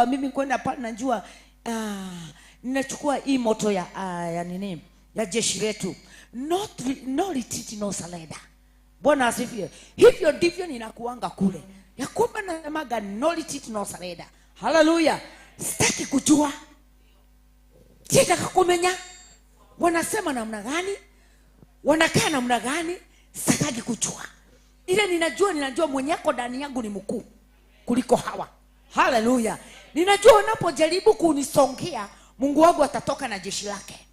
kuomba mimi kwenda pale najua ninachukua hii moto ya nini ya jeshi letu, no retreat no surrender. Bwana asifiwe. Hivyo ndivyo ninakuanga kule ya kwamba nasemaga no retreat no surrender. Hallelujah. Sitaki kujua, sitaki kumenya wanasema namna gani, wanakaa namna gani, sitaki kujua. Ile ninajua mwenyeko ndani yangu ni mkuu kuliko hawa. Hallelujah. Ninajua wanapojaribu kunisongea Mungu wangu atatoka na jeshi lake,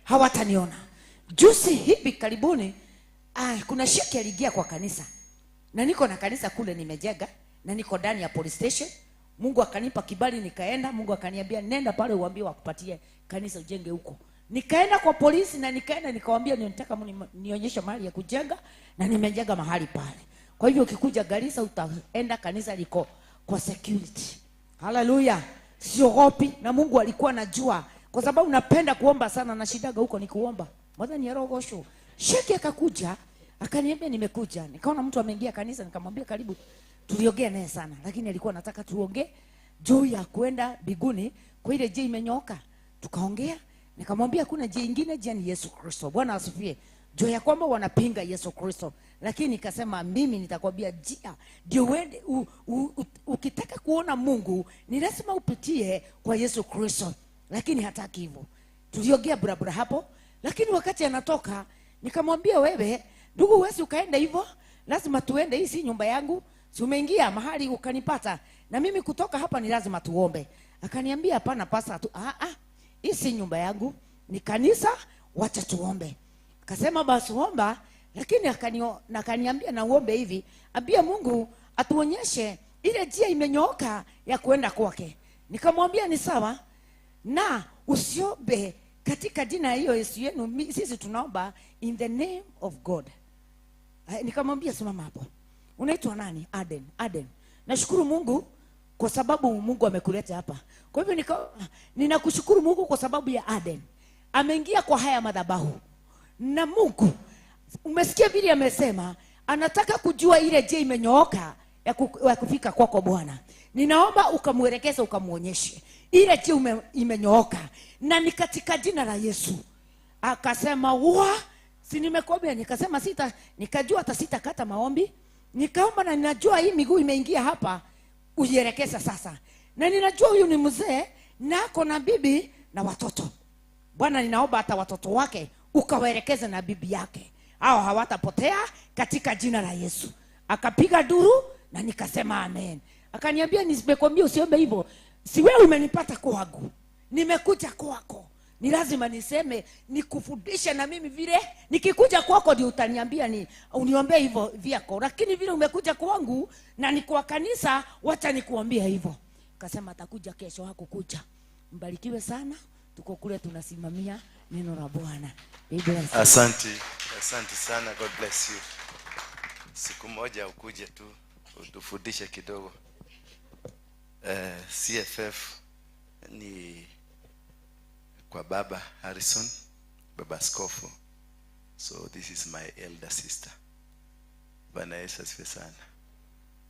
hawataniona. Juzi hivi karibuni kuna shiki aliingia kwa kanisa, na niko na kanisa kule nimejenga, na niko ndani ya police station. Mungu akanipa kibali nikaenda. Mungu akaniambia nenda pale uambie wakupatie kanisa ujenge huko. Nikaenda kwa polisi na nikawaambia ninataka nionyeshe mahali ya kujenga, na nimejenga mahali pale. Kwa hivyo ukikuja Garissa utaenda kanisa liko kwa security. Hallelujah. Siogopi, na Mungu alikuwa anajua kwa sababu napenda kuomba sana, na shidaga huko ni kuomba. Mwana ni rogosho. Sheki akakuja, akaniambia nimekuja. Nikaona mtu ameingia kanisa, nikamwambia karibu. Tuliongea naye sana, lakini alikuwa anataka tuongee juu ya kwenda biguni kwa ile je imenyoka. Tukaongea, nikamwambia kuna je ingine, je ni Yesu Kristo. Bwana asifiwe. Juu ya kwamba wanapinga Yesu Kristo, lakini nikasema mimi nitakwambia jia ndio uende ukitaka kuona Mungu ni lazima upitie kwa Yesu Kristo, lakini hataki hivyo. Tuliongea brabra hapo, lakini wakati anatoka nikamwambia wewe ndugu wewe ukaenda hivyo, lazima tuende, hii si nyumba yangu. Si umeingia mahali ukanipata, na mimi kutoka hapa ni lazima tuombe. Akaniambia hapana pasa hii si nyumba yangu, ni kanisa, wacha tuombe. Akasema basi omba, lakini akaniambia na uombe hivi, ambia Mungu atuonyeshe ile njia imenyooka ya kwenda kwake. Nikamwambia ni sawa, na usiombe katika jina hiyo Yesu yenu, sisi tunaomba in the name of God. Nikamwambia simama hapo. Unaitwa nani? Aden. Nashukuru Mungu kwa sababu Mungu amekuleta hapa. Kwa hivyo ninakushukuru Mungu kwa sababu ya Aden. Ameingia kwa haya madhabahu. Na Mungu umesikia vile amesema anataka kujua ile je imenyooka ya kufika kwako Bwana. Ninaomba ukamuelekeza, ukamuonyeshe ile je imenyooka, na ni katika jina la Yesu. Akasema si nimekwambia. Nikasema nikajua hata sitakata maombi. Nikaomba na ninajua hii miguu imeingia hapa, ujielekeza sasa. Na ninajua huyu ni mzee na ako na bibi na watoto. Bwana ninaomba hata watoto wake ukawaelekeze na bibi yake, hao hawatapotea katika jina la Yesu. Akapiga duru na nikasema amen. Akaniambia nisimekwambia usiombe hivyo. Si wewe umenipata kwangu, nimekuja kwako, ni lazima niseme nikufundishe, na mimi vile nikikuja kwako ndio utaniambia uniombee hivyo vyako, lakini vile umekuja kwangu na ni kwa kanisa, wacha nikuambia hivyo. Akasema atakuja kesho. Hakukuja. Mbarikiwe sana, tuko kule tunasimamia neno la Bwana. Asante sana, God bless you. Siku moja ukuje tu utufundishe kidogo. CFF ni kwa Baba Harrison, Baba Askofu. So this is my elder sister. Bwana Yesu asifiwe sana.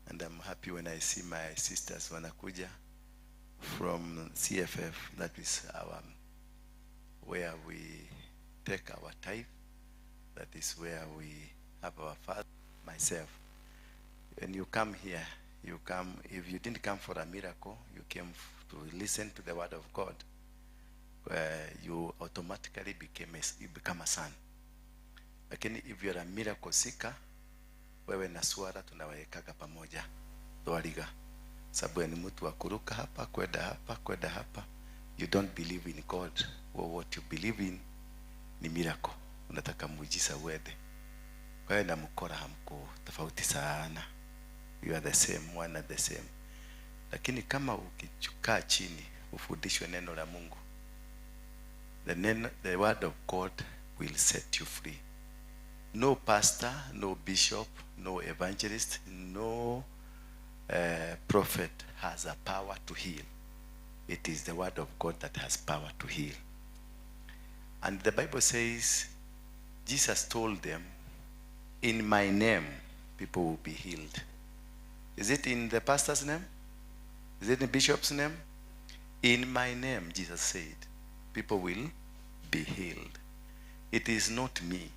And I'm happy when I see my sisters wanakuja from CFF. That is our where we take our tithe. That is where we have our father, myself. When you come here, you come, if you didn't come for a miracle, you came to listen to the word of God, you automatically become a son. Lakini if you are a miracle seeker, wewe na swara tunawekaga pamoja doariga. Sababu ni mtu wa kuruka hapa kwenda hapa, you don't believe in God. What you believe in ni miracle. Unataka muujiza uende. Kwa hiyo na mkora hamko tofauti sana. You are the same, one and the same. Lakini kama ukichukaa chini ufundishwe neno la Mungu, the word of God will set you free. No pastor, no bishop, no evangelist, no prophet has a power to heal. It is the word of God that has power to heal. And the Bible says, Jesus told them, in my name people will be healed. Is it in the pastor's name? Is it in the bishop's name? In my name, Jesus said, people will be healed. It is not me.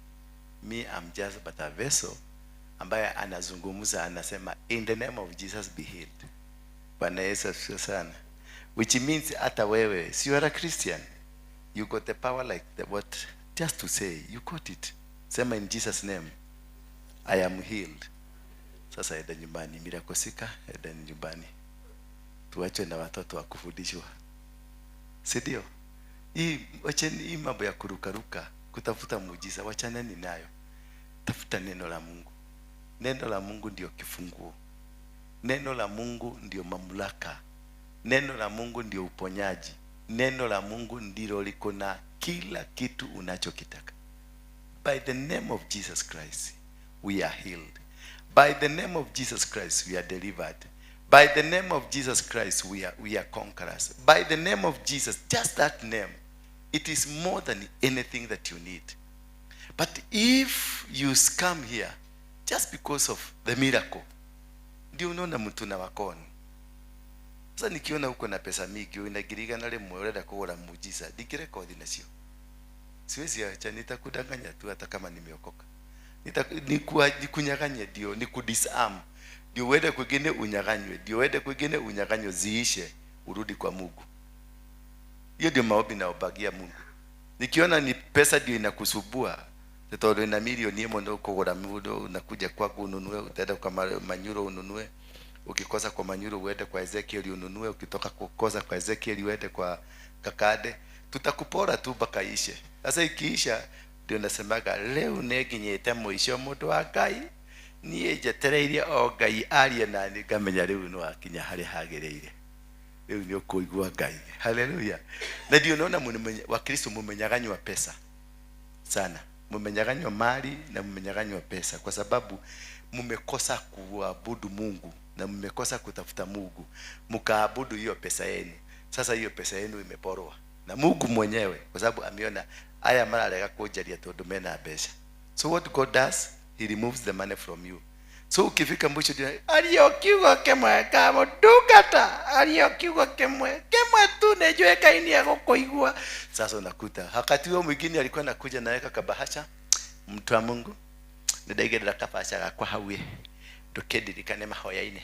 Me, I'm just but a vessel. Ambaye anazungumza anasema, in the name of Jesus be healed. Bwana Yesu asifiwe sana. Which means hata wewe, si you are a Christian, you got the power like the what? Just to say, you got it. Sema in Jesus name, I am healed. Sasa enda nyumbani, mirakosika, enda nyumbani. Tuache na watoto wa kufundishwa. Si ndio? Hii mambo ya kurukaruka, kutafuta muujiza, wachaneni nayo. Tafuta neno la Mungu. Neno la Mungu ndio kifunguo. Neno la Mungu ndio mamlaka. Neno la Mungu ndio uponyaji. Neno la Mungu ndilo liko na kila kitu unachokitaka. By the name of Jesus Christ, we are healed. By the name of Jesus Christ, we are delivered. By the name of Jesus Christ, we are conquerors. By the name of Jesus, just that name, it is more than anything that you need. But if you come here just because of the miracle, ndio unaona mtu na wakoni. Sasa nikiona uko na pesa mingi, unagiriga na lemwe urenda kugura muujiza, ndikirekodi nacio. Siwezi acha, nitakudanganya tu hata kama nimeokoka. Nikunyaganye ndio, nikudisarm. Ndio uende kwingine unyaganywe, ndio uende kwingine unyaganywe ziishe, urudi kwa Mungu. Hiyo ndio maombi naobagia Mungu. Nikiona ni pesa ndio inakusubua, tatodo na milioni imo ndio kugura mudo, unakuja kwako ununue, utaenda kwa manyuro ununue. Ukikosa kwa manyuro uende kwa Ezekiel ununue, ukitoka kukosa kwa Ezekiel uende kwa Kakade. Tutakupora tu mpaka ishe. Sasa ikiisha ndio nasemaga leo neginyete mwisho mundu wa Ngai niye jetereire o Ngai arie na nikamenya leo no akinya hari hagereire. Leo ni kuigua Ngai. Haleluya. Na ndio naona wa Kristo mumenyaganywa pesa sana. Mumenyaganywa mali na mumenyaganywa pesa kwa sababu mumekosa kuabudu Mungu na mmekosa kutafuta Mungu. Mkaabudu hiyo pesa yenu. Sasa hiyo pesa yenu imeporwa na Mungu mwenyewe kwa sababu ameona aya mararega kujaria tondu mena mbeca. So what God does, he removes the money from you. So ukifika mwisho ndio aliyokiugo kemwe kama dukata, aliyokiugo kemwe tu nejwe kaini yako kuigua. Sasa unakuta wakati huo mwingine alikuwa anakuja naweka kabahasha, mtu wa Mungu nidaigerera kabahasha kwa hawe tukedirikane mahoyaine.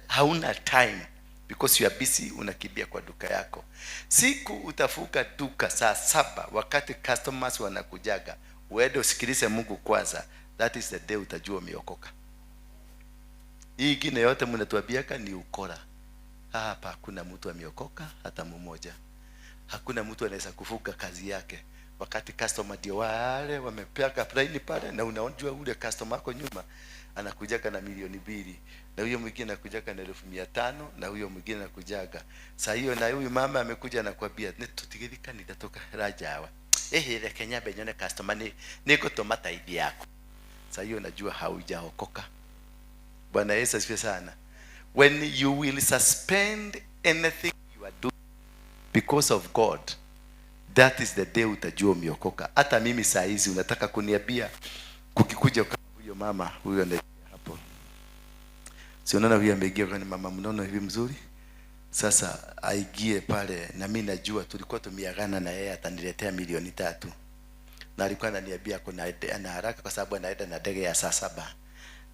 Hauna time because you are busy, unakimbia kwa duka yako. Siku utafuka duka saa 7 wakati customers wanakujaga, uende usikilize Mungu kwanza. That is the day utajua umeokoka. Hii ingine yote mnatuambiaka ni ukora. Hapa hakuna mtu ameokoka hata mmoja. Hakuna mtu anaweza kufuga kazi yake wakati customer ndio wale wamepeka prime pale, na unaonjua ule customer wako nyuma anakujaga na milioni 2, na huyo mwingine anakujaga na 1500, na huyo mwingine anakujaga saa hiyo, na huyu mama amekuja na kuambia tutigithika nitatoka rajawa ile Kenya benyone customer niko tomata hivi yako. Saa hiyo najua haujaokoka. Bwana Yesu asifiwe sana. When you will suspend anything you are doing because of God, that is the day utajua umeokoka. Hata mimi saa hizi unataka kuniambia kukikuja huyo mama huyo ndiye hapo, si unaona huyo ameingia kwa mama mnono hivi mzuri, sasa aigie pale, na mimi najua tulikuwa tumiagana na yeye ataniletea milioni 3, na alikuwa ananiambia ana haraka kwa sababu anaenda na ndege ya saa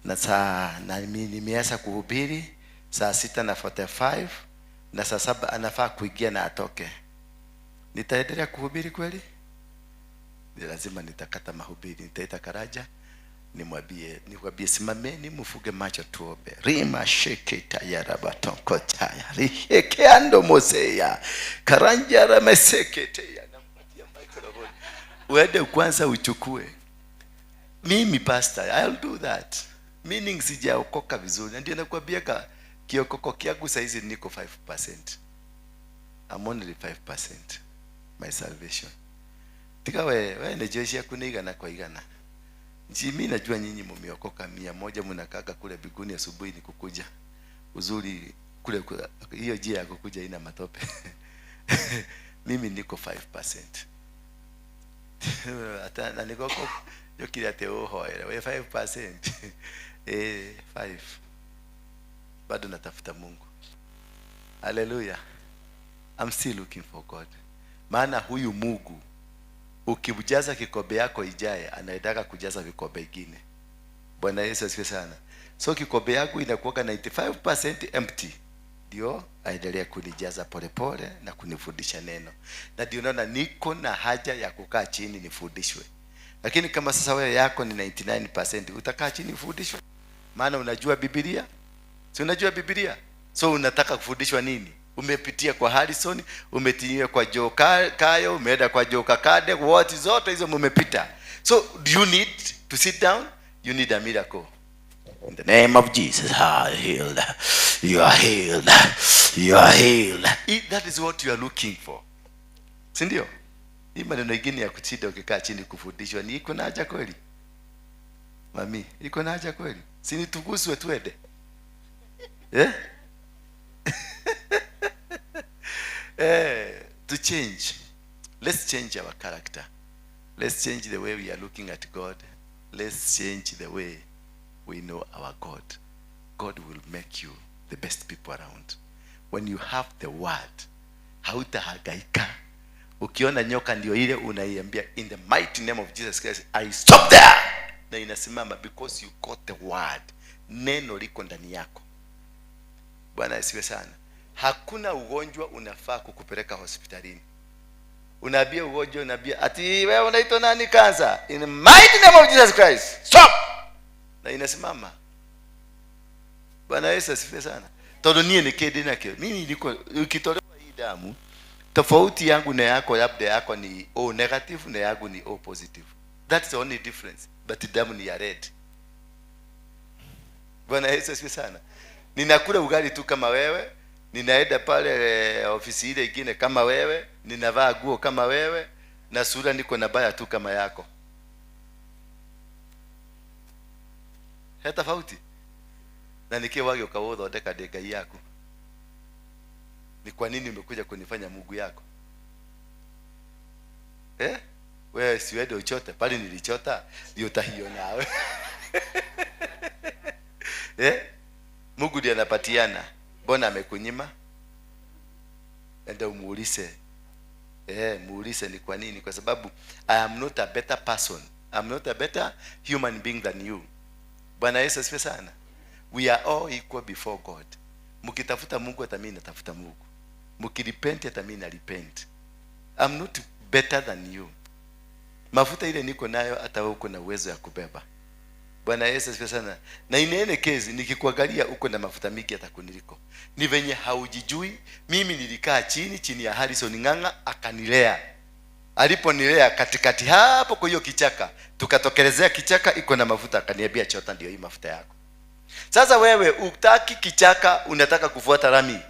7, na mimi nimeanza kuhubiri saa 6:45, na saa 7 anafaa kuingia na atoke. Nitaendelea kuhubiri kweli? Ni lazima nitakata mahubiri, nitaita Karaja nikwambie simameni mfuge macho tuombe. Rima sheketa ya rabatonko taya risheke ando moseya karanja ramesekete ya nampatia microphone. Uende kwanza uchukue. Mimi pastor, I'll do that. Meaning sijaokoka vizuri. Ndio nakwambia kiokoko kiagu saizi niko 5%. I'm only 5%. My salvation. Tika wewe nejesha kunigana kwa igana. Mimi najua nyinyi mmeokoka 100, mnakaga kule biguni asubuhi ni kukuja. Uzuri kule hiyo njia ya kukuja ina matope. Mimi niko 5%. Hata na niko yokile ateo hoere we 5%. 5. Bado natafuta Mungu. Haleluya. I'm still looking for God. Maana huyu Mungu ukijaza kikombe yako ijaye, anaitaka kujaza vikombe vingine. Bwana Yesu asifiwe sana. So kikombe yako inakuwa 95% empty. Ndio aendelee kunijaza polepole na kunifundisha neno. Na ndio naona niko na haja ya kukaa chini nifundishwe. Lakini kama sasa wewe yako ni 99%, utakaa chini ufundishwe? Maana unajua Biblia? Si unajua Biblia? So unataka kufundishwa nini? Umepitia kwa Harrison, umetinia kwa Joe Kayo, umeenda kwa Joe Kakade, wote zote hizo mmepita. So do you need to sit down? You need a miracle. In the name of Jesus, you are healed. You are healed. You are healed. That is what you are looking for. Si ndio? Hii maneno mengine ya kuchida ukikaa chini kufundishwa ni iko na haja kweli? Mami, iko na haja kweli? Si nituguswe tuende? To change. Let's change our character. Let's change the way we are looking at God. Let's change the way we know our God. God will make you the best people around. When you have the word, hautahangaika. Ukiona nyoka ndio ile unaiambia in the mighty name of Jesus Christ, I stop there. Na inasimama because you got the word. Neno liko ndani yako. Bwana asifiwe sana. Hakuna ugonjwa unafaa kukupeleka hospitalini. Unaambia ugonjwa, unaambia ati wewe unaitwa nani, kansa? In the mighty name of Jesus Christ, stop. Na inasimama. Bwana Yesu asifiwe sana. Todo nie ni kedi na kile. Mimi niko ukitolewa hii damu, tofauti yangu na yako labda yako ni O negative na yangu ni O positive. That's the only difference. But damu ni ya red. Bwana Yesu asifiwe sana. Ninakula ugali tu kama wewe, ninaenda pale ofisi ile nyingine kama wewe, ninavaa nguo kama wewe, na sura niko na baya tu kama yako. Hata tofauti. Na nikiwa ukawodha ndeka dega yako. Ni kwa nini umekuja kunifanya Mungu yako? Wewe siwede uchote, pale nilichota, ndio utahiyo nawe. Mungu ndiye anapatiana. Mbona amekunyima? Enda umuulize. Muulize ni kwa nini? Kwa sababu I am not a better person. I'm not a better human being than you. Bwana Yesu asifiwe sana. We are all equal before God. Mkitafuta Mungu hata mimi natafuta Mungu. Mkirepent hata mimi na repent. I'm not better than you. Mafuta ile niko nayo hata wewe uko na uwezo ya kubeba. Bwana Yesu asifiwe sana. Na inene kezi nikikuangalia uko na mafuta mingi hata kuniliko. Ni venye haujijui. Mimi nilikaa chini ya Harrison Nganga akanilea. Aliponilea katikati hapo kwa hiyo kichaka, tukatokelezea kichaka iko na mafuta, akaniambia chota ndio hii mafuta yako. Sasa wewe utaki kichaka, unataka kufuata rami.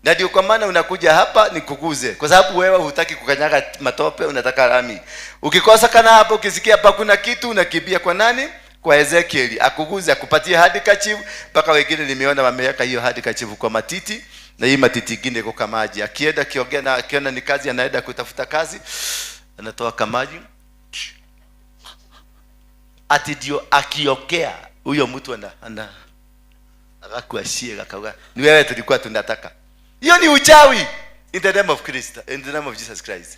Na ndio kwa maana unakuja hapa nikuguze. Kwa sababu wewe hutaki kukanyaga matope, unataka rami. Ukikosa kana hapo ukisikia hapa kuna kitu unakimbia kwa nani? Kwa Ezekieli akuguze, akupatie hadi kachivu. Mpaka wengine nimeona wameweka hiyo hadi kachivu kwa matiti, na hii matiti ingine iko kama maji. Akienda kiongea na akiona ni kazi anaenda kutafuta kazi, anatoa kama maji. Ati ndio akiokea huyo mtu akakuashia akawa ni wewe tulikuwa tunataka. Hiyo ni uchawi. In the name of Christ, in the name of Jesus Christ.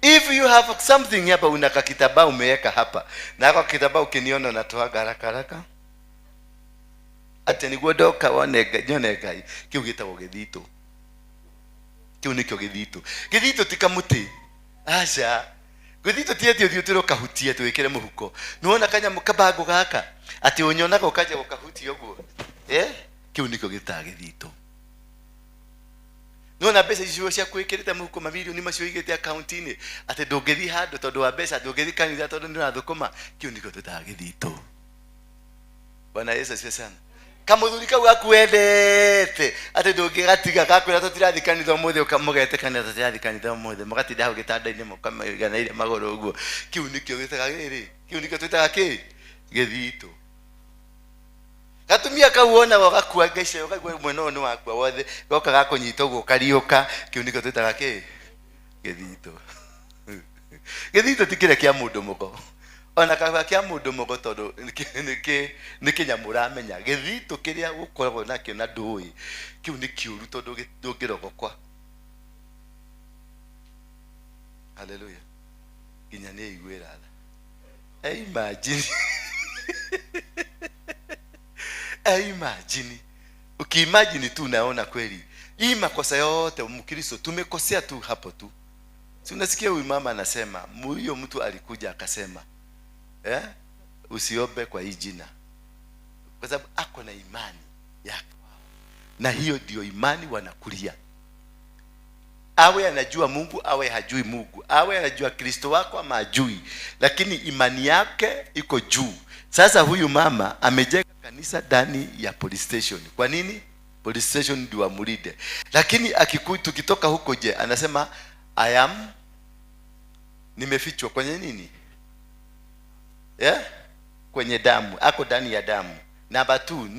If you have something hapa, unaka kitaba umeweka hapa, na kwa kitaba ukiniona natoa haraka ati niguodoka wonega nyonega kiu gitagwo githito. Kiu nikyo githito. Githito tikamuti acha githito tietio thiutiro kahutie twikire muhuko. Nuona kanya mukabango gaka ati unyonaga ukaje ukahuti yoguo. Kiu nikyo gitaga githito. Nuona pesa icio cia kwikirite muhuko mamilioni macio igite account-ini ati ndungithi handu tondu wa pesa, ndungithi kanitha tondu ni rathukuma. Kiu nikyo tutaga githito. Bwana Yesu asifiwe sana. Kamuthuri kau gakuendete ati ndungigatiga gakwira tutirathi kanitha umuthe ukamugete kanitha tutirathi kanitha umuthe mugatinda hau gitanda-ini mukamaiganire maguru uguo. Kiu nikyo gitaga giri. Kiu nikyo tutaga ki githito. Gatumia kauona wagakua gaisha wagakua mweno ni wakwa wothe goka gakunyita uguo kariuka. Kiu nikyo tutaga ki githito. Githito tikire kia mundu mugo. Ona kaba kia mundu mugo tondu nikinyamura menya githito kiria gukoragwo nakio na ndui. Kiu ni kiuru tondu ndungirogokwa. Hallelujah. Ginyane igwera. Imagine. Imagine. Ukiimagine tu unaona kweli. Hii makosa yote Mkristo tumekosea tu hapo tu. Si unasikia huyu mama anasema, huyo mtu alikuja akasema, usiombe kwa hii jina. Kwa sababu ako na imani yake. Na hiyo ndio imani wanakulia. Awe anajua Mungu, awe hajui Mungu, awe anajua Kristo wako ama hajui, lakini imani yake iko juu. Sasa huyu mama amejenga kanisa ndani ya police station. Kwa nini? Police station ndio amulide. Lakini tukitoka huko je, anasema nimefichwa kwenye nini? Kwenye damu, ako ndani ya damu. Namba 2,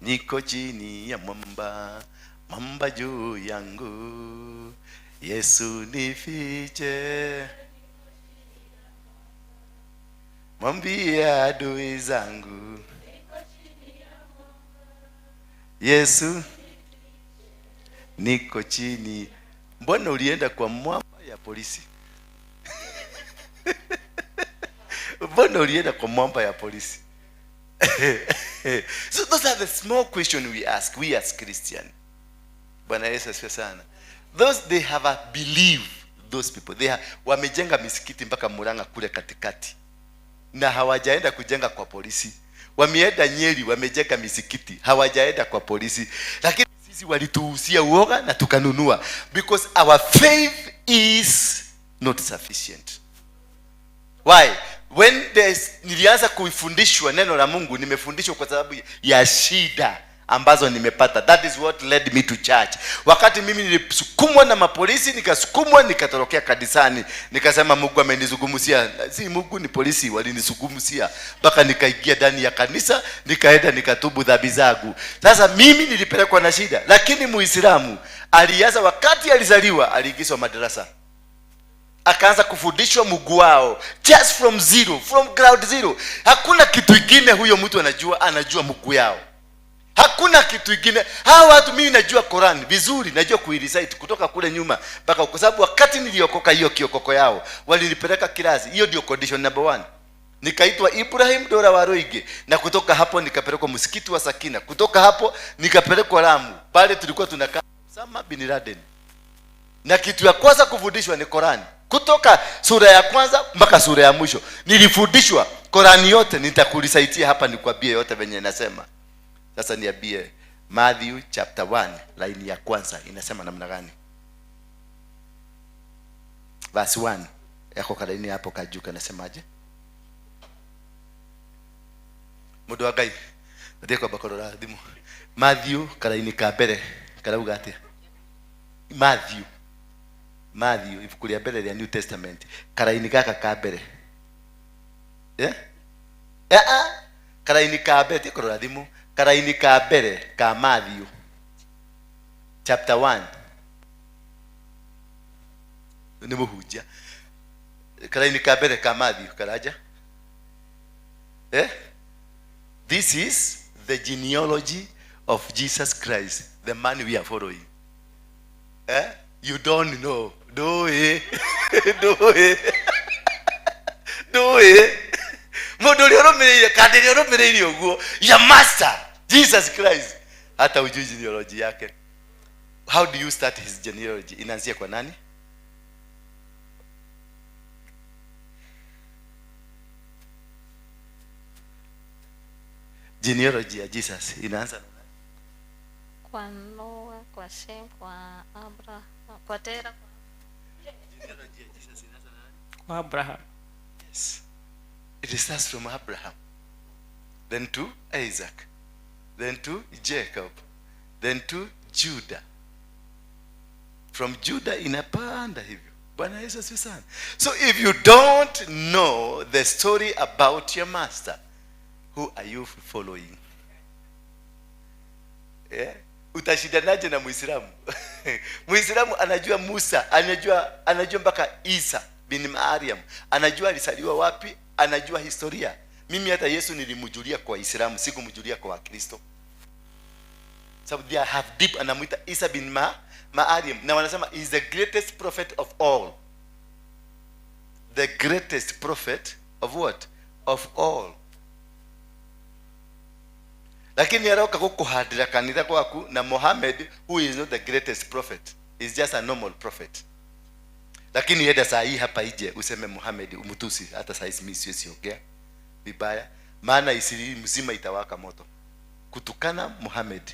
niko chini ya mwamba juu yangu, Yesu nifiche, mwambie adui zangu, Yesu niko chini. Mbona ulienda kwa mwamba ya polisi? Mbona ulienda kwa mwamba ya polisi? So those are the small questions we ask, we as Christian. Bwana Yesu asifiwe sana. They have a belief, those people. Wamejenga misikiti mpaka Murang'a kule katikati. Na hawajaenda kujenga kwa polisi. Wameenda Nyeri, wamejenga misikiti, hawajaenda kwa polisi. Lakini sisi walituhusia uoga na tukanunua. Because our faith is not sufficient. Why? When nilianza kuifundishwa neno la Mungu, nimefundishwa kwa sababu ya shida ambazo nimepata. That is what led me to church. Wakati mimi nilisukumwa na mapolisi, nikasukumwa, nikatorokea kanisani, nikasema Mungu amenizungumzia. Si Mungu, ni polisi walinizungumzia. Mpaka nikaingia ndani ya kanisa, nikaenda nikatubu dhambi zangu. Sasa mimi nilipelekwa na shida. Lakini Muislamu alianza wakati alizaliwa, aliingizwa madrasa. Akaanza kufundishwa Mungu wao just from zero, from ground zero. Hakuna kitu kingine huyo mtu anajua Mungu yao. Hakuna kitu kingine. Hawa watu, mimi najua Quran vizuri, najua kuirecite kutoka kule nyuma mpaka, kwa sababu wakati niliokoka hiyo kiokoko yao walinipeleka kilazi. Hiyo ndio condition number 1. Nikaitwa Ibrahim Dora Waruinge, na kutoka hapo nikapelekwa msikiti wa Sakina. Kutoka hapo nikapelekwa Lamu. Pale tulikuwa tunakaa Osama bin Laden. Na kitu ya kwanza kufundishwa ni Quran. Kutoka sura ya kwanza mpaka sura ya mwisho nilifundishwa Quran yote. Nitakulisaitia hapa nikwambie yote venye inasema. Sasa niambie, Matthew chapter 1 line ya kwanza inasema namna gani? Verse 1 yako kalaini hapo kajuka, nasemaje? Mudo wagai ndiko bakorora thimu. Matthew kalaini ka mbere karauga atia? Matthew ifukulia mbele ya New Testament karaini kaka ka mbere. Karaini ka mbere tikorora thimu. Karaini ka mbere ka Matthew chapter 1 ni muhujia. Karaini ka mbere ka Matthew karaja. This is the genealogy of Jesus Christ, the man we are following. You don't know. Do it. Your master Jesus Christ. Hata ujui genealogy yake. How do you start his genealogy? Inaanzia kwa nani? Genealogy ya Jesus inaanza kwa Noah, kwa Shem, kwa Abraham, kwa Tera. Genealogy ya Jesus inaanza nani? Kwa Abraham. Yes. It starts from Abraham, then to Isaac, then to Jacob, then to Judah. From Judah inapanda hivyo. Bwana Yesu asifiwe sana. So if you don't know the story about your master, who are you following? Utashindanaje na Muislamu? Muislamu anajua Musa, anajua mpaka Isa bin Maryam, anajua alisaliwa wapi, anajua historia. Mimi hata Yesu nilimjulia kwa Islamu, sikumjulia kwa Kristo. Sababu they have deep, anamuita Isa bin Maariam, na wanasema is the greatest prophet of all. The greatest prophet of what? Of all. Lakini aroka kukuhadira kanitha kwaku na Muhammad, who is not the greatest prophet, is just a normal prophet. Lakini yeda saa hii hapa ije useme Muhammad umutusi, hata saa hizi mimi siwezi ongea vibaya, maana Israeli mzima itawaka moto kutukana Muhammad.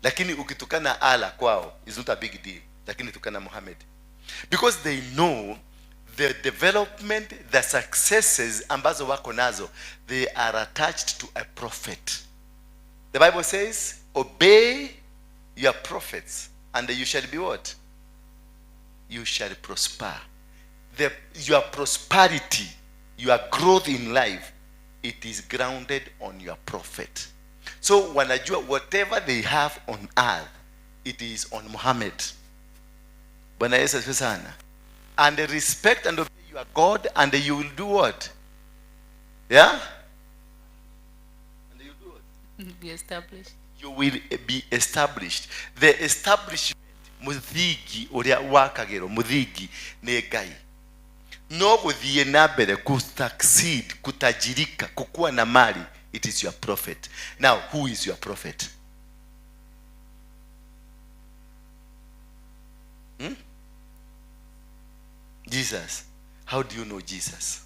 Lakini ukitukana Allah kwao is not a big deal, lakini tukana Muhammad, because they know the development, the successes ambazo wako nazo, they are attached to a prophet. The Bible says, obey your prophets and you shall be what? You shall prosper. Your prosperity, your growth in life, it is grounded on your prophet. So wanajua whatever they have on earth, it is on Muhammad. Bwana Yesu asifiwe sana. And respect and obey your God, and you will do what? Yeah? And you do what? Be established. You will be established. The establishment, muthigi uria wakagero, muthigi ni Ngai. No guthie na mbere ku succeed, kutajirika, kukua na mali, it is your prophet. Now, who is your prophet? Jesus. How do you know Jesus?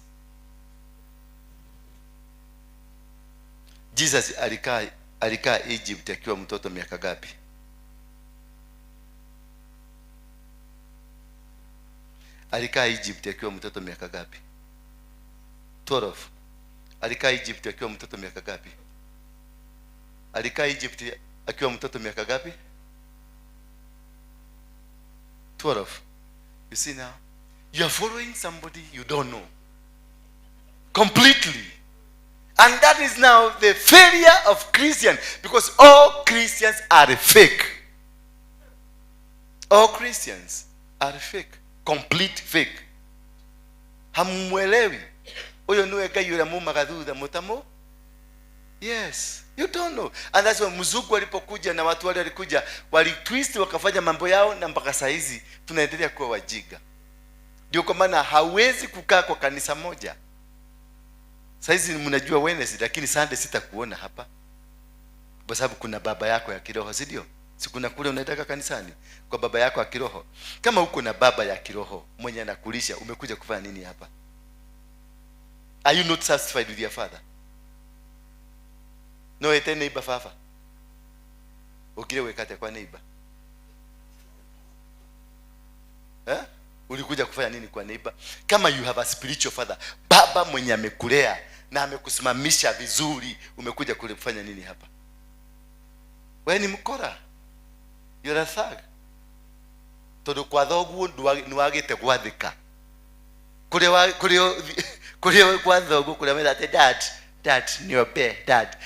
Jesus alikaa Egypt akiwa mtoto miaka gapi? Alikaa Egypt akiwa mtoto miaka gapi? 12. Alikaa Egypt akiwa mtoto miaka gapi? Alikaa Egypt akiwa mtoto miaka gapi? 12. You see now, you are following somebody you don't know completely. And that is now the failure of Christians, because all Christians are fake. All Christians are fake. Complete fake. Hamwelewi. Oyo nuwe Ngai yule mumagadhuda mutamo? Yes. You don't know. And that's why mzungu walipokuja na watu wale walikuja, walitwist wakafanya mambo yao, na mpaka saa hizi tunaendelea kuwa wajiga. Ndio kwa maana hawezi kukaa kwa kanisa moja. Saa hizi mnajua Wednesday, lakini Sunday sitakuona hapa. Kwa sababu kuna baba yako ya kiroho, si ndio? Si kuna kule unataka kanisani kwa baba yako ya kiroho. Kama uko na baba ya kiroho mwenye anakulisha, umekuja kufanya nini hapa? Are you not satisfied with your father? No, ete neighbor fafa. Ukile wekate kwa neighbor. Ulikuja kufanya nini kwa neighbor? Kama you have a spiritual father, baba mwenye amekulea na amekusimamisha vizuri, umekuja kule kufanya nini hapa? Wewe ni mkora. You're a thug. Todo kwa thogu nuagite gwathika. Kule kwa thogu kule mera dad niobe dad.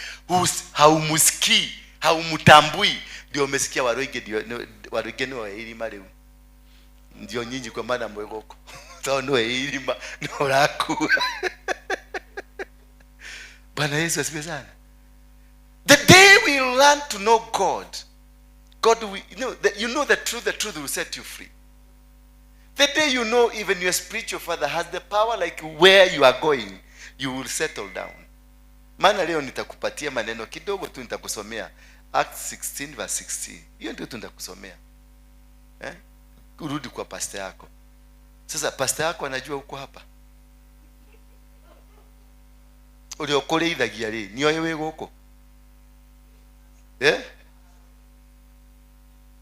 Haumusikii, haumutambui, ndio umesikia Waruinge no irima leo. Ndio nyinyi kwa maana mwegoko. Sawa no irima no raku. Bwana Yesu asifiwe sana. The day we learn to know God will, you know the truth will set you free. The day you know even your spiritual father has the power, like where you are going, you will settle down. Maana leo nitakupatia maneno kidogo tu, nitakusomea Acts 16 verse 16. Hiyo ndio nitakusomea. Urudi kwa pastor yako. Sasa pastor yako anajua uko hapa. Uliokole ithagia ri, ni oyewe guko.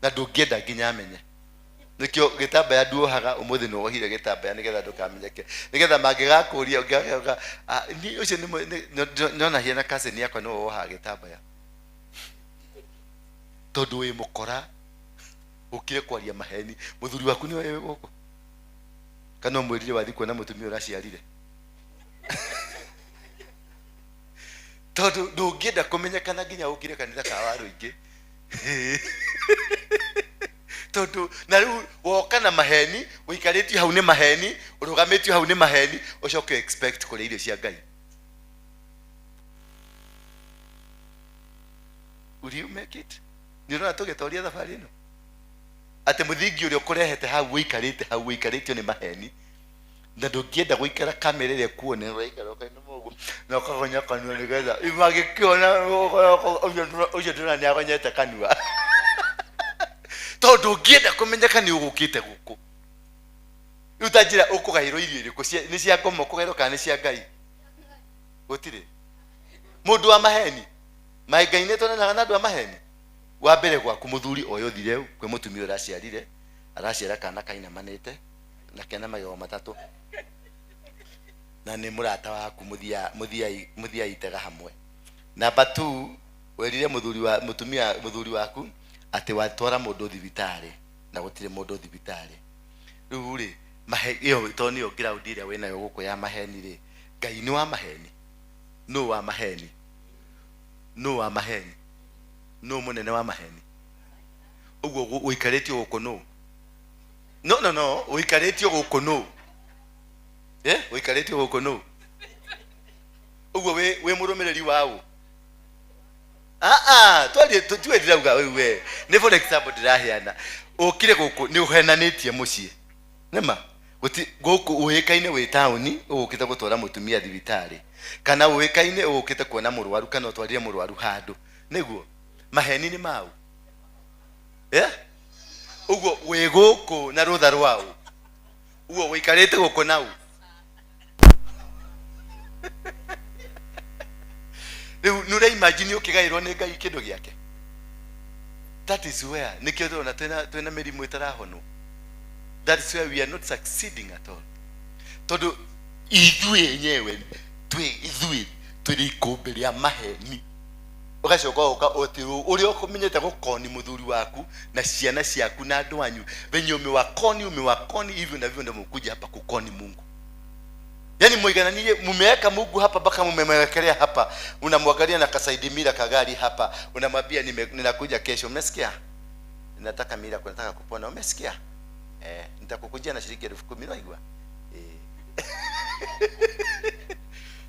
Na ndungenda nginya amenye. Nikio gitambaya nduohaga umuthi no ohire gitambaya nigetha ndukamenyeke. Nigetha mangigakuria ungiaga ni ucio ni nona hiena cousin yakwa no oha gitambaya. Tondu wi mukora ukire kwaria maheni, muthuri waku ni wewe guko. Kana mwirire wathi kuona mutumia uraciarire. Tondu ndungenda kumenyekana nginya ukire kanitha ka Waruinge. Tondu na riu woka na maheni, uikaritio hau ni maheni, urugamitio hau ni maheni, ucoke expect kule irio cia Ngai. Will you make it? nirona tugitoria thabari ino ate muthingi uria ukurehete hau wikarite ni maheni na ndungienda guikara kamera ile kuone raikara kaina mogu na ukagonya kanua nigetha imagikiona ucio ndona ni agonyete kanua tondu ngienda kumenyeka ni ugukite guku utajira ukugairo irio iriku ni cia ngomo kugairo kana ni cia Ngai gutire mundu wa maheni maingaine tona na andu wa maheni wa mbere gwaku muthuri oyo thire kwe mutumia uraciarire araciara kana kaina manete na kena mayo matatu na ni murata waku muthia itega hamwe. Number 2 werire muthuri waku ati watwara mundu thibitari na gutire mundu thibitari riu ri mahe iyo toni yo ground ira wena yo guko ya maheni ri Ngai ni wa maheni no wa maheni no munene wa maheni uguo uikaretio guko no uikaretio guko uikaretio guko uguo we murumiriri wao tuwe dirauga we ni for example dirahiana ukire guku ni uhenanitie mucie nema guti guku uikaine we tauni ukita gutwara mutumia thibitari kana uikaine ukita kuona murwaru kana utwarire murwaru handu niguo maheni ni mau uguo we guku na rutha rwao uguo wikarite guku nau nura imagine ukigairwo ni Ngai kindu giake. That is where nikio na twena mirimu itarahono. That is where we are not succeeding at all. Todo ithui enyewe tuli ikumbiria maheni ugacoka oti uri okumenyete gukoni muthuri waku na ciana ciaku na andu anyu venye umewakoni hivyo na hivyo ndio mkuja hapa kukoni Mungu. Yani muigananie mumeweka Mungu hapa mpaka mumemwekelea hapa, unamwangalia na kasaidi mira kagari hapa, unamwambia ninakuja kesho, umesikia? Nataka mira nataka kupona, umesikia? Nitakukujia na shilingi 10,000 unaigwa.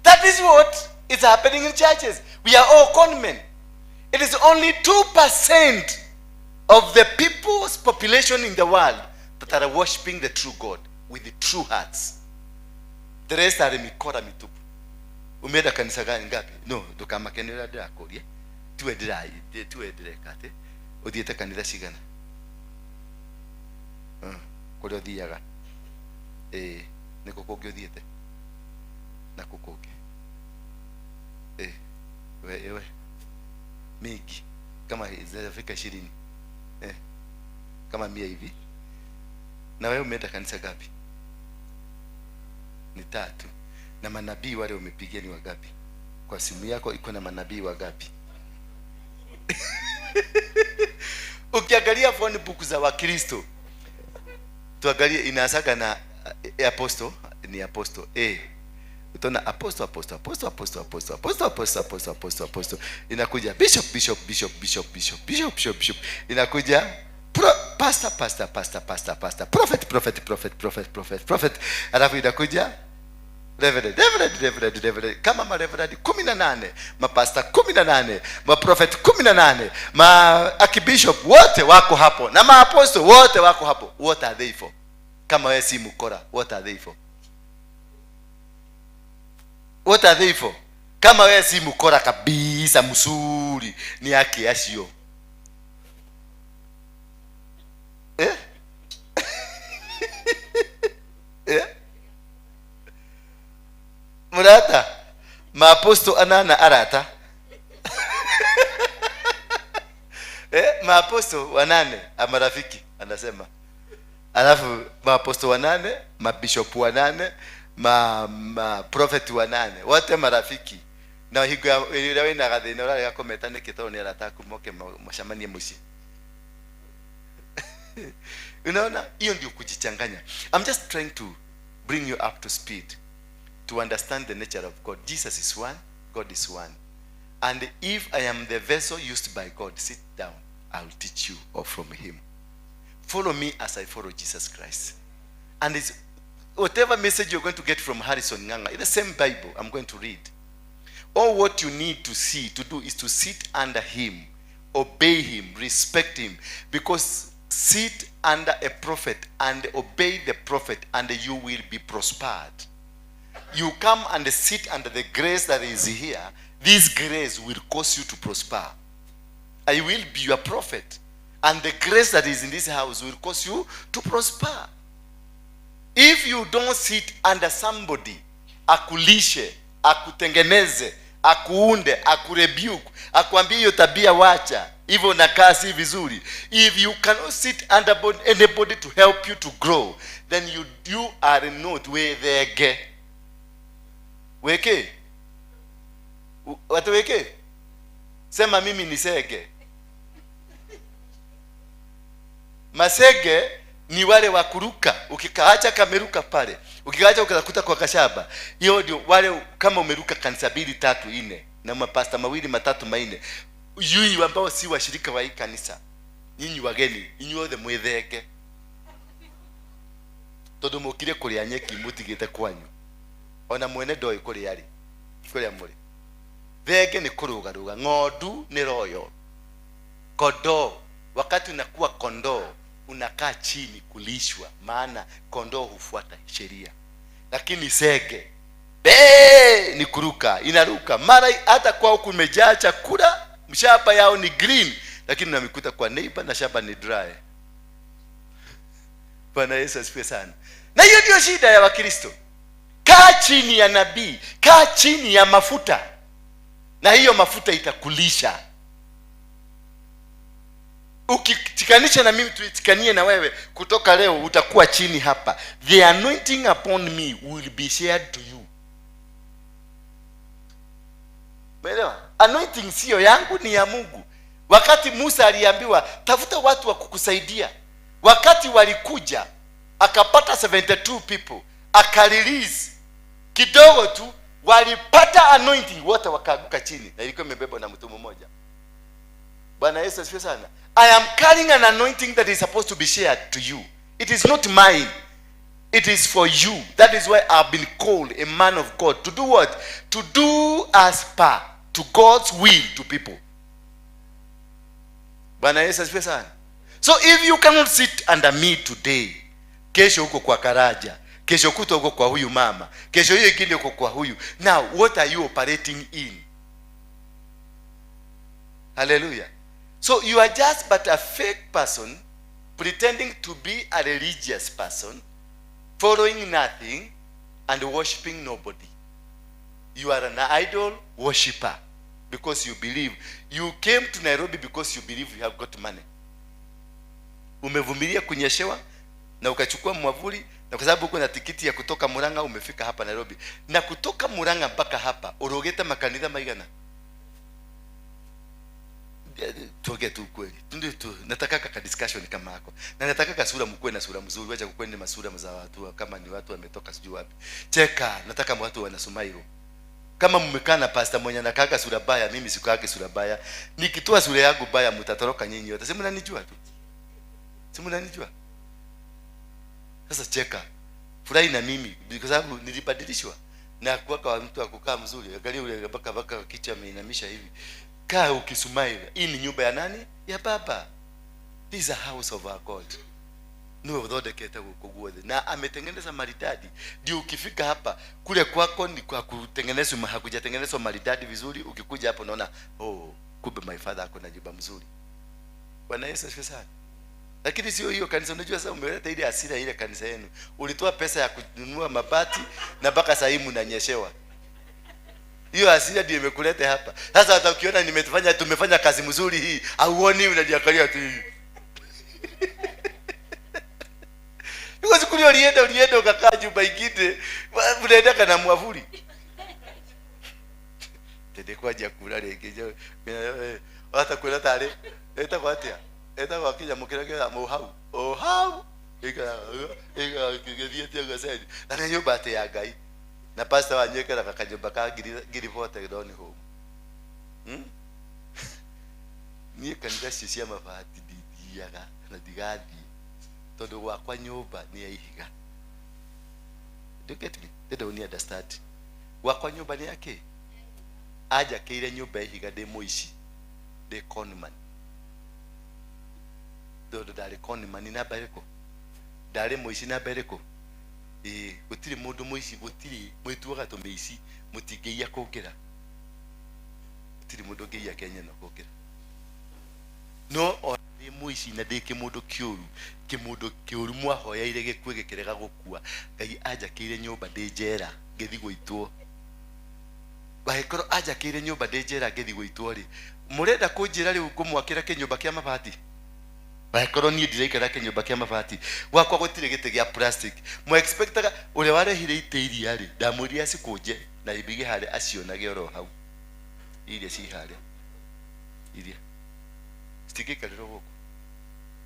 That is what is happening in churches. We are all con men. It is only 2% of the people's population in the world that are worshiping the true God with the true hearts. The rest are mikora mitupu. Umeenda kanisa gani ngapi? No, ndukamakenera ndakorie. Tuendere kate. Uthiete kanitha cigana? Kuria uthiaga. Niko kungi uthiete. Na kukungi. Wewe. Mingi kama zafika 20. Kama 100 hivi. Na wewe umeenda kanisa ngapi? Ni 3. Na manabii wale umepigia ni wangapi? Kwa simu yako iko na manabii wangapi? Ukiangalia phone book za Wakristo, tuangalie inaanza na apostle, ni apostle utaona apostle inakuja bishop, inakuja pastor, prophet, alafu inakuja reverend, kama ma reverend 18, ma pastor 18, ma prophet 18, ma archbishop wote wako hapo, na ma apostle wote wako hapo. What are they for? Kama wewe si mkora, what are they for? What are they for? Kama wewe si mkora kabisa mzuri, ni yake yashio. Murata maaposto anana arata. Maaposto wanane amarafiki anasema. Alafu maaposto wanane, mabishop wanane, ma prophet wanane, wote marafiki. Na higo ile na gathina ora ya kometane kitoni arata kumoke mashamani mushi. Unaona, hiyo ndio kujichanganya. I'm just trying to bring you up to speed to understand the nature of God. Jesus is one, God is one. And if I am the vessel used by God, sit down, I will teach you from him. Follow me as I follow Jesus Christ. And it's whatever message you're going to get from Harrison Nganga, in the same Bible I'm going to read. All what you need to do is to sit under him obey him, respect him, because sit under a prophet and obey the prophet and you will be prospered. You come and sit under the grace that is here. This grace will cause you to prosper. I will be your prophet, and the grace that is in this house will cause you to prosper. If you don't sit under somebody akulishe, akutengeneze, akuunde, akurebuke, akuambie hiyo tabia wacha, hivyo unakaa si vizuri. If you cannot sit under anybody to help you to grow, then you are not wethege. Weke? Watu weke? Sema mimi ni sege. Masege ni wale wa kuruka. Ukikaacha kameruka pale, ukikaacha ukakuta kwa kashaba, hiyo ndio wale kama umeruka kanisa 2 3 4 na mapasta 2 3 4, yui ambao si washirika wa hii kanisa, nyinyi wageni, nyinyi wote mwetheke. Todo mukire kuria nyeki mutigite kwanyu. Ona mwene ndoi kuri ari. Kuri amuri. Thenge ni kurugaruga, ng'ondu ni royo. Kondoo, wakati unakuwa kondoo, unakaa chini kulishwa, maana kondoo hufuata sheria. Lakini sege ni kuruka, inaruka. Mara hata kwao kumejaa chakula, mshamba yao ni green, lakini unamikuta kwa neighbor na shamba ni dry. Bwana Yesu asifiwe sana. Na hiyo ndio shida ya Wakristo. Kaa chini ya nabii, kaa chini ya mafuta, na hiyo mafuta itakulisha. Ukitikanisha na mimi, tuitikanie na wewe, kutoka leo utakuwa chini hapa. The anointing upon me will be shared to you. Umeelewa? Anointing sio yangu, ni ya Mungu. Wakati Musa aliambiwa tafuta watu wa kukusaidia, wakati walikuja akapata 72 people, akarelease kidogo tu, walipata anointing, wote wakaanguka chini, na ilikuwa imebebwa na mtu mmoja. Bwana Yesu asifiwe sana. I am carrying an anointing that is supposed to be shared to you. It is not mine. It is for you. That is why I've been called a man of God. To do what? To do as per to God's will to people. Bwana Yesu asifiwe sana. So if you cannot sit under me today, kesho uko kwa Karaja, kesho kuto uko kwa huyu mama, kesho hiyo ingine uko kwa huyu. Now, what are you operating in? Hallelujah. So you are just but a fake person, pretending to be a religious person, following nothing and worshiping nobody. You are an idol worshipper because you believe. You came to Nairobi because you believe you have got money. Umevumilia kunyeshewa na ukachukua mwavuli, na kwa sababu uko na tikiti ya kutoka Murang'a umefika hapa Nairobi. Na kutoka Murang'a mpaka hapa urogeta makanitha maigana. Tuongee tu kweli. Ndio tu nataka ka discussion kama hako. Na nataka ka sura mkwe na sura mzuri, wacha kukwende masura za watu kama ni watu wametoka sijui wapi. Cheka, nataka watu wanasoma hilo. Kama mmekaa na pastor mwenye anakaka sura baya, mimi sikake sura baya. Nikitoa sura yangu baya mtatoroka nyinyi wote. Sema mnanijua tu. Sema mnanijua. Sasa cheka. Furahi na mimi kwa sababu nilibadilishwa. Na kuwaka mtu akukaa mzuri. Angalia ule baka kichwa ameinamisha hivi. Kaa ukisumile. Hii ni nyumba ya nani? Ya Baba. This is a house of our God. Niwe udhodeketa kukuguodhe. Na ametengeneza maridadi. Ndio ukifika hapa, kule kwako ni kwa kutengenezwa, hakujatengenezwa maridadi vizuri. Ukikuja hapo unaona, oh, kumbe my father ako na nyumba mzuri. Bwana Yesu asifiwe sana. Lakini sio hiyo kanisa. Unajua sasa umeleta ile hasira ile kanisa yenu. Ulitoa pesa ya kununua mabati na mpaka sasa hivi mnanyeshewa. Hiyo hasira ndio imekuleta hapa. Sasa hata ukiona tumefanya kazi mzuri hii, auoni, unajiangalia tu hii. Because kule ulienda ukakaa jumba ingine, unaenda kana mwavuli. Tende kwa jakula lekeje. Hata kwenda tale. Eta kwa atia. Eta kwa kija mukirage mohau. Oh how? Ega kigethia tia saidi. Na nyumba ate ya Ngai. Na pastor wanyekera kakanyumba ka giri vote doni home. Ni kanisa sisi mafati diaga na digadi. Todo wa kwa nyumba ni ihiga. Do you get me? They don't understand. Wa kwa nyumba ni yake. Aja kile nyumba ihiga de moishi. De conman. dodo dale koni mani na bareko dale moisi na bareko utiri mundu moisi utiri mwetuaga to meisi mutigeia kokera utiri mundu geia Kenya no kokera no ori moisi na deke mundu kiuru mwahoya ire gekwege kerega gukua ngai aja kire nyumba ndejera ngethi goitwo bahekoro aja kire nyumba ndejera ngethi goitwo ri murenda kunjira riu kumwakira kinyumba kia mabati bahekoro ni ndiraikara kinyumba kia mabati gwakwa gutire gite gia plastic mo expectaga ure warehire iteiri ari ndamuria sikunje na ibige hare acionage oro hau iria si hare iria sitigikarira goko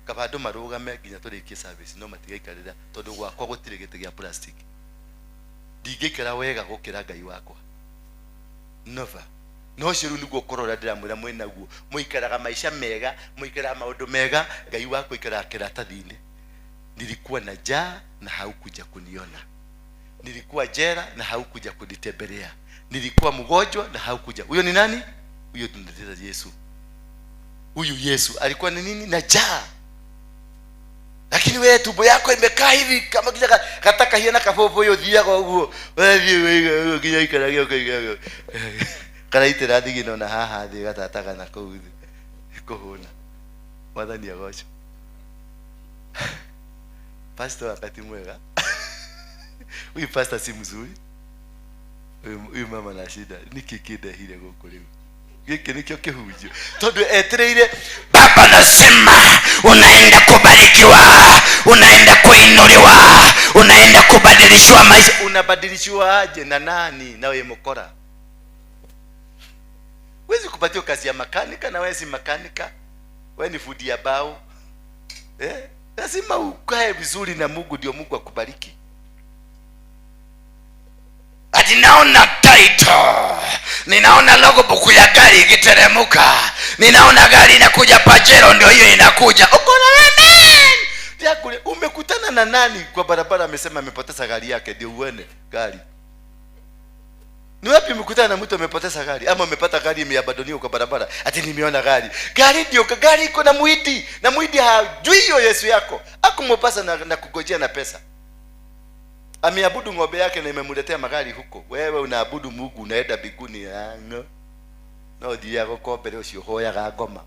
kabado marugame nginya turikie service no matigaikarira tondu gwakwa gutire gite gia plastic ndigikira wega gukira ngai wakwa nova no ciru niguo korora ndiramwira mwenaguo muikaraga maisha mega muikaraga maundu mega ngai wako ikara kiratathini nilikuwa na njaa na haukuja kuniona nilikuwa jera na haukuja kunitembelea nilikuwa mgonjwa na haukuja huyo ni nani huyo tunateza Yesu huyu Yesu alikuwa ni nini na njaa lakini wewe tumbo yako imekaa hivi kama kile kataka hiana kapopo hiyo dhia kwa huo wewe kinya ikaraga karaite radigi no na haha thi gatataka na kuuthi kuhuna mwathani agocho pastor wakati mwega huyu pastor si mzuri huyu mama na shida nikikide hile goko leo giki nikyo kihujio tondu etereire baba nasema unaenda kubarikiwa unaenda kuinuliwa unaenda kubadilishwa maisha unabadilishwa aje na nani na wewe mkora wezi kupatiwa kazi ya makanika na wewe si makanika wewe ni fundi ya bao lazima ukae vizuri na Mungu ndio Mungu akubariki ati naona title ninaona logo buku ya gari ikiteremuka ninaona gari inakuja Pajero ndio hiyo inakuja uko na amen yakule umekutana na nani kwa barabara amesema amepoteza gari yake ndio uone gari ni wapi umekutana na mtu amepoteza gari ama umepata gari imeabadoniwa kwa barabara ati nimeona gari ndio gari iko na muidi na muidi hajui hiyo Yesu yako akumopasa na kugojea na pesa ameabudu ng'ombe yake na imemletea magari huko wewe unaabudu Mungu unaenda biguni no thiria gukombere ucio hoyaga ngoma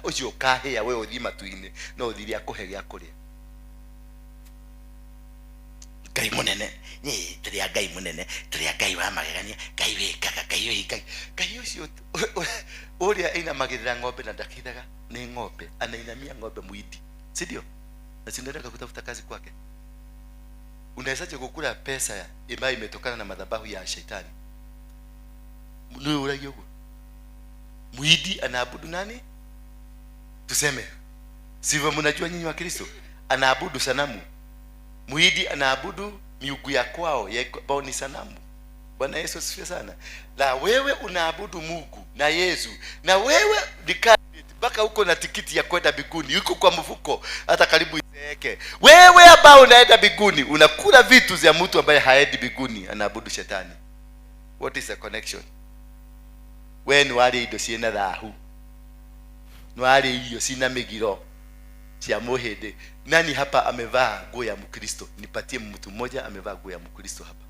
ucio kahia wewe uthima tuine no thiria kuhegia kuria ngai munene ni tiria ngai munene tiria ngai wa magegania ngai wikaga ngai ucio uria ina magirira ng'ombe na ndakithaga ni ng'ombe anainamia ng'ombe muidi si ndio na sinaenda kutafuta kazi kwake unawezaje kukula pesa ambayo imetokana na madhabahu ya shetani ndio uragio muidi anaabudu nani tuseme sivyo mnajua nyinyi wa Kristo anaabudu sanamu muidi anaabudu miungu ya kwao ambao ni sanamu Bwana Yesu asifiwe sana la wewe unaabudu Mungu na Yesu na wewe mpaka huko na tikiti ya kwenda biguni uko kwa mfuko hata karibu izeeke wewe ambao unaenda biguni unakula vitu vya mtu ambaye haendi biguni anaabudu shetani what is the connection when wale ido siena dhahu wale hiyo sina migiro cia muhede nani hapa amevaa nguo ya Mkristo nipatie mtu mmoja amevaa nguo ya Mkristo hapa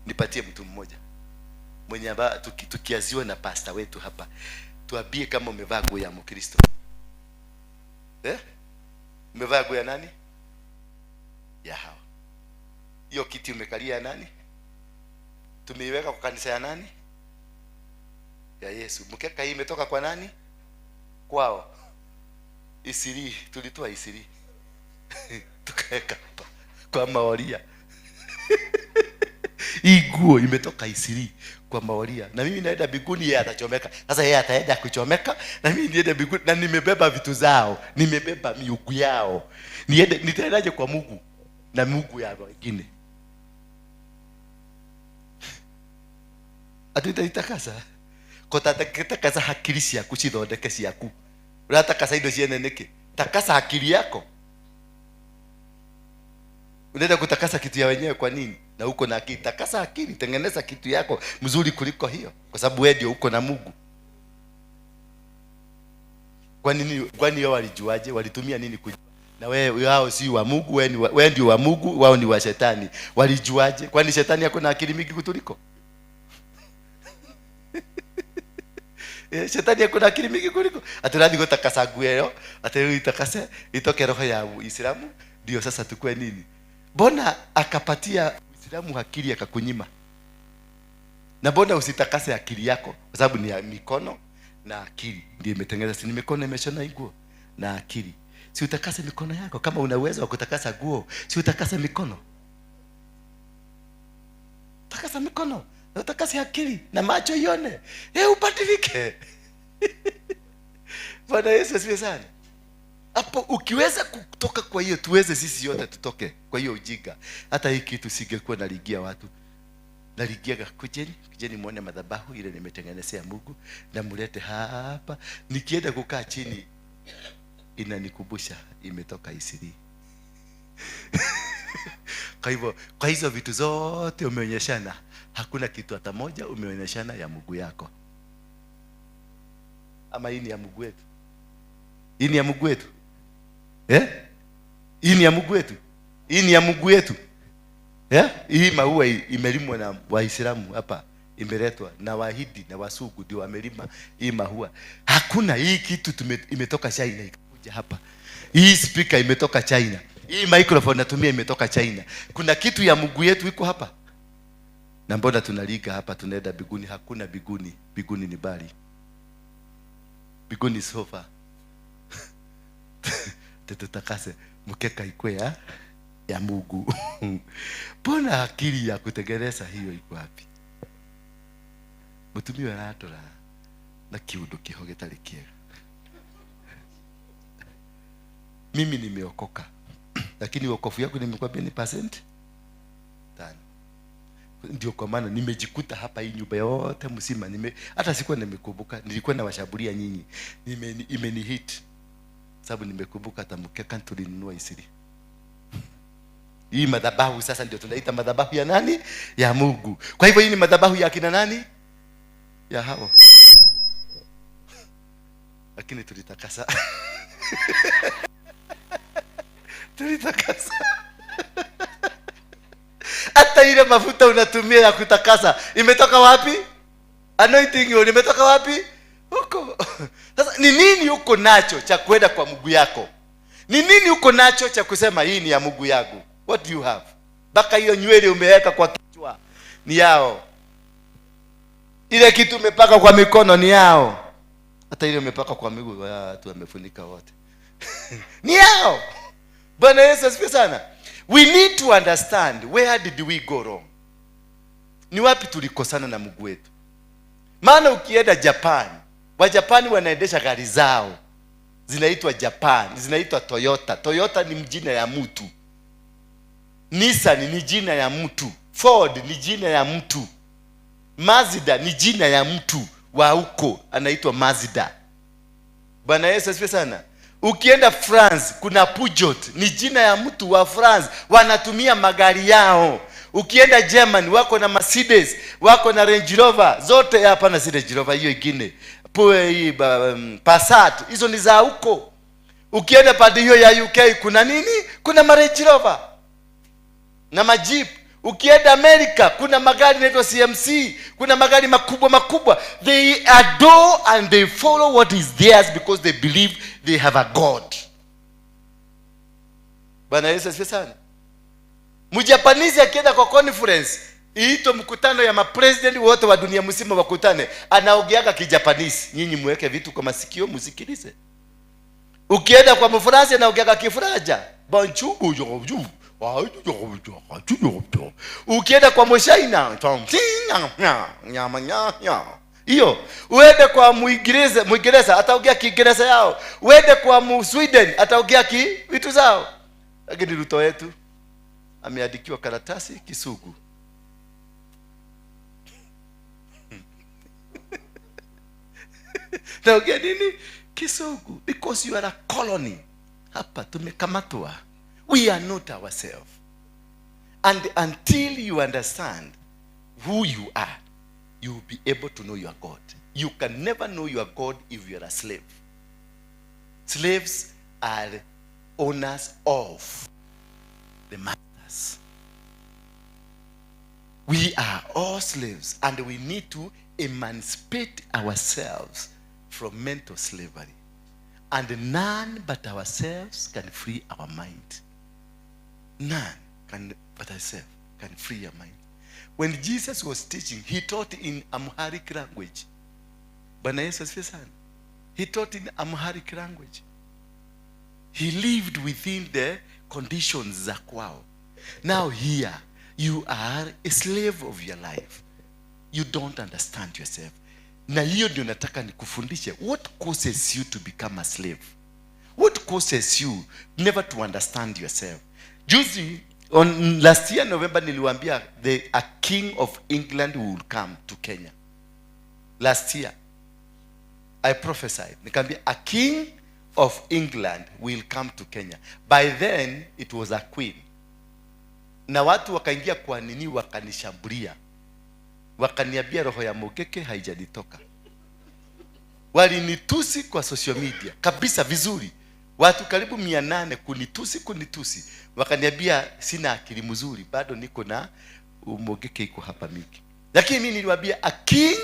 nipatie mtu mmoja mwenye ambaye tukiaziwa na pastor wetu hapa tuambie kama umevaa nguo ya Mkristo umevaa nguo ya nani ya hawa hiyo kiti umekalia nani tumeiweka kwa kanisa ya nani ya Yesu mkeka hii imetoka kwa nani kwao Isiri tulitoa Isiri tukaweka hapa kwa Maoria hii nguo imetoka Isiri kwa Maoria na mimi naenda biguni yeye atachomeka sasa yeye ataenda kuchomeka na mimi niende biguni na nimebeba vitu zao nimebeba miungu yao niende nitaendaje kwa Mungu na Mungu ya wengine atutaitakasa kotatakasa hakiri ciaku cithondeke ciaku unatakasa indo ciene niki takasa akili yako unaenda kutakasa kitu ya wenyewe kwa nini na uko na akili takasa akili tengeneza kitu yako mzuri kuliko hiyo kwa sababu wewe ndio uko na Mungu Kwani wao walijuaje? Walitumia nini kujua? Na wewe wao si wa Mungu, wewe ndio wa Mungu, wao ni wa shetani. Walijuaje? Kwani shetani yako na akili mingi kutuliko? Shetani yako na akili mingi kuliko. Aturadi kutakasa guero, atari itakase itoke roho ya Uislamu, ndio sasa tukue nini? Mbona akapatia Uislamu akili akakunyima? Na mbona usitakase akili yako? Kwa sababu ni mikono na akili ndio imetengeneza. Si mikono imeshona nguo na akili. Si utakase mikono yako? Kama una uwezo wa kutakasa nguo, si utakase mikono? Takasa mikono, utakase akili na macho ione. Ubadilike. Bwana Yesu asifiwe sana. Hapo ukiweza kutoka kwa hiyo, tuweze sisi yote tutoke kwa hiyo ujinga. Hata hii kitu singekuwa naligia watu. Naligia kujeni muone madhabahu ile nimetengenezea Mungu na mulete hapa. Nikienda kukaa chini inanikumbusha imetoka Isiri. Kwa hizo vitu zote umeonyeshana, hakuna kitu hata moja umeonyeshana ya Mungu yako. Ama hii ni ya Mungu wetu? Hii ni ya Mungu wetu? Hii ni ya Mungu wetu? Hii ni ya Mungu wetu? Hii maua imelimwa na Waislamu hapa, imeletwa na Wahindi na Wasugu ndio wamelima hii maua. Hakuna hii kitu imetoka China ikakuja hapa. Hii speaker imetoka China. Hii microphone natumia imetoka China. Kuna kitu ya Mungu yetu iko hapa. Na mbona tunaliga hapa tunaenda biguni? Hakuna biguni. Biguni ni bali. Biguni sofa. Tutakase mkeka ikwe ya Mungu. Mbona akili ya kutengeneza hiyo iko wapi? Mutumiwe ratora na kiundo kihoge talikiega. Mimi nimeokoka. Lakini wokovu yako nimekwambia ni % 5. Ndio kwa maana nimejikuta hapa hii nyumba yote mzima. Hata sikuwa nimekumbuka, nilikuwa na washaburia nyinyi. Imenihit. Sababu nimekumbuka hata mkeka tulinunua Isiri. Hii madhabahu sasa ndio tunaita madhabahu ya nani? Ya Mungu. Kwa hivyo hii ni madhabahu ya kina nani? Ya hao. Lakini tulitakasa. Tulitakasa. Hata ile mafuta unatumia ya kutakasa imetoka wapi? Anointing hiyo imetoka wapi? Huko. Sasa ni nini uko nacho cha kwenda kwa Mungu yako? Ni nini uko nacho cha kusema hii ni ya Mungu yangu? What do you have? Baka hiyo nywele umeweka kwa kichwa ni yao. Ile kitu umepaka kwa mikono ni yao. Hata ile umepaka kwa miguu watu wamefunika wote. Ni yao. Bwana Yesu asifiwe sana. We need to understand where did we go wrong. Ni wapi tulikosana na Mungu wetu? Maana ukienda Japan, Wajapani wanaendesha gari zao. Zinaitwa Japan, zinaitwa Toyota. Toyota ni jina ya mtu. Nissan ni jina ya mtu. Ford ni jina ya mtu. Mazda ni jina ya mtu wa huko anaitwa Mazda. Bwana Yesu asifiwe sana. Ukienda France kuna Peugeot ni jina ya mtu wa France, wanatumia magari yao. Ukienda Germany wako na Mercedes, wako na Range Rover, zote hapa na Range Rover hiyo ingine. Passat, hizo ni za huko. Ukienda pande hiyo ya UK kuna nini? Kuna Range Rover na Jeep. Ukienda America kuna magari yanaitwa CMC, kuna magari makubwa. They adore and they follow what is theirs because they believe they have a God. Bwana Yesu asifiwe sana. Mjapanese akienda kwa conference, iito mkutano ya mapresident wote wa dunia mzima wakutane, anaogeaga Kijapanese. Nyinyi muweke vitu kwa masikio msikilize. Ukienda kwa Mfaransa anaogeaga Kifraja. Bonjour. Ukienda kwa Mshaina hiyo, uende kwa Muingereza ataongea Kiingereza yao, uende kwa Sweden ataongea vitu zao. Lakini Ruto wetu ameandikiwa karatasi Kisugu. Taongea nini? Kisugu. Because you are a colony. Hapa tumekamatwa. We are not ourselves. And until you understand who you are, you will be able to know your God. You can never know your God if you are a slave. Slaves are owners of the masters. We are all slaves, and we need to emancipate ourselves from mental slavery. And none but ourselves can free our mind. None but ourselves can free your mind. When Jesus was teaching, he taught in Amharic language. Bwana Yesu asifiwe sana. He taught in Amharic language. He lived within the conditions za kwao. Now here, you are a slave of your life. You don't understand yourself. Na hiyo ndio nataka nikufundishe. What causes you to become a slave? What causes you never to understand yourself? Juzi, on last year November, niliwaambia a king of England will come to Kenya. Last year, I prophesied. Nikamwambia a king of England will come to Kenya. By then, it was a queen. Na watu wakaingia kwa nini, wakanishambulia. Wakaniambia roho ya mokeke haijanitoka. Walinitusi kwa social media kabisa vizuri. Watu karibu 800 kunitusi. Wakaniambia sina akili mzuri, bado niko na umogeke iko hapa miki. Lakini mimi niliwaambia a king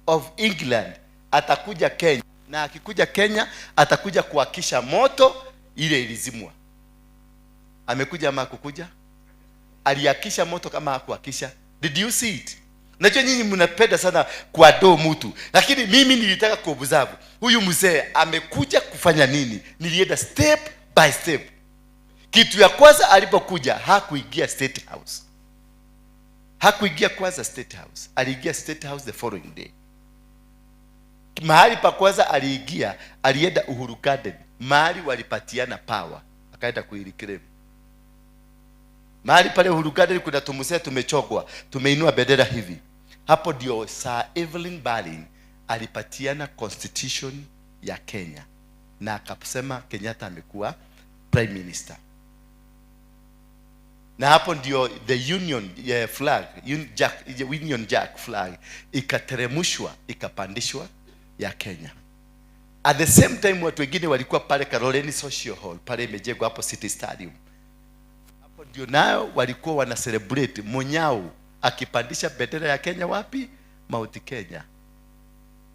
of England atakuja Kenya, na akikuja Kenya atakuja kuhakisha moto ile ilizimwa. Amekuja ama hakukuja? Alihakisha moto kama hakuhakisha? Did you see it? Najua nyinyi mnapenda sana kuadoo mtu, lakini mimi nilitaka kuobserve huyu mzee amekuja kufanya nini. Nilienda step by step. Kitu ya kwanza alipokuja hakuingia State House. Hakuingia kwanza State House. Aliingia State House the following day. Mahali pa kwanza aliingia, alienda Uhuru Garden, mahali walipatiana power, akaenda kuireclaim. Mahali pale Uhuru Garden kuna tumusea tumechogwa, tumeinua bendera hivi. Hapo ndio Sir Evelyn Baring alipatiana constitution ya Kenya, na akasema Kenyatta amekuwa prime minister. Na hapo ndio the Union flag, Union Jack flag ikateremshwa, ikapandishwa ya Kenya. At the same time watu wengine walikuwa pale Karoleni Social Hall, pale imejengwa hapo City Stadium. Hapo ndio nao walikuwa wana celebrate Monyao akipandisha bendera ya Kenya wapi? Mount Kenya.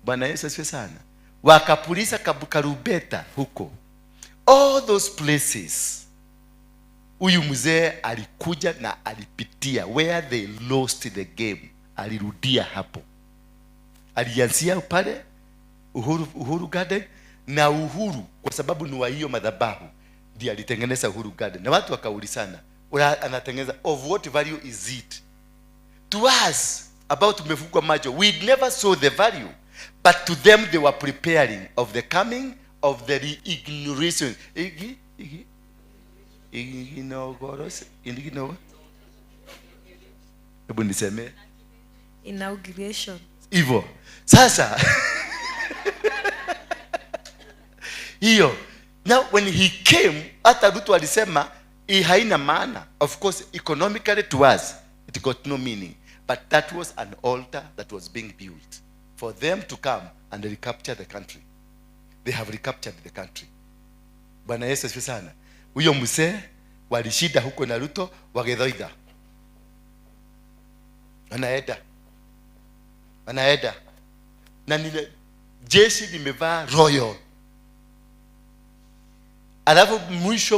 Bwana Yesu asifiwe sana. Wakapulisa Karubeta huko. All those places. Huyu mzee alikuja na alipitia where they lost the game. Alirudia hapo. Alianzia pale Uhuru Garden, na Uhuru kwa sababu ni wa hiyo madhabahu ndiye alitengeneza Uhuru Garden. Na watu wakaulizana, anatengeneza of what value is it? To us about tumefungwa macho, we never saw the value, but to them they were preparing of the coming of the inauguration. Hebu niseme inauguration. Hivyo sasa hiyo. Now when he came, hata Ruto alisema haina maana. Of course economically to us it got no meaning, but that was an altar that was being built for them to come and recapture the country. They have recaptured the country. Bwana Yesu asifiwe sana. Huyo mzee walishida huko na Ruto wagedhoida. Anaenda na nile jeshi limevaa royal. Alafu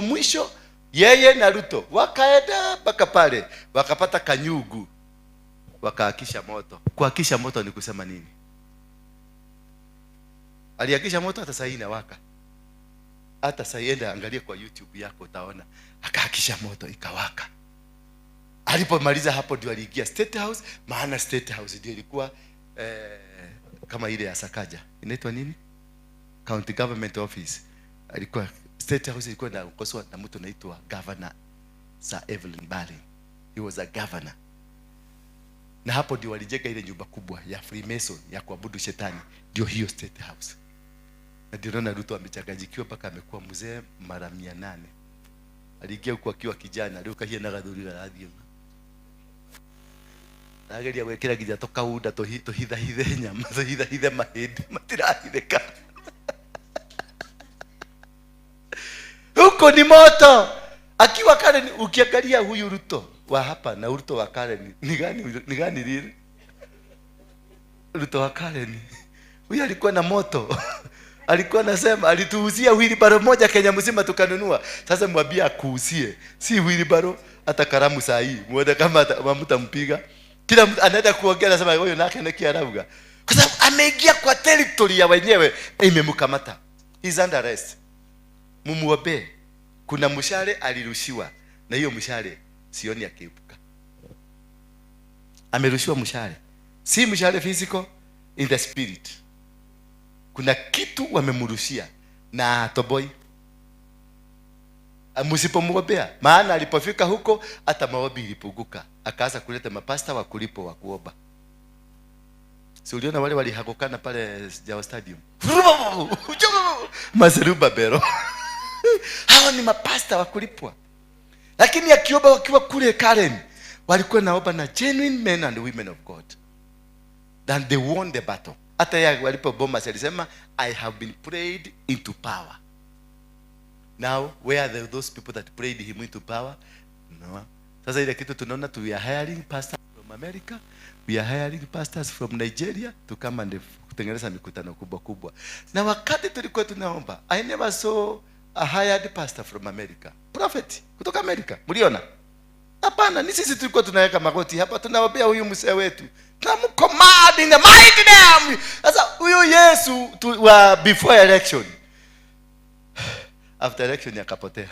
mwisho yeye na Ruto wakaenda mpaka pale wakapata kanyugu, wakaakisha moto. Kuakisha moto ni kusema nini? Aliakisha moto hata sasa inawaka. Hata sasa enda angalia kwa YouTube yako utaona akaakisha moto ikawaka. Alipomaliza hapo ndio aliingia State House, maana State House ndio ilikuwa kama ile ya Sakaja. Inaitwa nini? County Government Office. Alikuwa State House ilikuwa inaongozwa na mtu anaitwa Governor Sir Evelyn Baring. He was a governor. Na hapo ndio walijenga ile nyumba kubwa ya Freemason ya kuabudu shetani, ndio hiyo State House. Na ndio naona Ruto amechanganyikiwa mpaka amekuwa mzee mara 800. Aliingia huko akiwa kijana, leo kahia na gadhurira radio. Nageria wekera gija toka uda to hitha nyama, to hitha mahedi, matirahitheka. huko ni moto. Akiwa Karen, ukiangalia huyu Ruto wa hapa na Ruto wa Karen, ni gani lile? Ruto wa Karen, huyu alikuwa na moto. Alikuwa anasema alituuzia wheelbarrow moja Kenya mzima tukanunua. Sasa mwambie akuuzie, si wheelbarrow, hata karamu saa hii. Muone kama mtampiga. Kila mtu anaenda kuongea anasema huyo nake ni Kiarabu. Kwa sababu ameingia kwa territory ya wenyewe, imemkamata. He's under arrest. Mumuombe. Kuna mshale alirushiwa na hiyo mshale sioni akiepuka. Amerushiwa mshale. Si mshale physical, in the spirit. Kuna kitu wamemrushia na toboi. Msipomwombea, maana alipofika huko hata maombi ilipunguka. Akaanza kuleta mapasta wa kulipo wa kuomba. Si uliona wale walihagokana pale Jawa Stadium? Mazeruba bero. Hao ni mapasta wa kulipwa. Lakini akiomba wakiwa kule Karen, walikuwa naomba na genuine men and women of God. Then they won the battle. Hata ya walipoboma alisema I have been prayed into power. Now where are those people that prayed him into power? No. Sasa ile kitu tunaona we are hiring pastors from America, we are hiring pastors from Nigeria to come and kutengeneza mikutano kubwa kubwa. Na wakati tulikuwa tunaomba, I never saw a hired pastor from America. Prophet kutoka America. Mliona? Hapana, ni sisi tulikuwa tunaweka magoti hapa tunaombea huyu mzee wetu. Command in the mighty name. Sasa huyu Yesu before election, after election akapotea.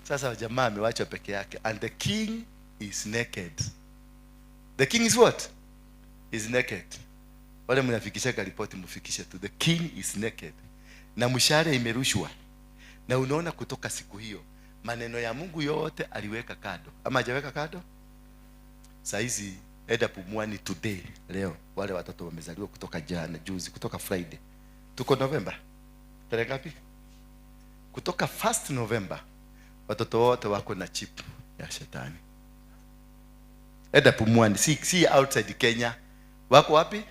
Sasa jamaa amewachwa peke yake, and the king is naked. The king is what? Is naked. Wale mnafikisha ripoti mfikishe tu, the king is naked. Na mshale imerushwa. Na unaona kutoka siku hiyo maneno ya Mungu yote aliweka kado. Ama hajaweka kado? Saizi eda pumwani today, leo wale watoto wamezaliwa kutoka jana, juzi, kutoka Friday. Tuko November. Tarehe ngapi? Kutoka 1st November watoto wote wako na chip ya shetani. Eda pumwani, si outside Kenya. Wako wapi?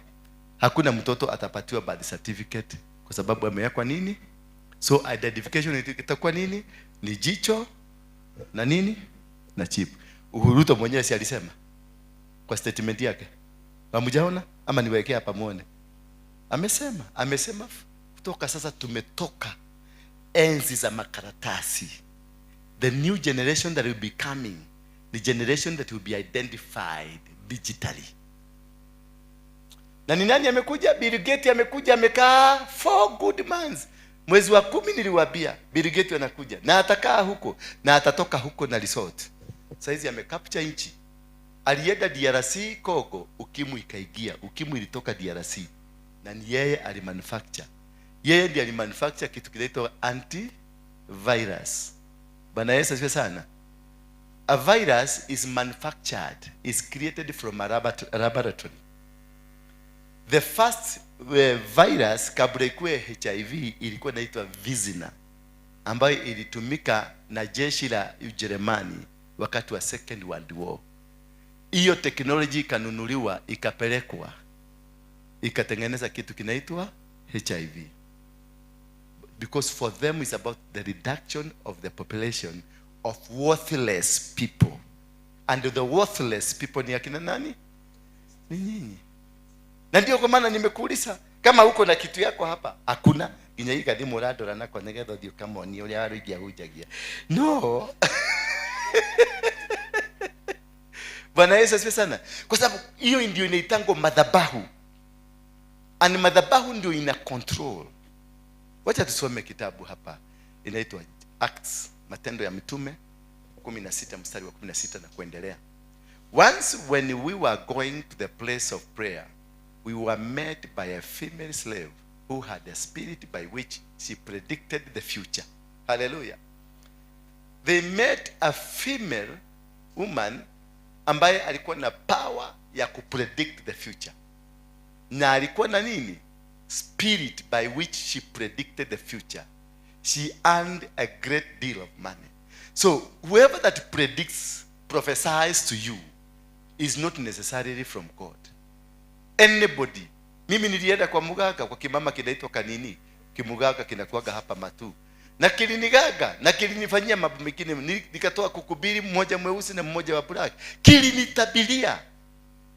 Hakuna mtoto atapatiwa birth certificate kwa sababu amewekwa nini? So identification itakuwa nini? Ni jicho na nini? Na chip. Ruto mwenyewe si alisema kwa statement yake? Hamjaona ama niwekea hapa muone? Amesema kutoka sasa tumetoka enzi za makaratasi. The new generation that will be coming, the generation that will be identified digitally. Na ni nani amekuja? Bill Gates amekuja, amekaa 4 good months. Mwezi wa 10 niliwaambia Bill Gates anakuja na atakaa huko na atatoka huko na resort. Saizi amecapture nchi. Alienda DRC Kongo, ukimwi ikaingia. Ukimwi ilitoka DRC. Na ni yeye alimanufacture. Yeye ndiye alimanufacture kitu kinaitwa antivirus. Bwana Yesu asifiwe sana. A virus is manufactured, is created from a laboratory. The first virus kabla ikuwe HIV ilikuwa inaitwa Vizina, ambayo ilitumika na jeshi la Ujerumani wakati wa Second World War. Hiyo technology ikanunuliwa, ikapelekwa, ikatengeneza kitu kinaitwa HIV. Because for them it's about the reduction of the population of worthless people. And the worthless people ni akina nani? Ni nyinyi. Na ndio kwa maana nimekuuliza kama uko na kitu yako hapa, hakuna inyaika kadimo radora na kwa negetho dio kama ni ule arugia hujagia. No. Bwana Yesu asifiwe sana. Kwa sababu hiyo ndio inaitango madhabahu. And madhabahu ndio ina control. Wacha tusome kitabu hapa. Inaitwa Acts, Matendo ya Mitume 16 mstari wa 16 na kuendelea. Once when we were going to the place of prayer, we were met by a female slave who had a spirit by which she predicted the future. Hallelujah. They met a female woman ambaye alikuwa na power ya kupredict the future. Na alikuwa na nini? Spirit by which she predicted the future. She earned a great deal of money. So whoever that predicts, prophesies to you is not necessarily from God. Anybody. Mimi nilienda kwa muganga, kwa kimama kinaitwa kanini. Kimuganga kinakuaga hapa Matu. na kilinigaga na kilinifanyia mambo mengine. Nikatoa kukubiri mmoja mweusi na mmoja wa black. Kilinitabilia,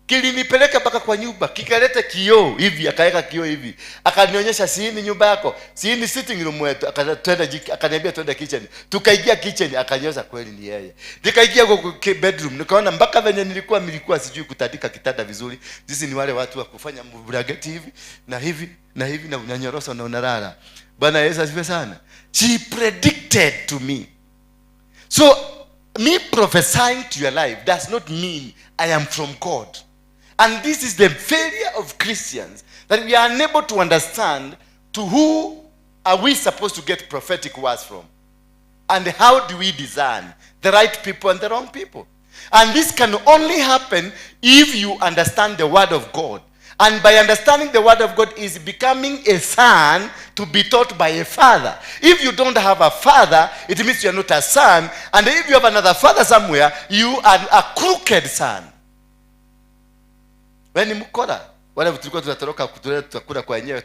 kilinipeleka mpaka kwa nyumba, kikaleta kioo hivi, akaweka kioo hivi, akanionyesha, si ni nyumba yako, si ni sitting room wetu, akaniambia twende kitchen. Tukaingia kitchen, akanionyesha kweli ni yeye. Nikaingia kwa bedroom, nikaona mpaka venye nilikuwa sijui kutandika kitanda vizuri. Sisi ni wale watu wa kufanya blanketi hivi na hivi na hivi, na unanyorosa na unalala. Bwana Yesu asifiwe sana. She predicted to me. So me prophesying to your life does not mean I am from God. And this is the failure of Christians, that we are unable to understand to who are we supposed to get prophetic words from, and how do we discern the right people and the wrong people. And this can only happen if you understand the word of God. And by understanding the word of God is becoming a son to be taught by a father. If you don't have a father, it means you are not a son. And if you have another father somewhere, you are a crooked son. When mkora, wale tulikuwa tunatoroka tutakula kwa wenyewe,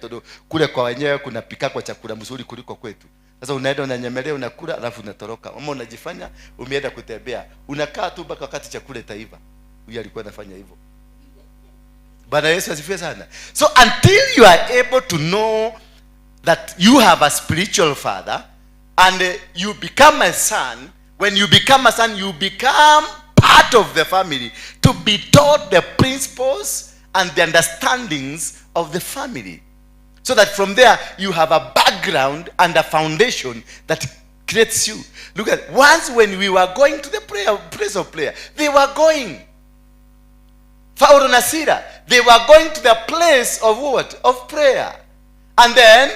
kule kwa wenyewe kuna pika kwa chakula mzuri kuliko kwetu. Sasa unaenda unanyemelea, unakula, alafu unatoroka. Mama unajifanya umeenda kutembea, unakaa tu mpaka wakati chakula itaiva. Huyu alikuwa anafanya hivyo. Bwana Yesu asifiwe sana. So until you are able to know that you have a spiritual father and you become a son, when you become a son, you become part of the family to be taught the principles and the understandings of the family. So that from there you have a background and a foundation that creates you. Look at, once when we were going to the place of prayer, they were going. Paulo na Sila, they were going to the place of what? Of prayer. And then,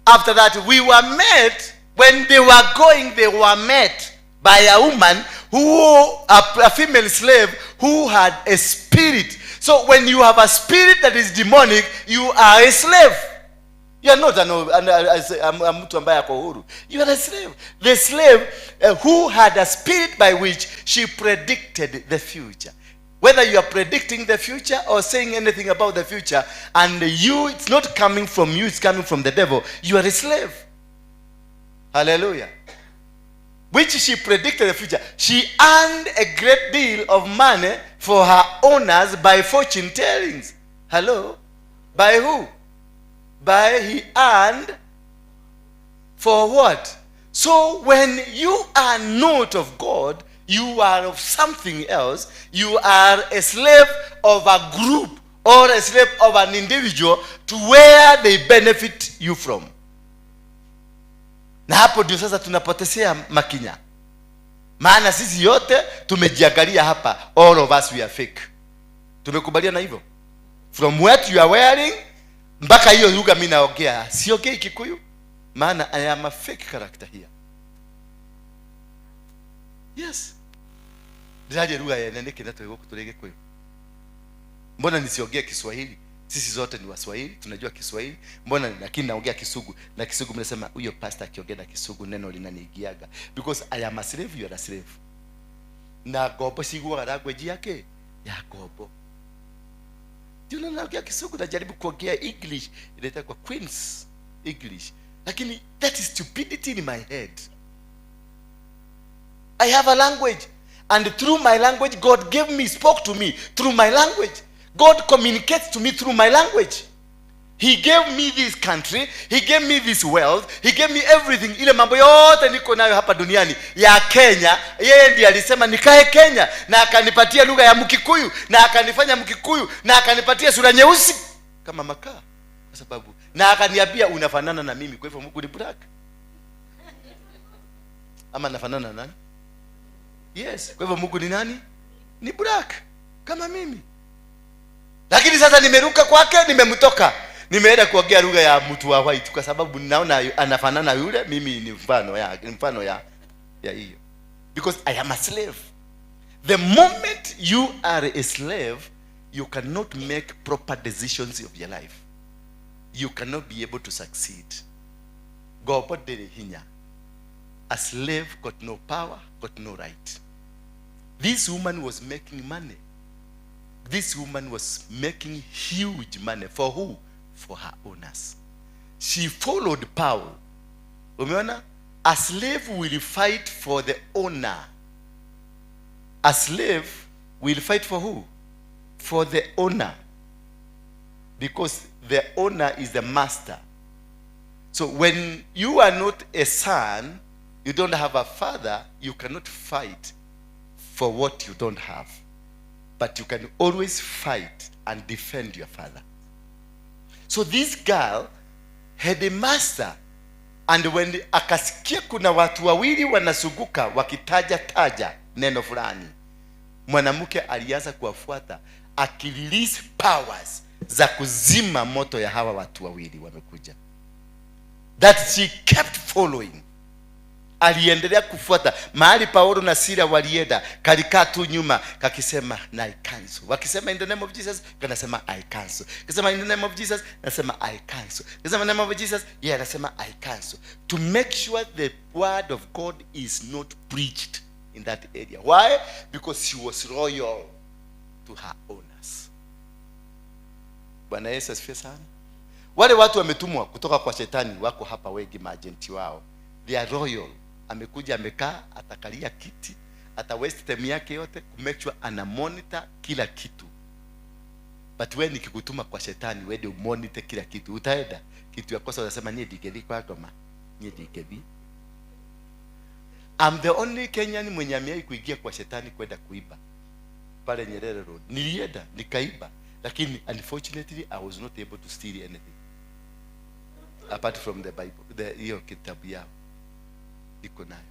after that, we were met. When they were going, they were met by a woman a female slave who had a spirit. So when you have a spirit that is demonic, you are a slave. You are not a mtu ambaye ako huru. You are a slave. The slave who had a spirit by which she predicted the future. Whether you are predicting the future or saying anything about the future, and it's not coming from you, it's coming from the devil, you are a slave. Hallelujah. Which she predicted the future. She earned a great deal of money for her owners by fortune tellings. Hello? By who? By he earned for what? So when you are not of God, you are of something else. You are a slave of a group or a slave of an individual to where they benefit you from. Na hapo ndio sasa tunapotezea makinya. Maana sisi yote tumejiangalia hapa, all of us we are fake. Tumekubaliana hivyo. From what you are wearing mpaka hiyo lugha mimi naongea, siongei Kikuyu. Maana I am a fake character here. Yes. Ndiye lugha ya nene kinato yuko kutulege kwa. Mbona nisiongea Kiswahili? Sisi zote ni Waswahili, tunajua Kiswahili. Mbona lakini naongea Kisugu? Na Kisugu mnasema huyo pastor akiongea na Kisugu neno linaniigiaga. Because I am a slave, you are a slave. Na gobo sigua language yake ya gobo. Ndio naongea Kisugu, najaribu kuongea English, inaitwa kwa Queen's English. Lakini that is stupidity in my head. I have a language, and through my language God gave me, spoke to me through my language. God communicates to me through my language. He gave me this country, he gave me this wealth, he gave me everything. Ile mambo yote niko nayo hapa duniani ya Kenya, yeye ndiye alisema nikae Kenya, na akanipatia lugha ya Mkikuyu, na akanifanya Mkikuyu, na akanipatia sura nyeusi kama makaa, kwa sababu na akaniambia unafanana na mimi, kwa hivyo Mungu ni black. Ama nafanana na nani? Yes, kwa hivyo Mungu ni nani? Ni black kama mimi. Lakini sasa nimeruka kwake, nimemtoka, nimeenda kuongea lugha ya mtu wa white kwa sababu ninaona anafanana yule, mimi ni mfano ya hiyo. Because I am a slave. The moment you are a slave, you cannot make proper decisions of your life. You cannot be able to succeed. Go hinya. A slave got no power, got no right. This woman was making money. This woman was making huge money. For who? For her owners. She followed Paul. Umeona? a slave will fight for the owner. A slave will fight for who? For the owner. Because the owner is the master. So when you are not a son, you don't have a father, you cannot fight for what you don't have. But you can always fight and defend your father. So this girl had a master, and when akasikia kuna watu wawili wanasuguka wakitaja taja neno fulani, mwanamke alianza kuwafuata akirelease powers za kuzima moto ya hawa watu wawili wamekuja. That she kept following. Aliendelea kufuata. Mahali Paulo na Sila walienda, kalikaa tu nyuma kakisema na I cancel. Wakisema in the name of Jesus, kanasema I cancel. Kisema in the name of Jesus, nasema I cancel. Kisema in the name of Jesus, yeah, nasema I cancel. To make sure the word of God is not preached in that area. Why? Because she was loyal to her owners. Bwana Yesu asifiwe sana. Wale watu wametumwa kutoka kwa shetani wako hapa wengi, maagenti wao. They are royal. Amekuja amekaa, atakalia kiti, ata waste time yake yote ku make sure ana monitor kila kitu. But wewe nikikutuma kwa shetani, wewe ndio monitor kila kitu. Utaenda kitu ya kosa unasema nie digedi kwa goma. Nie digedi. I'm the only Kenyan mwenye amewahi kuingia kwa shetani kwenda kuiba. Pale Nyerere Road. Nilienda nikaiba, lakini unfortunately I was not able to steal anything. Apart from the Bible, hiyo kitabu yao iko nayo.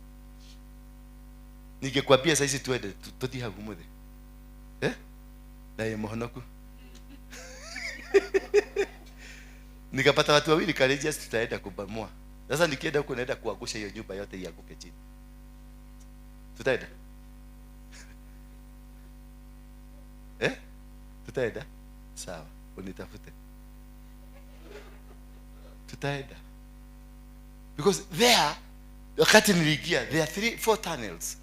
Ningekwambia sasa tuende tuti hagumuthe. Na yeye mohonoku. Nikapata watu wawili courageous, tutaenda kubomoa. Sasa nikienda huko naenda kuangusha hiyo nyumba yote ianguke chini. Tutaenda. Tutaenda. Sawa, unitafute. Tutaenda. Because there, wakati niliingia, there are 4 tunnels.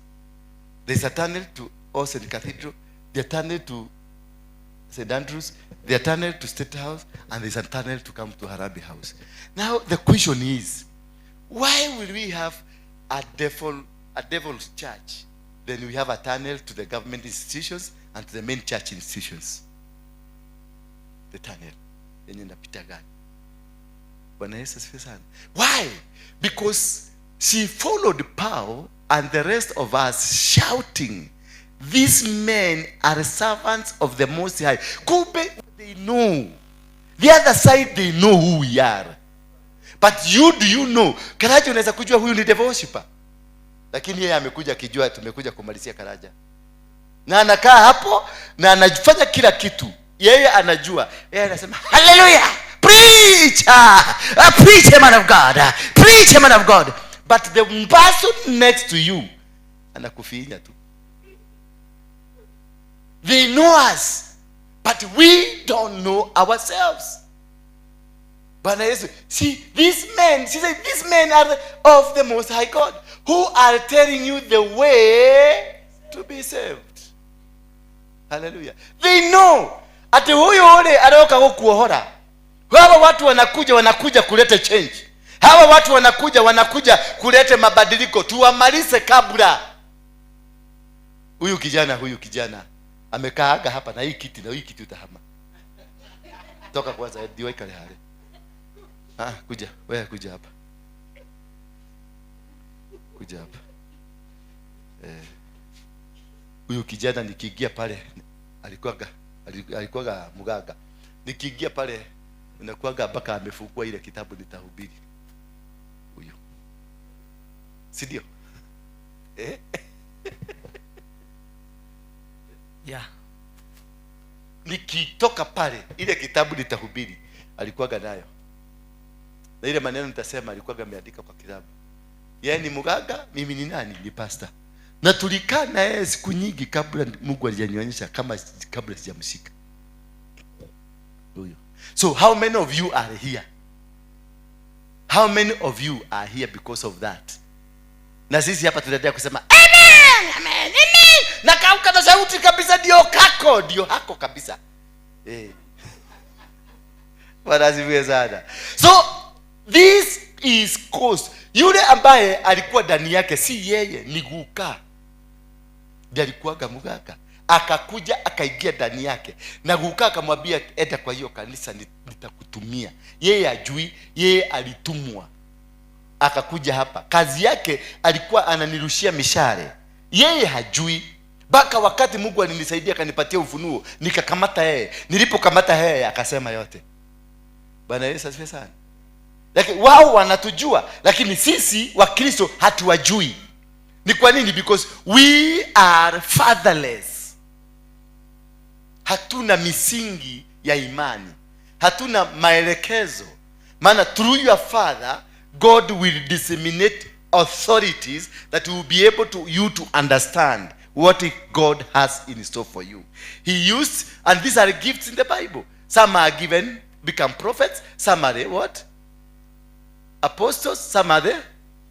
There's a tunnel to Olsen Cathedral, there's a tunnel to St. Andrews, there's a tunnel to State House, and there's a tunnel to come to Harambee House. Now the question is, why will we have a devil's church? Then we have a tunnel to the government institutions and to the main church institutions. The tunnel. Yenye napita gani? Bwana Yesu asifiwe sana. Why? Because she followed Paul and the rest of us shouting, these men are servants of the Most High. Kumbe, they know. The other side, they know who we are. But do you know? Karaja unaweza kujua huyu ni devil worshiper. Lakini yeye amekuja kijua tumekuja kumalizia Karaja. Na anakaa hapo na anafanya kila kitu. Yeye anajua. Yeye anasema hallelujah. Preach! Preach, man of God. Preach, man of God. But the person next to you anakufinya tu. They know us, but we don't know ourselves. Bwana Yesu, see, these men, she said, these men are of the Most High God, who are telling you the way to be saved. Hallelujah. They know. Ati huyo ule anaoka kukuohora. Hawa watu wanakuja kuleta change. Hawa watu wanakuja kuleta mabadiliko. Tuwamalize kabla. Huyu kijana amekaaga hapa na hii kiti utahama. Toka kwanza ndio ikale hale. Kuja hapa. Kuja hapa. Huyu kijana nikiingia pale alikuwaga mganga. Nikiingia pale unakuwaga mpaka amefungua ile kitabu nitahubiri. Huyu. Si ndio? Yeah. Nikitoka pale ile kitabu nitahubiri alikuwaga nayo. Na ile maneno nitasema alikuwaga ameandika kwa kitabu. Yeye ni mganga, mimi ni nani? Ni pastor. Na tulikaa na yeye siku nyingi kabla Mungu alinionyesha kabla sijamshika. Huyo. So how many of you are here? How many of you are here because of that? Na sisi hapa tunaendelea kusema amen, amen, amen. Na kauka na sauti kabisa ndio hako kabisa. Bwana asifiwe sana. So this is caused. Yule ambaye alikuwa ndani yake si yeye, ni guka. Ndiye alikuwa gamugaka. Akakuja akaingia ndani yake. Na guka akamwambia enda kwa hiyo kanisa nitakutumia. Yeye ajui, yeye alitumwa. Akakuja hapa. Kazi yake alikuwa ananirushia mishare. Yeye hajui. Baka wakati Mungu alinisaidia akanipatia ufunuo, nikakamata yeye. Nilipokamata yeye akasema yote. Bwana Yesu asifiwe sana. Lakini wao wanatujua, lakini sisi wa Kristo hatuwajui. Ni kwa nini? Because we are fatherless. Hatuna misingi ya imani. Hatuna maelekezo. Maana through your father, God will disseminate authorities that will be able to you to understand what God has in store for you. He used, and these are gifts in the Bible. Some are given, become prophets. Some are the what? Apostles. Some are the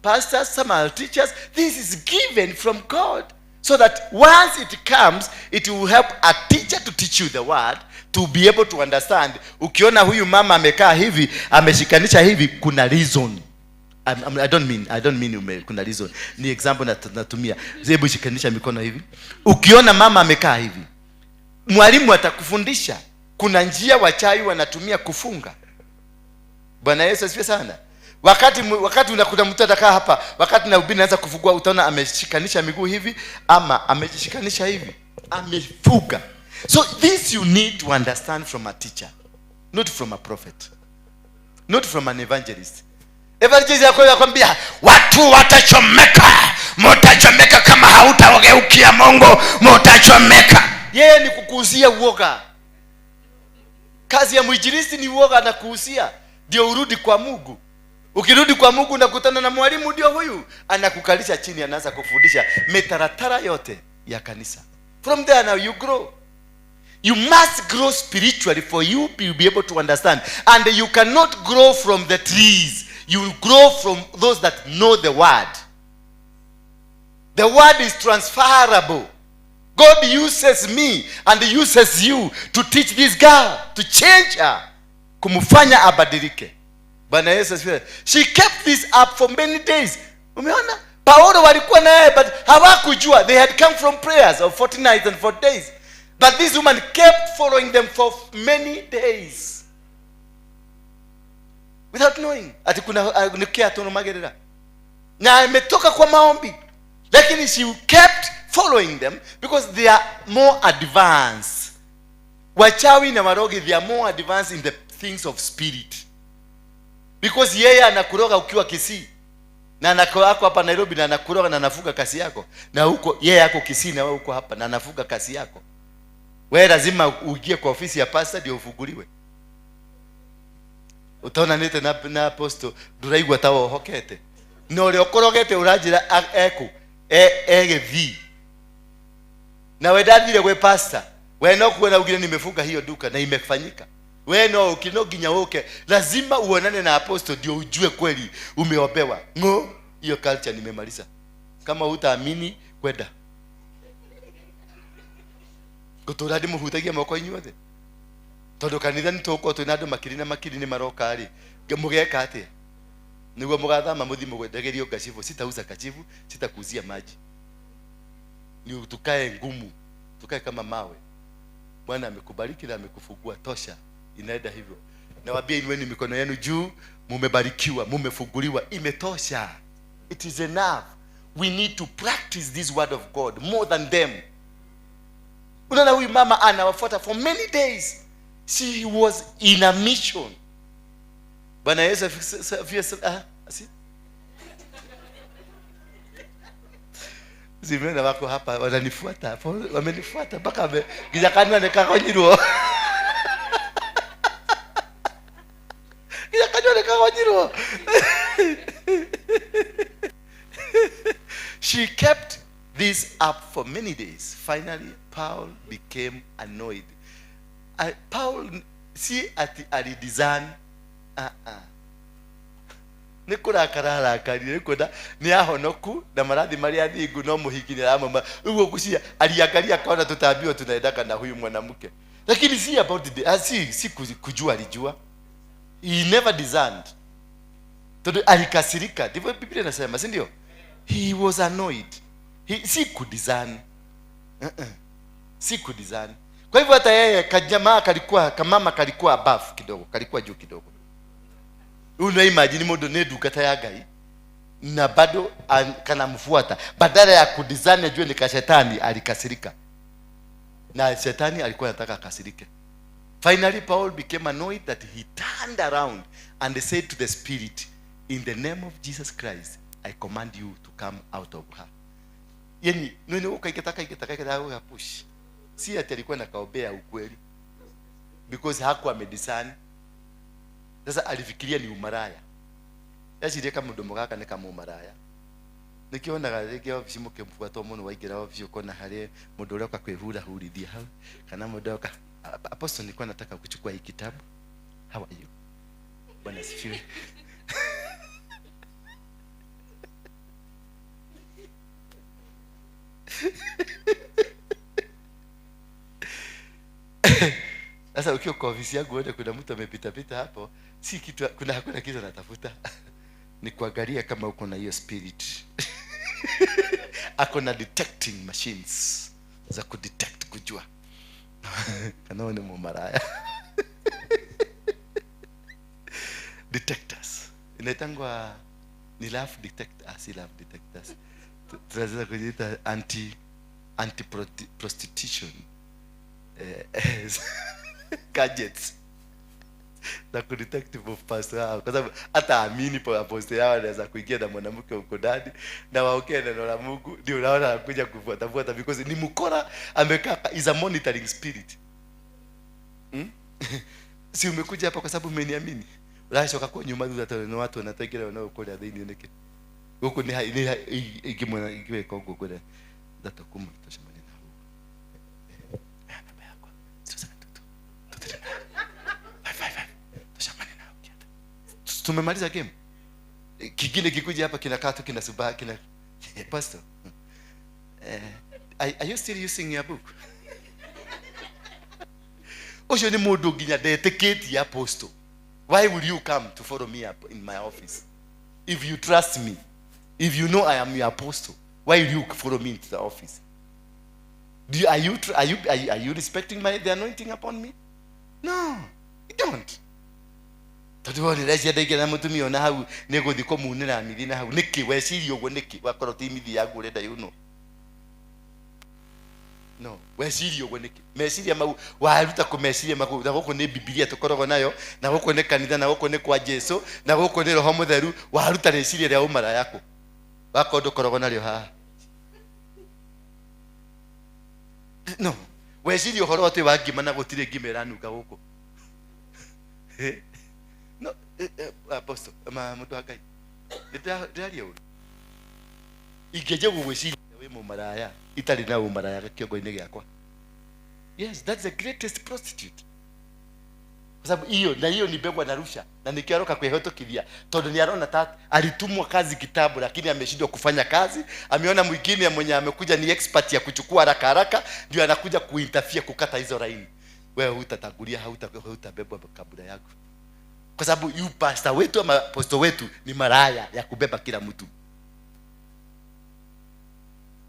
pastors. Some are teachers. This is given from God, so that once it comes, it will help a teacher to teach you the word, to be able to understand. Ukiona huyu mama amekaa hivi, ameshikanisha hivi, kuna reason. I don't mean kuna reason. Ni example natumia. Hebu shikanisha mikono hivi. Ukiona mama amekaa hivi, mwalimu atakufundisha kuna njia wachawi wanatumia kufunga. Bwana Yesu asifiwe sana. Wakati unakuta mtu atakaa hapa, wakati na ubini anaanza kufungua, utaona ameshikanisha miguu hivi ama ameshikanisha hivi, amefuga. So this you need to understand from a teacher, not from a prophet, not from an evangelist. Evangelist yako yakwambia watu watachomeka, mtachomeka kama hautageukia Mungu, mtachomeka. Yeye ni kukuhusia uoga. Kazi ya mwinjilisti ni uoga na kuhusia, ndio urudi kwa Mungu. Ukirudi kwa Mungu unakutana na mwalimu ndio huyu, anakukalisha chini, anaanza kufundisha metaratara yote ya kanisa. From there now you grow. You must grow spiritually for you to be able to understand. And you cannot grow from the trees. You grow from those that know the word. The word is transferable. God uses me and uses you to teach this girl, to change her, kumufanya abadilike. Bwana Yesu asifiwe. She kept this up for many days. Umeona? Paulo walikuwa naye, but hawakujua. They had come from prayers of 40 nights and 40 days. But this woman kept following them for many days, without knowing. Ati kuna nikia tono magerera. Na imetoka kwa maombi. Lakini she kept following them because they are more advanced. Wachawi na warogi, they are more advanced in the things of spirit. Because yeye anakuroga ukiwa Kisii, na anako hapa Nairobi, na anakuroga na anafuga kasi yako. Na huko yeye yako Kisii na wewe uko hapa na anafuga kasi yako. Wewe lazima uingie kwa ofisi ya pastor ndio ufunguliwe. Utaona nete na apostle duraigwa tawo hokete. No le okorogete urajira eko egethi. Na wewe dadire kwa pastor, wewe no kuona ugire nimefunga hiyo duka na imefanyika. Wewe no ukinoginya woke, lazima uonane na apostle ndio ujue kweli umeopewa. Ngo hiyo culture nimemaliza. Kama utaamini kwenda. Kuturadi muhutagia moko inyuothe. Tondu kanitha nituko twina andu makiri ni maroka ari. Mugeka ate. Niguo mugathama muthi mugwendegerio gachivu, sitauza kachivu, sitakuzia maji. Ni tukae ngumu, tukae kama mawe. Bwana amekubariki na amekufungua, tosha. Inaenda hivyo. Nawaambia inueni mikono yenu juu, mumebarikiwa, mumefunguliwa, imetosha. It is enough. We need to practice this word of God more than them. Unaona huyu mama anawafuata for many days. She was in a mission. Bwana Yesu asi. Zimena wako hapa wananifuata, wamenifuata mpaka gijakani anekakonyirwo. Gijakani anekakonyirwo. She kept this up for many days. Finally, Paul became annoyed. Paul, see at alidesign. Nikura karara kari nikuda ni ahonoku na maradhi maria thingu no muhikinya mama ugo kucia aliangalia kaona tutambio tunaendaka na huyu mwanamke, lakini si about the si kujua alijua. He never designed. Todo alikasirika. Ndivyo Biblia inasema, si ndio? He was annoyed. Si kudizani. Si kudizani. Kwa hivyo hata yeye kajamaa kamama kalikuwa above kidogo, kalikuwa juu kidogo. Una imagine modo nedu kata ya gai na bado kanamfuata, badala ya kudizani ajue ni kashetani, alikasirika. Na shetani alikuwa anataka akasirike. Finally Paul became annoyed that he turned around and said to the spirit, in the name of Jesus Christ I command you to come out of her. Yani nini ukaikataka push. Si ati alikuwa nakaobea ukweli, because hakuwa medicine. Sasa alifikiria ni umaraya. Yachirie kama mdomo kaka ni kama umaraya. Nikiona gari ofisi mukemfuata muno waigira ofisi ukona hali mudola kwa kwehura hurithia hau kana mudoka. Apostle, nilikuwa nataka kuchukua hii kitabu. How are you? Bwana asifiwe. Sasa ukiwa kwa ofisi yangu uone kuna mtu amepita hapo, si kitu, hakuna kitu anatafuta. Ni kuangalia kama uko na hiyo spirit. Ako na detecting machines za kudetect, kujua kana ni mumaraya. Detectors inaitangwa ni love detectors, si love detectors. Tunaweza kujiita anti prostitution gadgets na kudetective of pastor hao, kwa sababu hata amini kwa apostle hao anaweza kuingia na mwanamke uko ndani na waokee neno la Mungu, ndio unaona anakuja kufuata because ni mkora amekaa, is a monitoring spirit. Si umekuja hapa kwa sababu umeniamini, unashoka kwa nyuma za watu wanategera wanaokolea dhini neke huko ni ikimwana ikiwe kongo kule datakuma tutashamani na huko baba yako sasa tumemaliza game. Kingine kikuja hapa kinakaa tu kinasuba kina pastor. Are you still using your book? Osho ni modo ginya dedicate ya apostle. Why will you come to follow me up in my office? If you trust me, if you know I am your apostle, why will you follow me into the office? Are you respecting the anointing upon me? No, you don't. Tatuone lazia dege na mutumio na hau nego thiko munira mithi na hau niki wecirio gwo niki wakoro timithi yagu urenda no wecirio gwo niki meciria mau waruta kumeciria magu na goko ni Biblia tukorogo nayo na goko ni kanitha na goko ni kwa Jesu na goko ni Roho Mutheru waruta reciria ria umara yako wakondo korogo naryo ha no wecirio horo ati wangima na gutire ngimera nuka goko no apostle mtu akai ndio igeje gugwiciria we mumaraya itari na umaraya kiongo-ini giakwa. Yes, that's the greatest prostitute. Kwa sababu hiyo ni begwa na rusha na nikiaroka kwehotokithia tondu ni arona tatu alitumwa kazi kitabu lakini ameshindwa kufanya kazi. Ameona mwingine mwenye amekuja ni expert ya kuchukua haraka ndio anakuja kuinterfere kukata hizo laini. Wewe hutatangulia, hautabebwa kabla yako. Kwa sababu yu pastor wetu ama apostle wetu ni maraya ya kubeba kila mtu.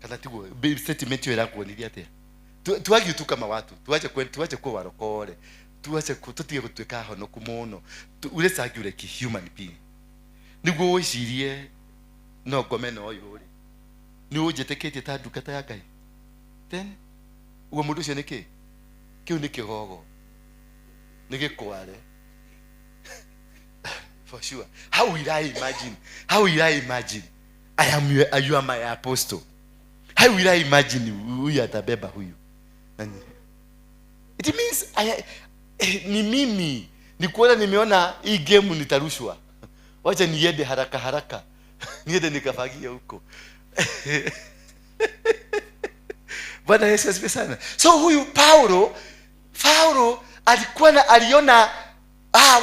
Kana tigo statement yera kuoniria ate. Tuagi tu kama watu, tuache kwa warokore. Tuache tutige gutweka hono kumuno. Uresa agure ki human being. Niguo wicirie no gomeno oyo ri. Ni ujetekete ta dukata ya Ngai. Then uwo mundu cio niki? Kiu ni kigogo. Ni gikware. For sure. How will I imagine? You are my apostle. How will I imagine huyu atabeba huyu? It means ni mimi nikuona nimeona hii game nitarushwa. Wacha niende haraka. Niende nikafagia huko. Bwana Yesu asifiwe sana. So huyu Paulo alikuwa aliona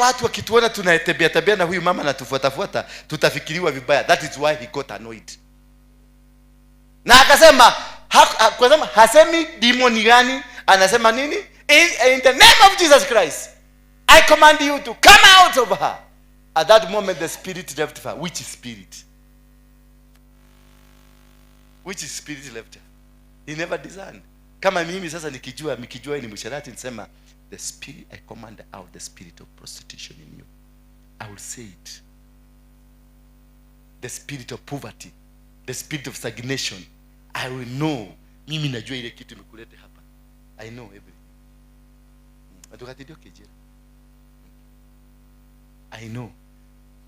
watu wakituona tunatembea na huyu mama na tufuata tutafikiriwa vibaya. That is why he got annoyed. Na akasema hasemi demoni gani, anasema nini? In the name of Jesus Christ I command you to come out of her. At that moment the spirit left her. Which spirit? Which spirit left her? He never discerned. Kama mimi sasa nikijua ni msharati nisema, the spirit, I command out the spirit of prostitution in you. I will say it. The spirit of poverty, the spirit of stagnation, I will know. Mimi najua ile kitu imekuleta hapa. I know everything. I know.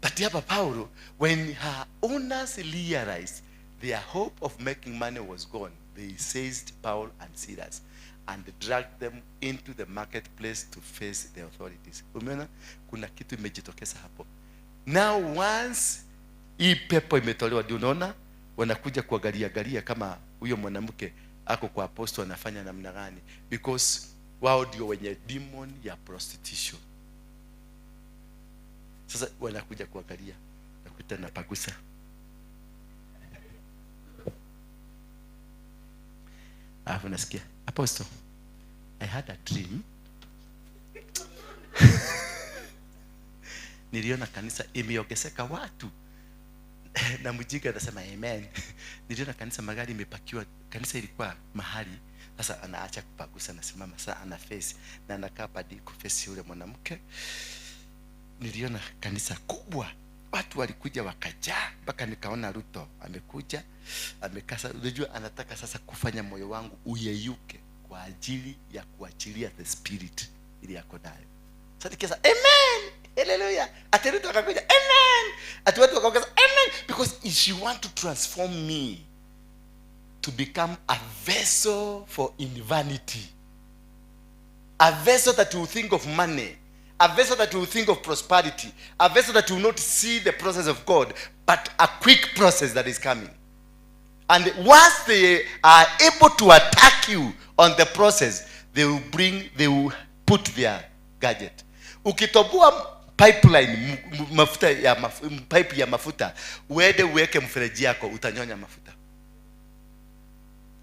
But hapa Paulo, when her owners realized their hope of making money was gone, they seized Paul and Silas and dragged them into the marketplace to face the authorities. Umeona kuna kitu imejitokeza hapo. Now once hii pepo imetolewa, ndio unaona wanakuja kuangalia kama huyo mwanamke ako kwa apostle anafanya namna gani, because wao ndio wenye demon ya prostitution. Sasa wanakuja kuangalia, nakuta na pagusa. Alafu nasikia, apostle, I had a dream. Niliona kanisa imeongezeka watu. Na mjinga anasema amen. Niliona kanisa magari imepakiwa, kanisa ilikuwa mahali. Sasa anaacha kupagusa, anasimama sasa ana face na anakaa padi kuface yule mwanamke. Niliona kanisa kubwa, watu walikuja wakajaa, mpaka nikaona Ruto amekuja, amekasa. Unajua anataka sasa kufanya moyo wangu uyeyuke kwa ajili ya kuachilia the spirit ili yako nayo. Sasa nikisema amen, hallelujah, Ruto akakuja amen, watu wakaongeza amen, because she want to transform me to become a vessel for vanity, a vessel that will think of money, a vessel that will think of prosperity, a vessel that will not see the process of God, but a quick process that is coming. And once they are able to attack you on the process, they will put their gadget. Ukitoboa pipeline, mafuta ya pipe ya mafuta, uende uweke mfereji yako, utanyonya mafuta.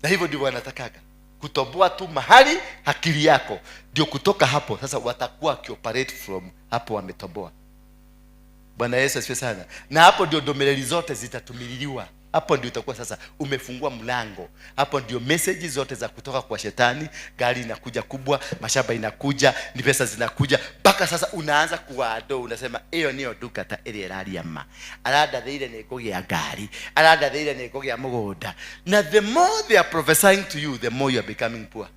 Na hivyo ndivyo wanatakaga. Kutoboa tu mahali akili yako, ndio kutoka hapo sasa watakuwa kioperate from hapo wametoboa. Bwana Yesu asifiwe sana. Na hapo ndio domeleli zote zitatumililiwa. Hapo ndio utakuwa sasa umefungua mlango. Hapo ndio message zote za kutoka kwa shetani, gari inakuja kubwa, mashamba inakuja, ni pesa zinakuja, mpaka sasa unaanza kuado, unasema hiyo niyo duka ta ile raliama. Arada theire ni kugia gari, arada theire ni kugia mugoda. Na the more they are prophesying to you, the more you are becoming poor.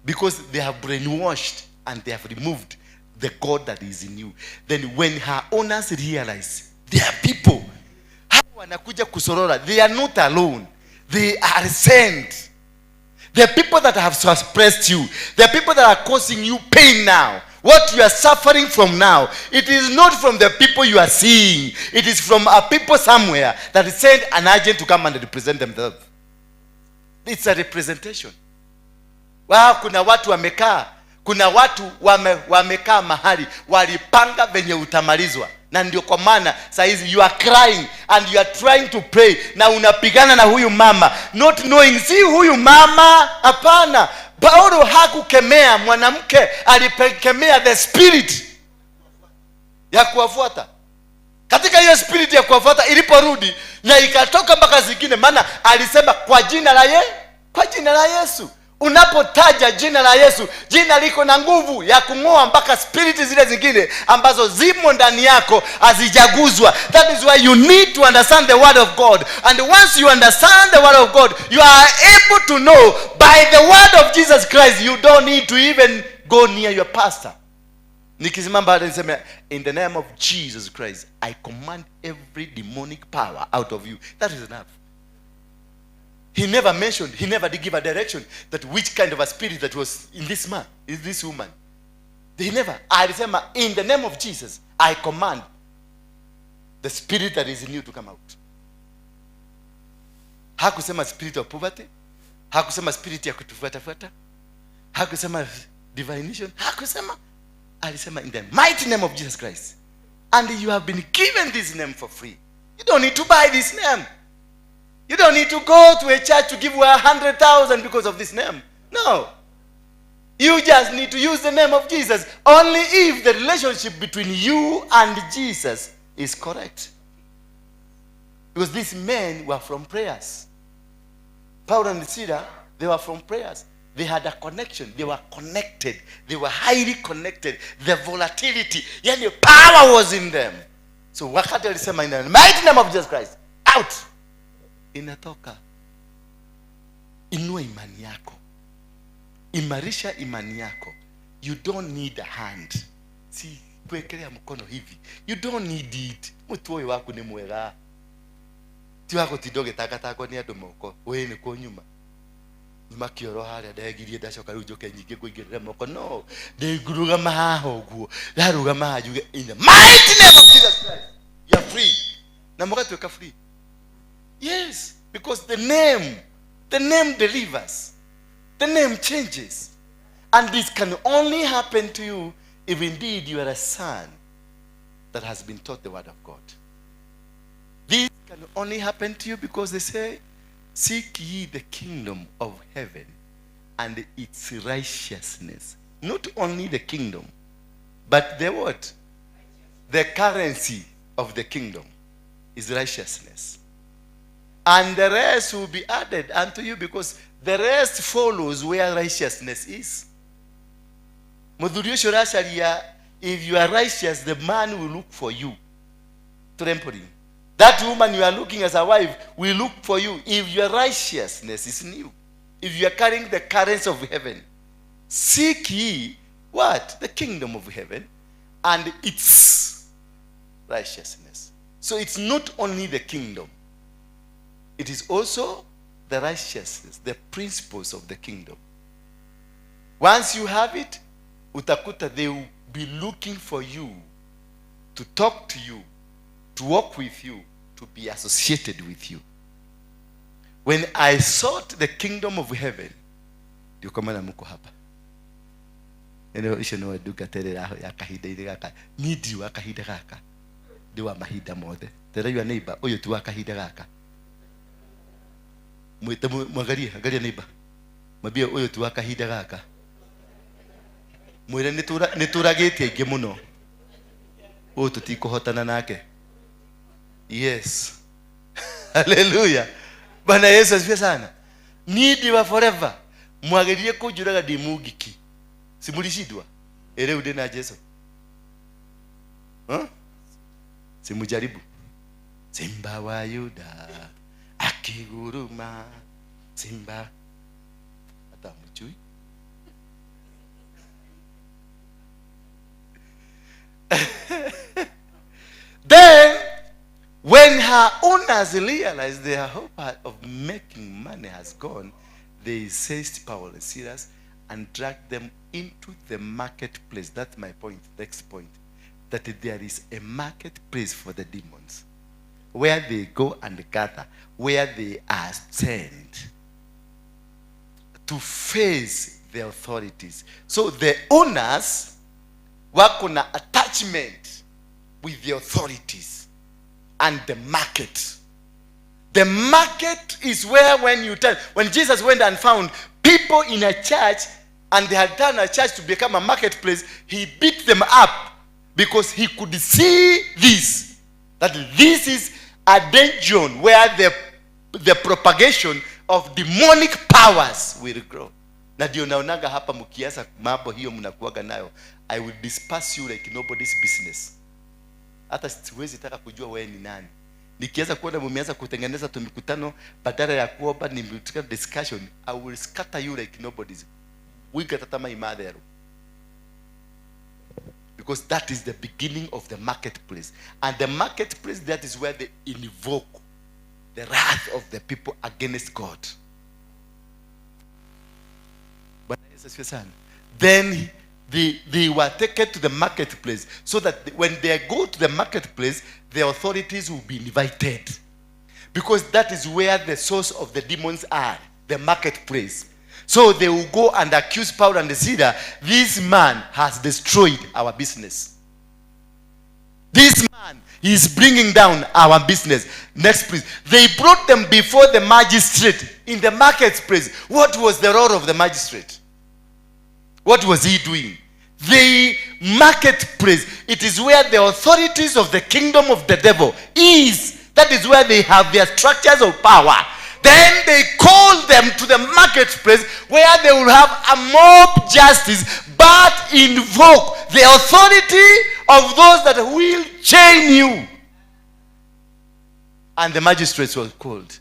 Because they have brainwashed and they have removed the God that is in you. Then when her owners realize there are people hapo wanakuja kusorora, they are not alone, they are sent. There are people that have suppressed you. There are people that are causing you pain now. What you are suffering from now, it is not from the people you are seeing. It is from a people somewhere that sent an agent to come and represent themselves. It's a representation. Wow, kuna watu wamekaa, kuna watu wamekaa mahali walipanga venye utamalizwa. Na ndio kwa maana saizi you are crying and you are trying to pray, na unapigana na huyu mama not knowing si huyu mama. Hapana, Paulo hakukemea mwanamke, alipekemea the spirit ya kuwafuata. Katika hiyo spirit ya kuwafuata iliporudi na ikatoka mpaka zingine, maana alisema kwa jina la Yesu. Unapotaja jina la Yesu, jina liko na nguvu ya kung'oa mpaka spirit zile zingine ambazo zimo ndani yako hazijaguzwa. That is why you need to understand the word of God. And once you understand the word of God, you are able to know by the word of Jesus Christ. You don't need to even go near your pastor. Nikisimama niseme in the name of Jesus Christ, I command every demonic power out of you. That is enough. He never mentioned, he never did give a direction that which kind of a spirit that was in this man, in this woman. They never. Alisema, in the name of Jesus, I command the spirit that is in you to come out. Hakusema spirit of poverty. Hakusema spirit ya kutufuata. Hakusema divination. Hakusema. Alisema in the mighty name of Jesus Christ. And you have been given this name for free. You don't need to buy this name. You don't need to go to a church to give 100,000 because of this name. No. You just need to use the name of Jesus only if the relationship between you and Jesus is correct. Because these men were from prayers. Paul and Silas, they were from prayers. They had a connection. They were connected. They were highly connected. The volatility, yani power was in them. So wakati alisema in the mighty name of Jesus Christ, out. Inatoka. Inua imani yako. Imarisha imani yako. You don't need a hand. Si kuwekelea mkono hivi. You don't need it. Mtu huyo wako ni mwega. Ti wako tidoge takatako ni adomoko. Wewe ni kwa nyuma. Makioro haria ndagirie ndacoka riu njoke nyingi kuingirira moko. No. Ndeiguruga mahaho guo. Ndaruga mahajuge in the mighty name of Jesus Christ. You are free. Na mukatueka free. Yes, because the name delivers. The name changes. And this can only happen to you if indeed you are a son that has been taught the word of God. This can only happen to you because they say, seek ye the kingdom of heaven and its righteousness. Not only the kingdom, but the what? The currency of the kingdom is righteousness. And the rest will be added unto you, because the rest follows where righteousness is. If you are righteous, the man will look for you. Trampling. That woman you are looking as a wife will look for you if your righteousness is new. If you are carrying the currents of heaven. Seek ye what? The kingdom of heaven and its righteousness. So it's not only the kingdom. It is also the righteousness, the principles of the kingdom. Once you have it, utakuta, they will be looking for you, to talk to you, to walk with you, to be associated with you. When I sought the kingdom of heaven, ndio kama na mko hapa. Eno isho no duka tere ya kahida ile gaka. Nidi wa kahida gaka. Ndio wa mahida mothe. Tell your neighbor, oyo tu wa kahida gaka. Mwite mwangalia, angalia neighbor. Mwambie oyo tu wa kahida gaka. Mwire nituragetie ingi muno. Oyo tutikuhotana nake. Yes. Hallelujah. Bwana Yesu asifiwe sana. Need you forever. Mwagerie kujuraga dimugiki. Simulishidwa. Ere ude na Yesu. Simujaribu. Simba wa Yuda akiguruma. Simba. Hata mchui. Then when her owners realized their hope of making money has gone, they seized Paul and Silas and dragged them into the marketplace. That's my point, next point. That there is a marketplace for the demons, where they go and gather, where they are sent to face the authorities. So the owners work on an attachment with the authorities and the market. The market is where when Jesus went and found people in a church and they had done a church to become a marketplace, he beat them up because he could see this, that this is a dungeon where the propagation of demonic powers will grow. Na ndio naonaga hapa mkiasa mambo hiyo mnakuaga nayo, I will disperse you like nobody's business. Hata siwezi taka kujua wewe ni nani. Nikianza kuona mmeanza kutengeneza tumikutano badala ya kuomba ni discussion, I will scatter you like nobody's. Wigatatama imadero. Because that is the beginning of the marketplace. And the marketplace, that is where they invoke the wrath of the people against God. But then they were taken to the marketplace, so that when they go to the marketplace, the authorities will be invited. Because that is where the source of the demons are, the marketplace. So they will go and accuse Paul and Silas, this man has destroyed our business. This man is bringing down our business. Next please. They brought them before the magistrate in the marketplace. What was the role of the magistrate? What was he doing? The marketplace, it is where the authorities of the kingdom of the devil is. That is where they have their structures of power. Then they call them to the marketplace where they will have a mob justice, but invoke the authority of those that will chain you. And the magistrates were called.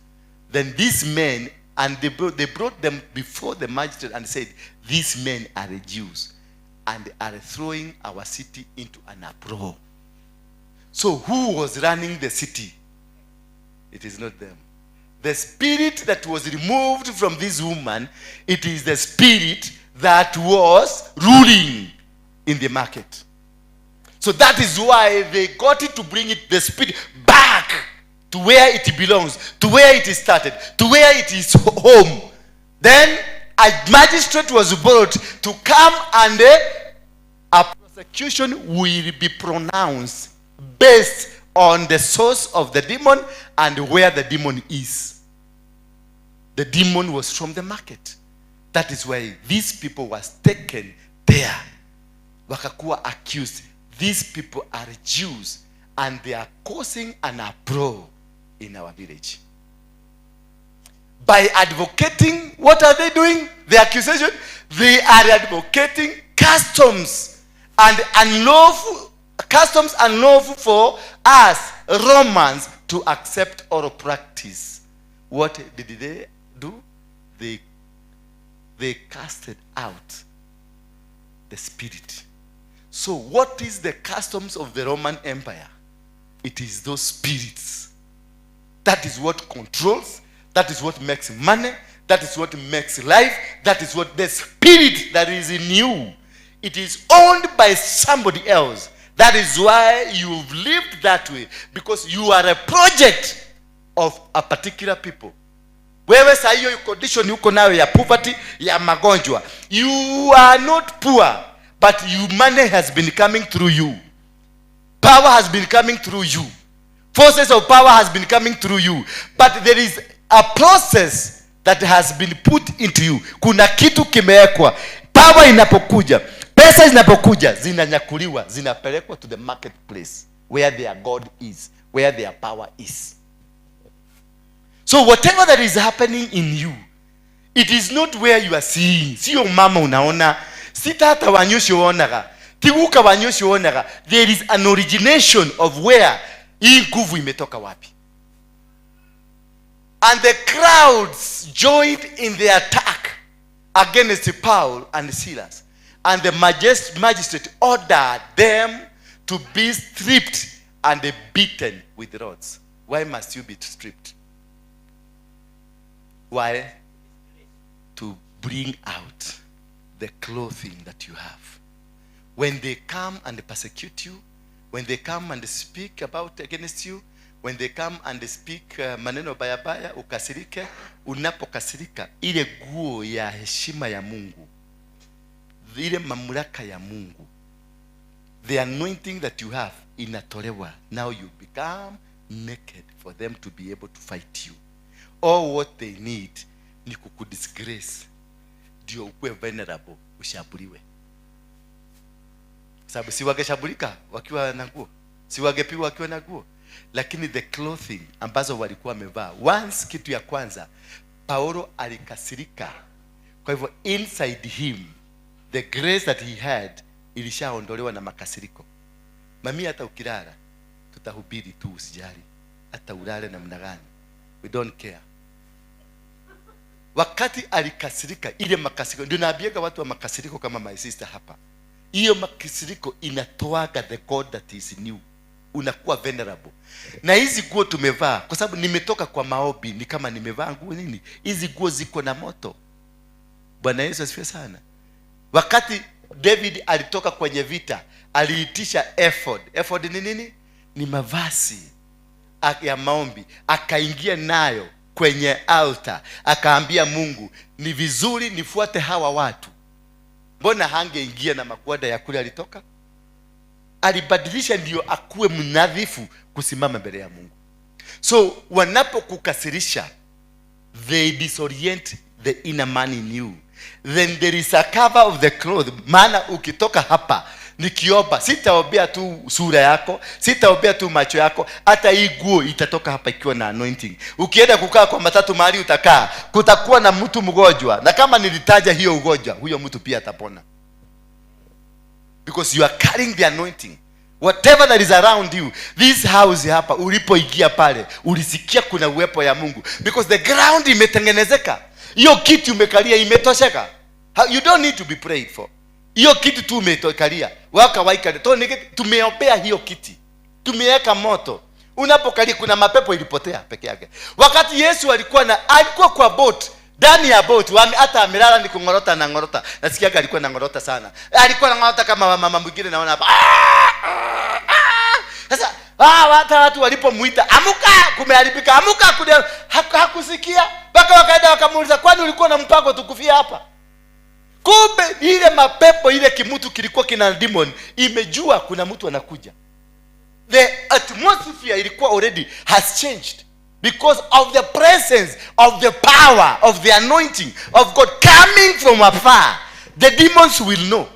Then these men, and they brought them before the magistrate and said, these men are the Jews and are throwing our city into an uproar. So who was running the city? It is not them. The spirit that was removed from this woman, it is the spirit that was ruling in the market. So that is why they got it to bring it, the spirit, back to where it belongs, to where it is started, to where it is home. Then a magistrate was brought to come, and a prosecution will be pronounced based on the source of the demon and where the demon is. The demon was from the market. That is why these people was taken there. Wakakuwa accused. These people are Jews and they are causing an uproar in our village. By advocating, what are they doing? The accusation, they are advocating customs unlawful for us Romans to accept or practice. What did they do? They casted out the spirit. So what is the customs of the Roman Empire? It is those spirits. That is what controls. That is what makes money. That is what makes life. That is what the spirit that is in you. It is owned by somebody else. That is why you've lived that way. Because you are a project of a particular people. Wewe saa hiyo condition yuko nayo ya poverty, ya magonjwa. You are not poor, but money has been coming through you. Power has been coming through you. Forces of power has been coming through you. But there is a process that has been put into you. Kuna kitu kimewekwa. Power inapokuja, pesa zinapokuja, zinanyakuliwa, zinapelekwa to the marketplace where their God is, where their power is. So whatever that is happening in you, it is not where you are seeing. Sio mama unaona, si tata wanyosho onaga, tiguka wanyosho onaga. There is an origination of where hii nguvu imetoka wapi. And the crowds joined in the attack against Paul and Silas. And the magistrate ordered them to be stripped and beaten with rods. Why must you be stripped? Why? To bring out the clothing that you have. When they come and persecute you, when they come and speak about against you, when they come and speak maneno baya ukasirike, unapokasirika, ile guo ya heshima ya Mungu, ile mamlaka ya Mungu, the anointing that you have inatolewa. Now you become naked for them to be able to fight you. All what they need ni kukudisgrace ndio ukue vulnerable, ushabuliwe. Sababu si wangeshabulika wakiwa na nguo, si wangepiwa wakiwa na nguo. Lakini the clothing ambazo walikuwa wamevaa, once, kitu ya kwanza, Paulo alikasirika. Kwa hivyo inside him the grace that he had ilishaondolewa na makasiriko. Mami, hata ukilala tutahubiri tu, usijali. Hata ulale namna gani, we don't care. Wakati alikasirika, ile makasiriko, ndio naambiaga watu wa makasiriko kama my sister hapa, hiyo makasiriko inatoaga the God that is in you. Unakuwa vulnerable. Na hizi nguo tumevaa, kwa sababu nimetoka kwa maombi, ni kama nimevaa nguo nini, hizi nguo ziko na moto. Bwana Yesu asifiwe sana. Wakati David alitoka kwenye vita, aliitisha ephod. Ephod ni nini? Ni mavazi ya maombi. Akaingia nayo kwenye altar, akaambia Mungu, ni vizuri nifuate hawa watu. Mbona hangeingia na makwada ya kule alitoka? Alibadilisha ndio akuwe mnadhifu kusimama mbele ya Mungu. So wanapokukasirisha, they disorient the inner man in you. then there is a cover of the cloth. Maana ukitoka hapa nikiomba, sitaombea tu sura yako, sitaombea tu macho yako, hata hii nguo itatoka hapa ikiwa na anointing. Ukienda kukaa kwa matatu mahali utakaa, kutakuwa na mtu mgonjwa, na kama nilitaja hiyo ugonjwa, huyo mtu pia atapona, because you are carrying the anointing. Whatever that is around you, this house hapa ulipoingia pale, ulisikia kuna uwepo ya Mungu, because the ground imetengenezeka. Hiyo kiti umekalia imetosheka. You don't need to be prayed for. Hiyo kiti tu umetokalia, waka waika tumeombea hiyo kiti, tumeweka moto. Unapokalia kuna mapepo ilipotea peke yake. Wakati Yesu alikuwa kwa boat, ndani ya boat, hata amelala ni kungorota na ngorota. Nasikia alikuwa na ngorota sana. Alikuwa na ngorota kama mama mwingine naona hapa. Sasa hata watu walipomuita, amuka, kumeharibika, amuka, hakusikia. Mpaka wakaenda wakamuuliza, kwani ulikuwa na mpango tukufia hapa? Kumbe ile mapepo, ile kimutu kilikuwa kina demon, imejua kuna mtu anakuja. The atmosphere ilikuwa already has changed because of the presence of the power of the anointing of God coming from afar. The demons will know.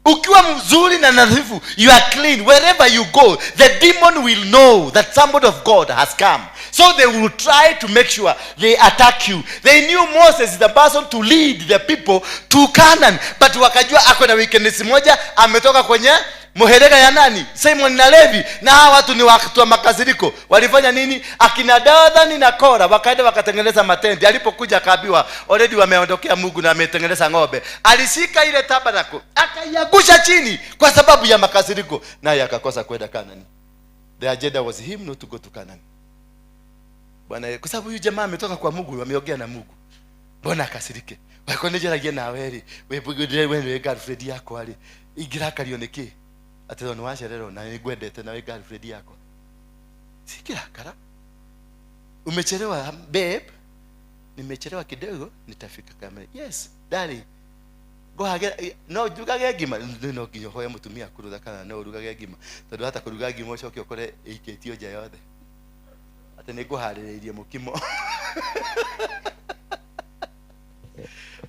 Ukiwa mzuri na nadhifu, you are clean, wherever you go, the demon will know that somebody of God has come. So they will try to make sure they attack you. They knew Moses is the person to lead the people to Canaan, but wakajua ako na weakness moja, ametoka kwenye muhereka ya nani? Simon na Levi, na hawa watu ni watu wa makasiriko. Walifanya nini? Akina Dathani na Kora wakaenda wakatengeneza matenti. Alipokuja akaambiwa already wameondokea Mungu na ametengeneza ng'ombe. Alishika ile tabernacle akaiangusha chini kwa sababu ya makasiriko, naye akakosa kwenda Canaan. The agenda was him not to go to Canaan. Bwana, kwa sababu huyu jamaa ametoka kwa Mungu, ameongea na Mungu. Bwana akasirike. Wakonejeragia na weri, wewe girlfriend yako ali igira kalioneke. Atero nwasherero na nigwendete na girlfriend yako. Sikira kara. Umechelewa babe. Nimechelewa kidogo, nitafika kama. Yes, darling. Go hage no dugage gima no kinyo hoya mutumia kuruda kana no rugage gima. Tondu hata kuruga gima ucio kiokore iketio ja yothe. Ate nego hariririe mukimo.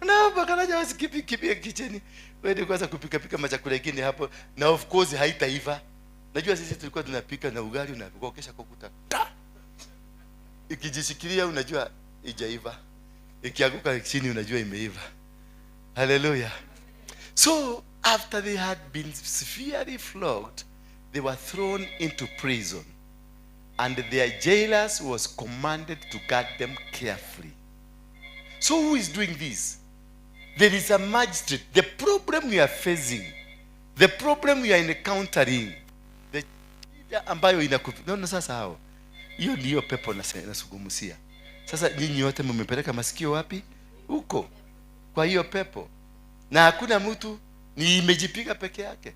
Na bakana jawa skipi kitchen. Wewe kwanza kupika machakula mengine hapo, na of course haitaiva. Najua sisi tulikuwa tunapika na ugali unapika kesha kukuta. Ikijishikilia unajua ijaiva. Ikianguka chini unajua imeiva. Hallelujah. So after they had been severely flogged, they were thrown into prison, and their jailers was commanded to guard them carefully. So who is doing this? There is a magistrate. The problem we are facing, the problem we are encountering, the ambayo inakuwa sasa hao. Hiyo ndio pepo nasugumusia. Sasa nyinyi wote mmepeleka masikio wapi? Huko. Kwa hiyo pepo. Na hakuna mtu, ni imejipiga peke yake.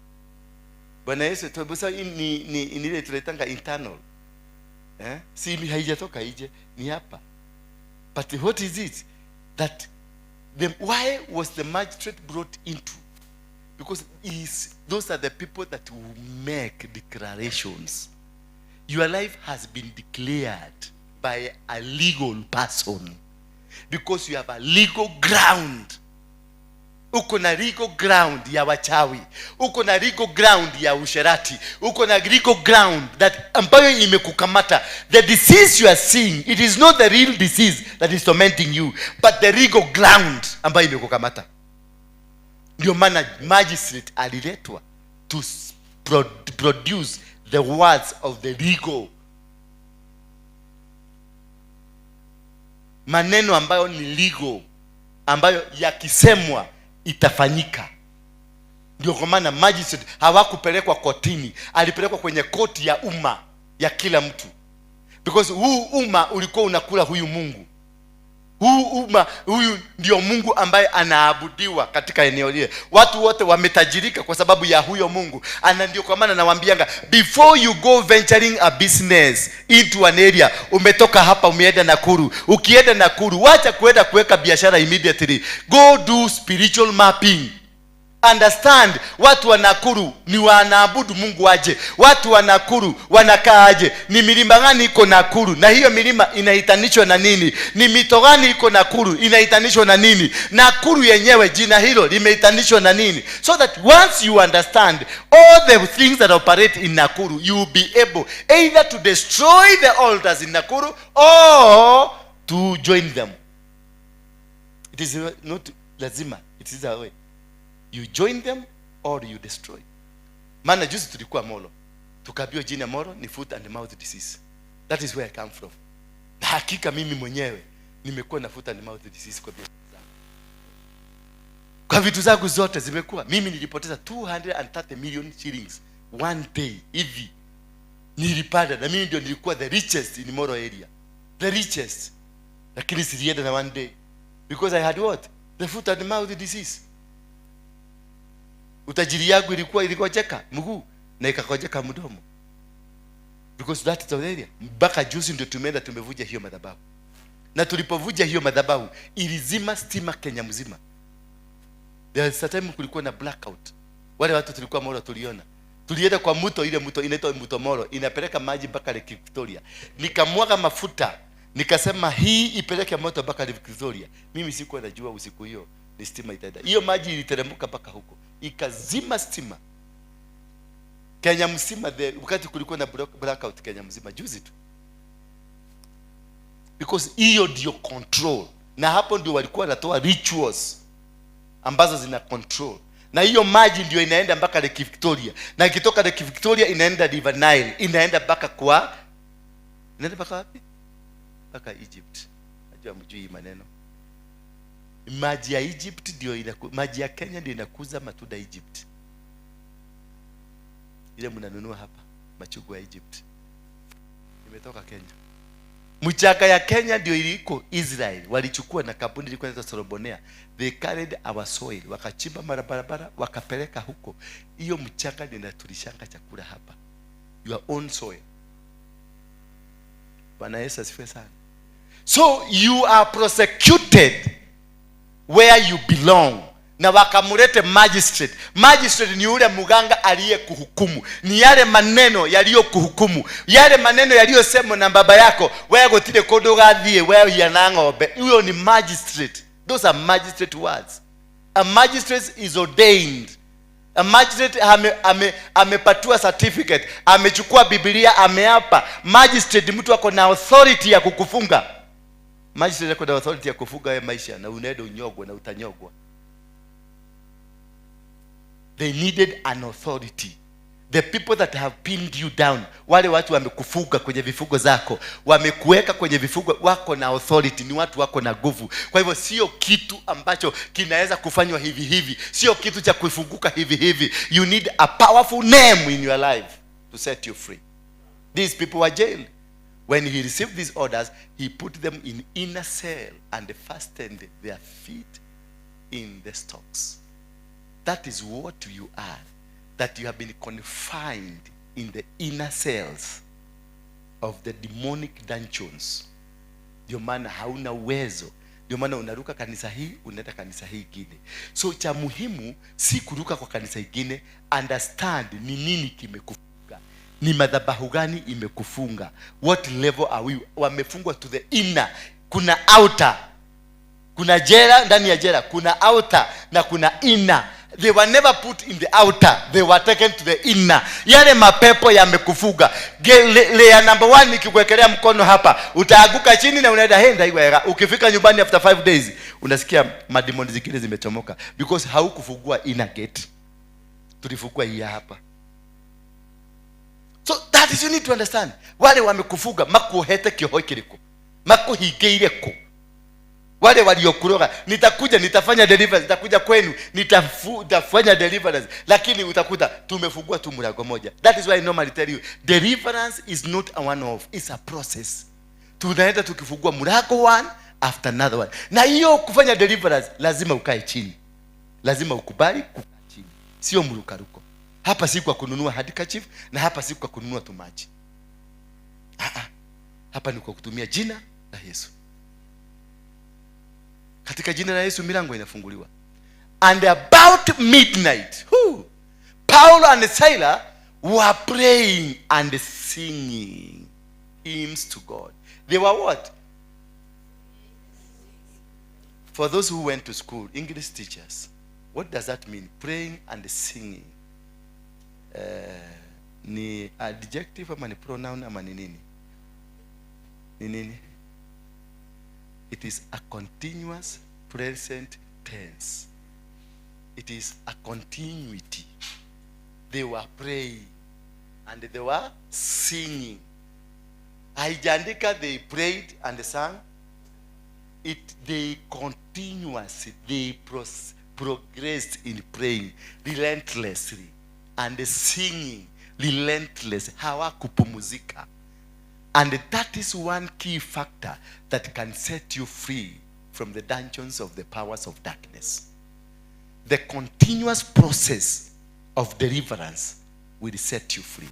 Bwana Yesu tubusa ni ile tunaitanga internal. Si haijatoka nje, ni hapa. But what is it that why was the magistrate brought into? Because those are the people that will make declarations. Your life has been declared by a legal person, because you have a legal ground. Uko na legal ground ya wachawi, uko na legal ground ya usherati, uko na legal ground that ambayo imekukamata. The disease you are seeing, it is not the real disease that is tormenting you, but the legal ground ambayo imekukamata. Ndio maana magistrate aliletwa to produce the words of the legal, maneno ambayo ni legal, ambayo yakisemwa itafanyika. Ndio kwa maana magistrate hawakupelekwa kotini, alipelekwa kwenye koti ya umma ya kila mtu, because huu umma ulikuwa unakula huyu Mungu. Huyu ndio Mungu ambaye anaabudiwa katika eneo lile. Watu wote wametajirika kwa sababu ya huyo Mungu. Ana ndio kwa maana nawaambianga, before you go venturing a business into an area, umetoka hapa umeenda Nakuru. Ukienda Nakuru, wacha kwenda kuweka biashara immediately. Go do spiritual mapping. understand watu wa Nakuru ni wanaabudu Mungu aje, watu wa Nakuru wanakaa aje, ni milima gani iko Nakuru, na hiyo milima inahitanishwa na nini, ni mito gani iko Nakuru inahitanishwa na nini, Nakuru yenyewe jina hilo limehitanishwa na nini, so that once you understand all the things that operate in Nakuru, you will be able either to destroy the altars in Nakuru or to join them. It is not lazima, it is a way. You join them or you destroy. Maana juzi tulikuwa Molo, tukaambiwa jina Molo ni foot and mouth disease. That is where I come from. Na hakika mimi mwenyewe nimekuwa na foot and mouth disease kwa biashara zangu. Kwa vitu zangu zote zimekuwa. Mimi nilipoteza 230 million shillings one day hivi. Nilipanda na mimi ndio nilikuwa the richest in Molo area. The richest. Lakini silienda na one day because I had what? The foot and mouth disease. Utajiri yangu ilikuwa cheka mguu na ikakojeka mdomo, because that is the area. Mpaka juzi ndio tumeenda tumevuja hiyo madhabahu, na tulipovuja hiyo madhabahu ilizima stima Kenya mzima. There is a time kulikuwa na blackout. Wale watu tulikuwa Molo tulienda kwa mto, ile mto inaitwa mto Molo, inapeleka maji mpaka Lake Victoria. Nikamwaga mafuta, nikasema hii ipeleke moto mpaka Lake Victoria. Mimi sikuwa najua usiku hiyo ni stima itaenda. Hiyo maji iliteremka mpaka huko, ikazima stima Kenya mzima. Wakati kulikuwa na blackout Kenya mzima juzi tu, because hiyo ndio control, na hapo ndio walikuwa wanatoa rituals ambazo zina control, na hiyo maji ndio inaenda mpaka Lake Victoria, na ikitoka Lake Victoria inaenda River Nile, inaenda mpaka inaenda mpaka wapi? Mpaka Egypt. Najua mjui maneno. Maji ya Egypt ndio maji ya Kenya ndio inakuza matunda Egypt. Ile mnanunua hapa machungwa ya Egypt imetoka Kenya. Mchanga ya Kenya ndio iliko Israel, walichukua na kampuni ilikuwa inaitwa Shalom. They carried our soil, wakachimba barabara wakapeleka huko. Hiyo mchanga ndio inatulishanga chakula hapa, your own soil. Bwana Yesu asifiwe sana. So you are prosecuted where you belong. Na wakamulete magistrate. Magistrate ni yule muganga aliyekuhukumu, ni yale maneno yaliyokuhukumu, yale maneno yaliyosemwa na baba yako, wewe gotile kodo gathie, wewe yana ng'ombe. Huyo ni magistrate. Those are magistrate words. A magistrate is ordained. A magistrate amepatiwa certificate, amechukua Biblia, ameapa. Magistrate mtu ako na authority ya kukufunga. Magistrate ako na authority ya kufunga wewe maisha, na unaenda unyogwe na utanyogwa. They needed an authority. The people that have pinned you down, wale watu wamekufuga kwenye vifugo zako, wamekuweka kwenye vifugo, wako na authority, ni watu wako na nguvu. Kwa hivyo sio kitu ambacho kinaweza kufanywa hivi hivi, sio kitu cha kufunguka hivi hivi. You need a powerful name in your life to set you free. These people were jailed. When he received these orders, he put them in inner cell and fastened their feet in the stocks. That is what you are, that you have been confined in the inner cells of the demonic dungeons. Ndio maana hauna uwezo, ndio maana unaruka kanisa hii unaenda kanisa hii ingine. So cha muhimu si kuruka kwa kanisa ingine, understand ni nini kimekufunga, ni madhabahu gani imekufunga, what level are we. Wamefungwa to the inner. Kuna outer, kuna jela, ndani ya jela kuna outer na kuna inner. They were never put in the outer, they were taken to the inner. Yale mapepo yamekufuga. Layer number 1 nikikuwekelea mkono hapa, utaanguka chini na unaenda henda hiyo. Ukifika nyumbani after 5 days unasikia mademoni zingine zimechomoka, because haukufungua inner gate. Tulifungua hii hapa. So that is, you need to understand. Wale wamekufuga makuhete kihoe kiliko, makuhigeireko. Wale waliokuroga, nitakuja nitafanya deliverance, nitakuja kwenu nitafanya deliverance, lakini utakuta tumefungua tu mlango moja. That is why I normally tell you, deliverance is not a one off, it's a process. Tunaenda tukifungua mlango one after another one. Na hiyo kufanya deliverance lazima ukae chini, lazima ukubali kukaa chini, sio mrukaruko. Hapa si kwa kununua handkerchief, na hapa si kwa kununua tumaji. Hapa ni kwa kutumia jina la Yesu. Katika jina la Yesu milango inafunguliwa. And about midnight, Paul and Silas were praying and singing hymns to God. They were what? For those who went to school, English teachers, what does that mean? Praying and singing. Ni adjective ama ni pronoun ama ni nini? Ni nini? It is a continuous present tense. It is a continuity. They were praying and they were singing. Haijandika they prayed and sang. They continuously, they progressed in praying relentlessly and singing relentlessly. Hawakupumuzika. And that is one key factor that can set you free from the dungeons of the powers of darkness. The continuous process of deliverance will set you free.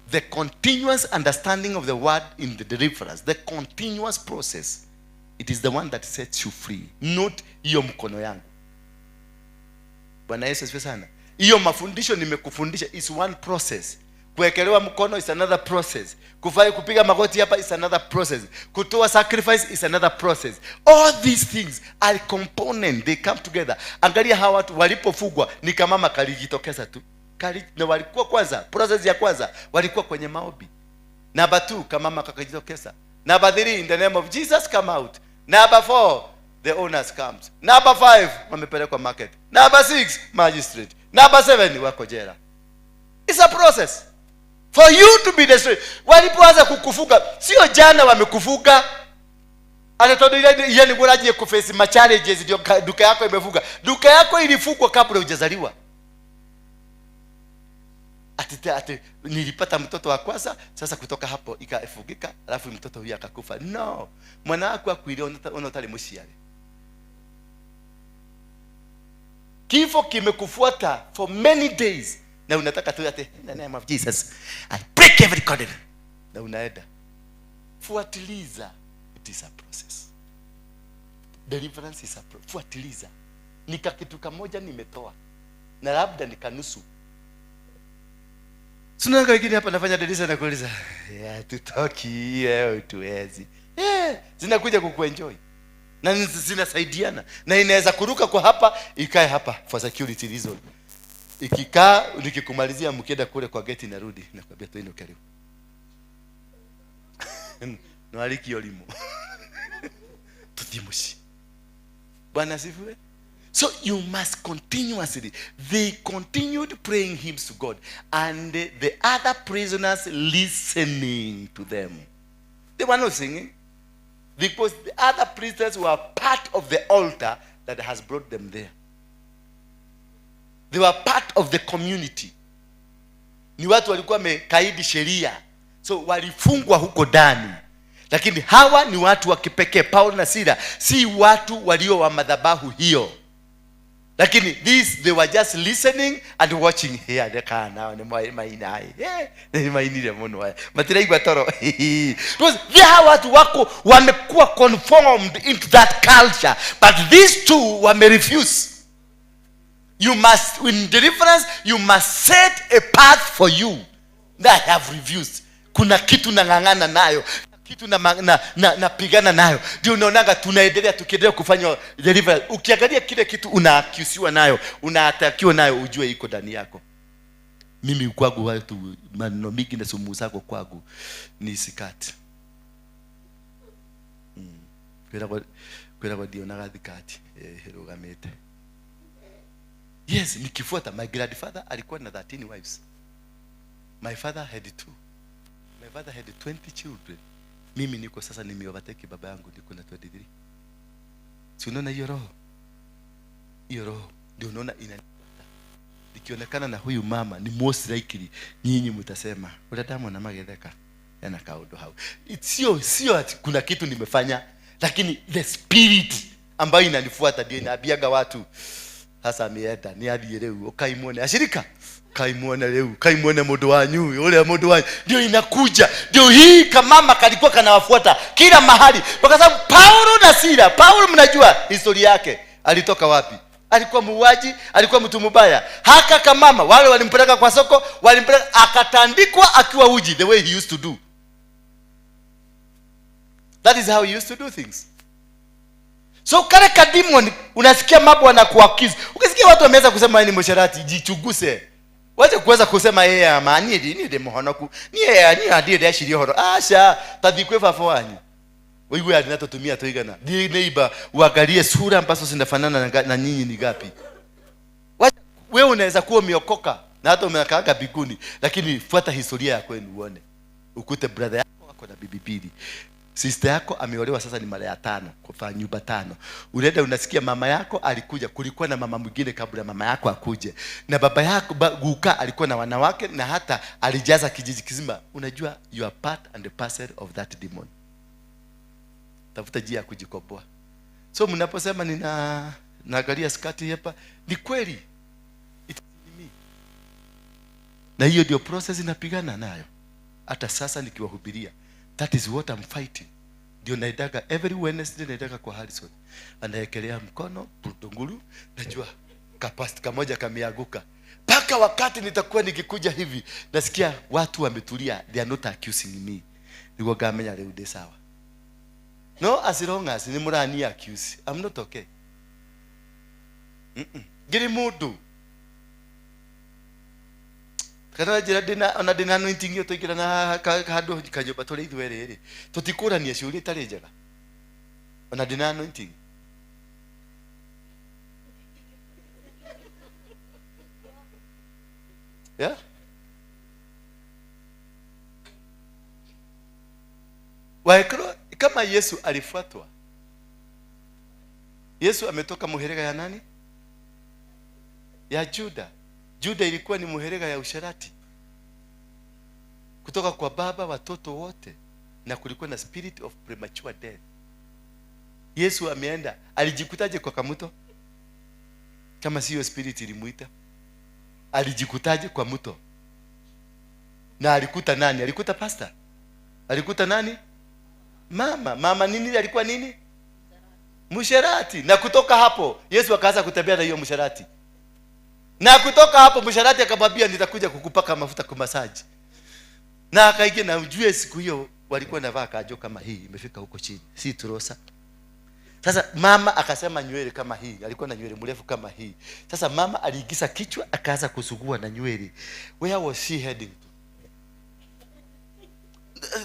The continuous understanding of the word in the deliverance, the continuous process, it is the one that sets you free, not hiyo mkono yangu. Bwana Yesu asifiwe sana. Hiyo mafundisho nimekufundisha is one process. Kuwekelewa mkono is another process. Kupiga magoti hapa is another process. Kutoa sacrifice is another process. All these things are component, they come together. Angalia hawa watu walipofugwa ni kama mama kalijitokeza tu. Na walikuwa kwanza, process ya kwanza walikuwa kwenye maombi. Number 2, kama mama kakajitokeza. Number 3, in the name of Jesus, come out. Number 4, the owners comes. Number 5, wamepelekwa market. Number 6, magistrate. Number 7, wako jela. It's a process for you to be destroyed. Walipoanza kukufuga, sio jana wamekufuga. Anatodo yani ngoraje kuface ma challenges ndio duka yako imefuga. Duka yako ilifugwa kabla hujazaliwa. Ati nilipata mtoto wa kwanza, sasa kutoka hapo ikafugika, alafu mtoto huyu akakufa. No. Mwana wako akuile unatali musiale. Kifo kimekufuata for many days. Na unataka tu ate in the name of Jesus I break every covenant. Na unaenda. Fuatiliza. It is a process. Deliverance is a process. Fuatiliza. Nika kitu kamoja nimetoa. Na labda nikanusu. Sina kingine hapa nafanya dedisa na kuuliza. Tutoki tuwezi. Zinakuja kukuenjoy. Na zinasaidiana. Na inaweza kuruka kwa hapa ikae hapa for security reason. Ikikaa nikikumalizia mkienda kule kwa gate narudi nakwambia tu ino karibu. No aliki olimo. Tutimushi. Bwana sifiwe. So you must continuously. They continued praying hymns to God and the other prisoners listening to them. They were not singing because the other prisoners were part of the altar that has brought them there. They were part of the community. Ni watu walikuwa wamekaidi sheria. So walifungwa huko ndani. Lakini hawa ni watu wa kipekee. Paul na Sila si watu walio wa madhabahu hiyo. Lakini they were just listening and watching here. Deka nao ni mainai. Ni mainile mono haya. Matiraigwa toro. Because hawa watu wako wamekuwa conformed into that culture. But these two refuse. You must, in deliverance, you must set a path for you that I have refused. Kuna kitu nangangana nayo, kitu na pigana nayo. Ndio unaonaga tunaendelea tukiendelea kufanya deliverance. Ukiangalia kile kitu unaaccused nayo, unaatakiwa nayo, ujue iko ndani yako. Mimi kwangu watu maneno mingi na sumu zako kwangu ni sikati. Kwenda kwa dio nagadikati herogamete. Yes, nikifuata. My grandfather alikuwa na 13 wives. My father had 2. My father had 20 children. Mimi niko sasa nimeovertake baba yangu niko na 23. Si unaona hiyo roho? Hiyo roho ndio unaona inanifuata. Nikionekana na huyu mama ni most likely nyinyi mtasema unadamu na magedeka yana kaudo hao. Sio ati kuna kitu nimefanya, lakini the spirit ambayo inanifuata ndio inabiaga watu. Hasa mieta ni hadi leo ukaimwone ashirika kaimwone leo kaimwone modo wanyu yule modo wanyu ndio inakuja. Ndio hii kama mama kalikuwa kanawafuata kila mahali kwa sababu Paulo na Sila. Paulo mnajua historia yake, alitoka wapi? alikuwa muuaji, alikuwa mtu mbaya. Haka kama mama wale walimpeleka kwa soko, walimpeleka akatandikwa akiwa uji, the way he used to do. That is how he used to do things. So kale kademon unasikia mambo wanakuaccuse. Ukisikia watu wameanza kusema ni msharati, jichuguse. Wacha kuweza kusema yeye amani ni demo honoku. Ni yeye ni adie ashiri horo. Asha tadikwefa fwani. Wewe adinatotumia toigana. Ni neighbor uangalie sura ambazo zinafanana na nyinyi ni gapi. Wacha wewe unaweza kuwa umeokoka na hata umekaaga biguni, lakini fuata historia yako kwenu uone. Ukute brother yako ako na bibi mbili. Sister yako ameolewa sasa ni mara ya 5 kwa nyumba 5. Unaenda unasikia mama yako alikuja, kulikuwa na mama mwingine kabla mama yako akuje. Na baba yako guka alikuwa na wanawake na hata alijaza kijiji kizima. Unajua you are part and the parcel of that demon. Tafuta njia ya kujikomboa. So mnaposema naangalia skati hapa, ni kweli. Na hiyo ndio process inapigana nayo. Hata sasa nikiwahubiria, that is what I'm fighting. Ndio naendaga every Wednesday, naendaga kwa Harrison. Anaekelea mkono putungulu, najua kapasti kamoja kameanguka. Paka wakati nitakuwa nikikuja hivi, nasikia watu wametulia, they are not accusing me. Niko gamenya leo de sawa. No, as long as ni murani accuse, I'm not okay. Giri mudu. Kana jira ona dina anointing yo toikira na kado kanyoba tole ithwerere. Tutikurania ciuri tari njega. Ona dina anointing. Yeah? Waekro kama Yesu alifuatwa. Yesu ametoka muherega ya nani? Ya Juda. Juda ilikuwa ni muherega ya usharati. Kutoka kwa baba watoto wote, na kulikuwa na spirit of premature death. Yesu ameenda, alijikutaje kwa kamuto? Kama siyo spirit ilimuita. Alijikutaje kwa mto? Na alikuta nani? Alikuta pastor. Alikuta nani? Mama nini alikuwa nini? Msharati. Na kutoka hapo Yesu akaanza kutembea na hiyo msharati. Na kutoka hapo msharati akamwambia nitakuja kukupaka mafuta kwa masaji. Na akaingia na ujue siku hiyo walikuwa navaa kajo kama hii imefika huko chini. Si turosa. Sasa mama akasema nywele kama hii, alikuwa na nywele mrefu kama hii. Sasa mama aliingiza kichwa akaanza kusugua na nywele. Where was she heading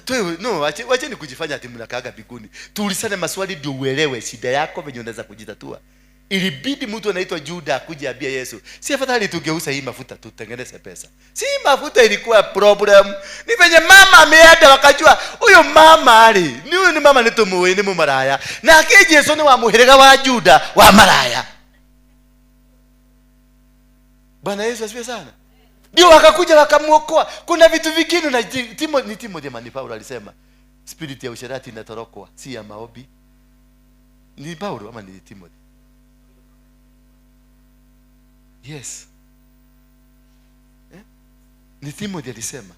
to? No, wache ni kujifanya ati mnakaaga biguni. Tuulisane maswali ndio uelewe shida yako venye unaweza kujitatua. Ilibidi mtu anaitwa Juda akuje ambia Yesu, si afadhali tugeuza hii mafuta tutengeneze pesa. Si mafuta ilikuwa problem. Ni venye mama ameenda wakajua huyo mama ni mama ni mumaraya. Na akije Yesu ni wa muherega wa Juda wa maraya. Bwana Yesu asifiwe sana. Ndio wakakuja wakamuokoa. Kuna vitu vingine na Timothy mani Paulo alisema spirit ya usherati inatorokwa, si ya maombi. Ni Paulo ama ni Timothy? Yes. Ni Timothy alisema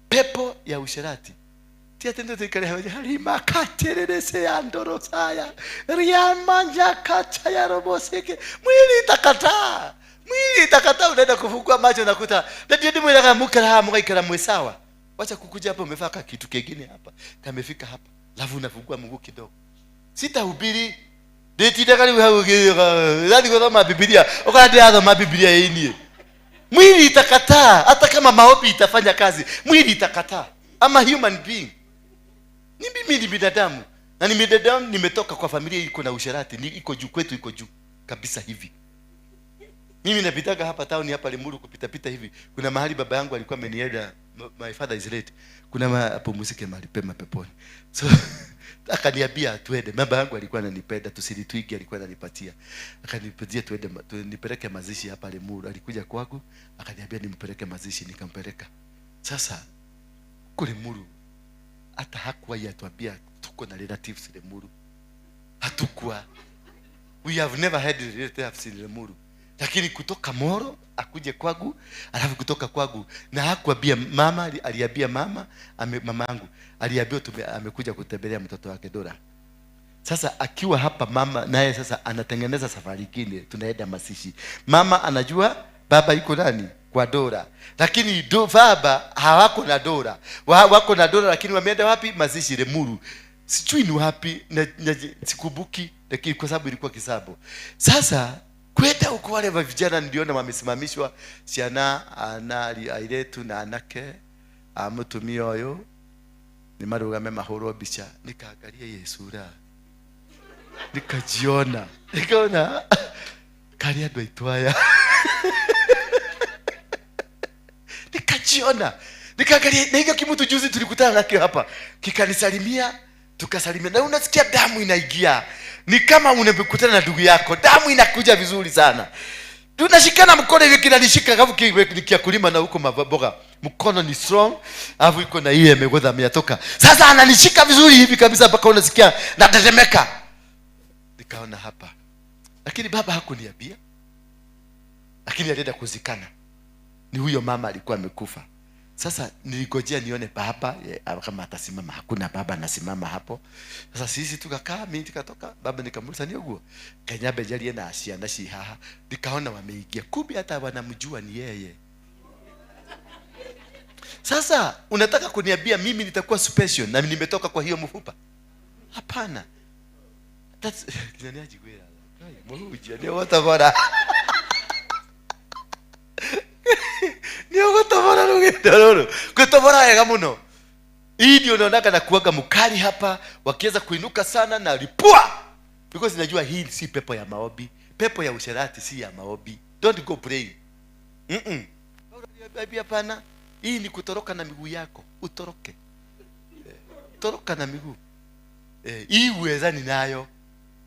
pepo ya usherati tia tendo tikale halima katererese ya ndorosaya riamanja kacha ya roboseke mwili itakataa unaenda kufungua macho na kuta ndio mwili akamuka hamu kaikala mwesawa. Wacha kukuja hapa umefaka kitu kingine hapa kamefika hapa lavu unafungua Mungu kidogo. Sitahubiri deti dakali hadi kwa Biblia ukadiadha Biblia yini. Mwili itakataa hata kama maombi itafanya kazi. Mwili itakataa. Ama human being. Ni mimi ni binadamu. Na ni binadamu nimetoka kwa familia iko na usherati, ni iko juu kwetu, iko juu kabisa hivi. Mimi napitaga hapa town hapa Limuru kupita hivi. Kuna mahali baba yangu alikuwa amenienda, my father is late. Kuna hapo muziki mahali pema peponi. So akaniambia tuende. Baba yangu alikuwa ananipenda, tusilitwigi alikuwa ananipatia. Akanipatia tuende nipeleke mazishi hapa Limuru. Alikuja kwangu, akaniambia nimpeleke mazishi, nikampeleka. Sasa kule Limuru hata hakuwa yatuambia tuko na relatives Limuru. Hatukuwa. We have never had relatives in Limuru. Lakini kutoka Moro akuje kwangu, alafu kutoka kwangu na hakuambia mama, aliambia mama yangu aliambia amekuja kutembelea mtoto wake Dora. Sasa akiwa hapa mama naye sasa anatengeneza safari nyingine, tunaenda Masishi. Mama anajua baba yuko nani kwa Dora, lakini baba hawako na Dora, wako na Dora lakini wameenda wapi? Masishi Lemuru, sijui ni wapi na sikumbuki, lakini kwa sababu ilikuwa Kisabo. Sasa kwenda huko wale vijana niliona wamesimamishwa, siana anali ailetu na anake amutumia oyo ni marugame mahoro bicha, nikaangalia Yesura, nikajiona, nikaona kali ndo itwaya nikajiona, nikaangalia na hiyo kimutu juzi tulikutana nake hapa kikanisalimia, tukasalimia, na unasikia damu inaingia, ni kama unakutana na ndugu yako, damu inakuja vizuri sana. Tunashikana mkono hivi, kinanishika kavu nikia kulima na huko maboga, mkono ni strong, alafu iko na ile imegodha ametoka. Sasa ananishika vizuri hivi kabisa mpaka unasikia natetemeka. Nikaona hapa, lakini baba hakuniambia, lakini alienda kuzikana. Ni huyo mama alikuwa amekufa. Sasa niligojea nione baba kama atasimama, hakuna baba anasimama hapo. Sasa sisi tukakaa, mimi nikatoka, baba nikamuuliza nioguo kanyabe jalie na asia na shihaha, nikaona wameingia, kumbe hata wanamjua ni yeye. Sasa unataka kuniambia mimi nitakuwa special na nimetoka kwa hiyo mfupa? Hapana. That's kinaniaji kwela. Mohuja ni watabara. Niyo kutabara nungedororo. Kutabara ya muno. Hii ndio unaonaka na kuaga mkali hapa, wakiweza kuinuka sana na lipua. Because najua hii si pepo ya maombi. Pepo ya usherati si ya maombi. Don't go pray. Hapana. Hii ni kutoroka na miguu yako. Utoroke. Toroka na miguu. Hii uwezani nayo.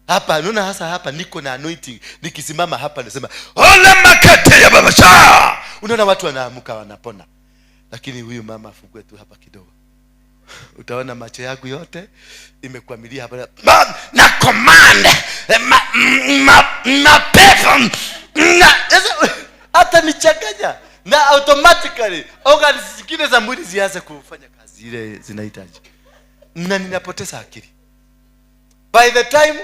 Hapa unaona hasa hapa niko na anointing, nikisimama hapa nasema ole makate ya baba sha, unaona watu wanaamuka wanapona. Lakini huyu mama afungue tu hapa kidogo, utaona macho yangu yote imekwamilia hapa na command pepo hata nichanganya na automatically organs zingine za mwili zianze kufanya kazi ile zinahitaji, na ninapoteza akili. By the time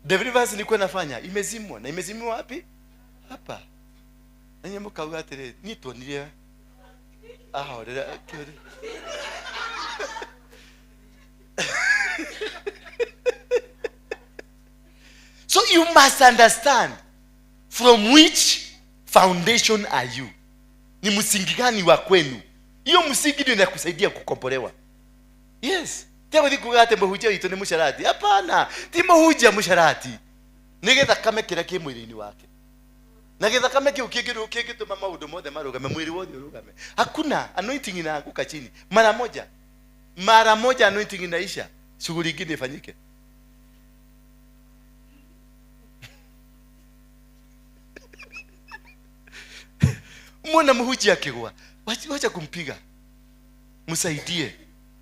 deliverance nilikuwa nafanya imezimwa, na imezimwa wapi? Hapa. Nanye mkawa tele nito nilie. Orera kile. So you must understand from which foundation are you? Ni msingi gani wa kwenu? Hiyo msingi ndio inakusaidia kukombolewa. Yes. Tebo dikugate mbuja ito ni musharati. Hapana, ti mbuja musharati. Nigetha kame kira ki mwili-ini wake. Nagetha kame ki ukigiru to mama udo mothe marugame mwili wothe urugame. Hakuna anointing inaanguka chini. Mara moja anointing inaisha, shughuli nyingine ifanyike. Muona mhuji akigwa, wacha kumpiga. Msaidie.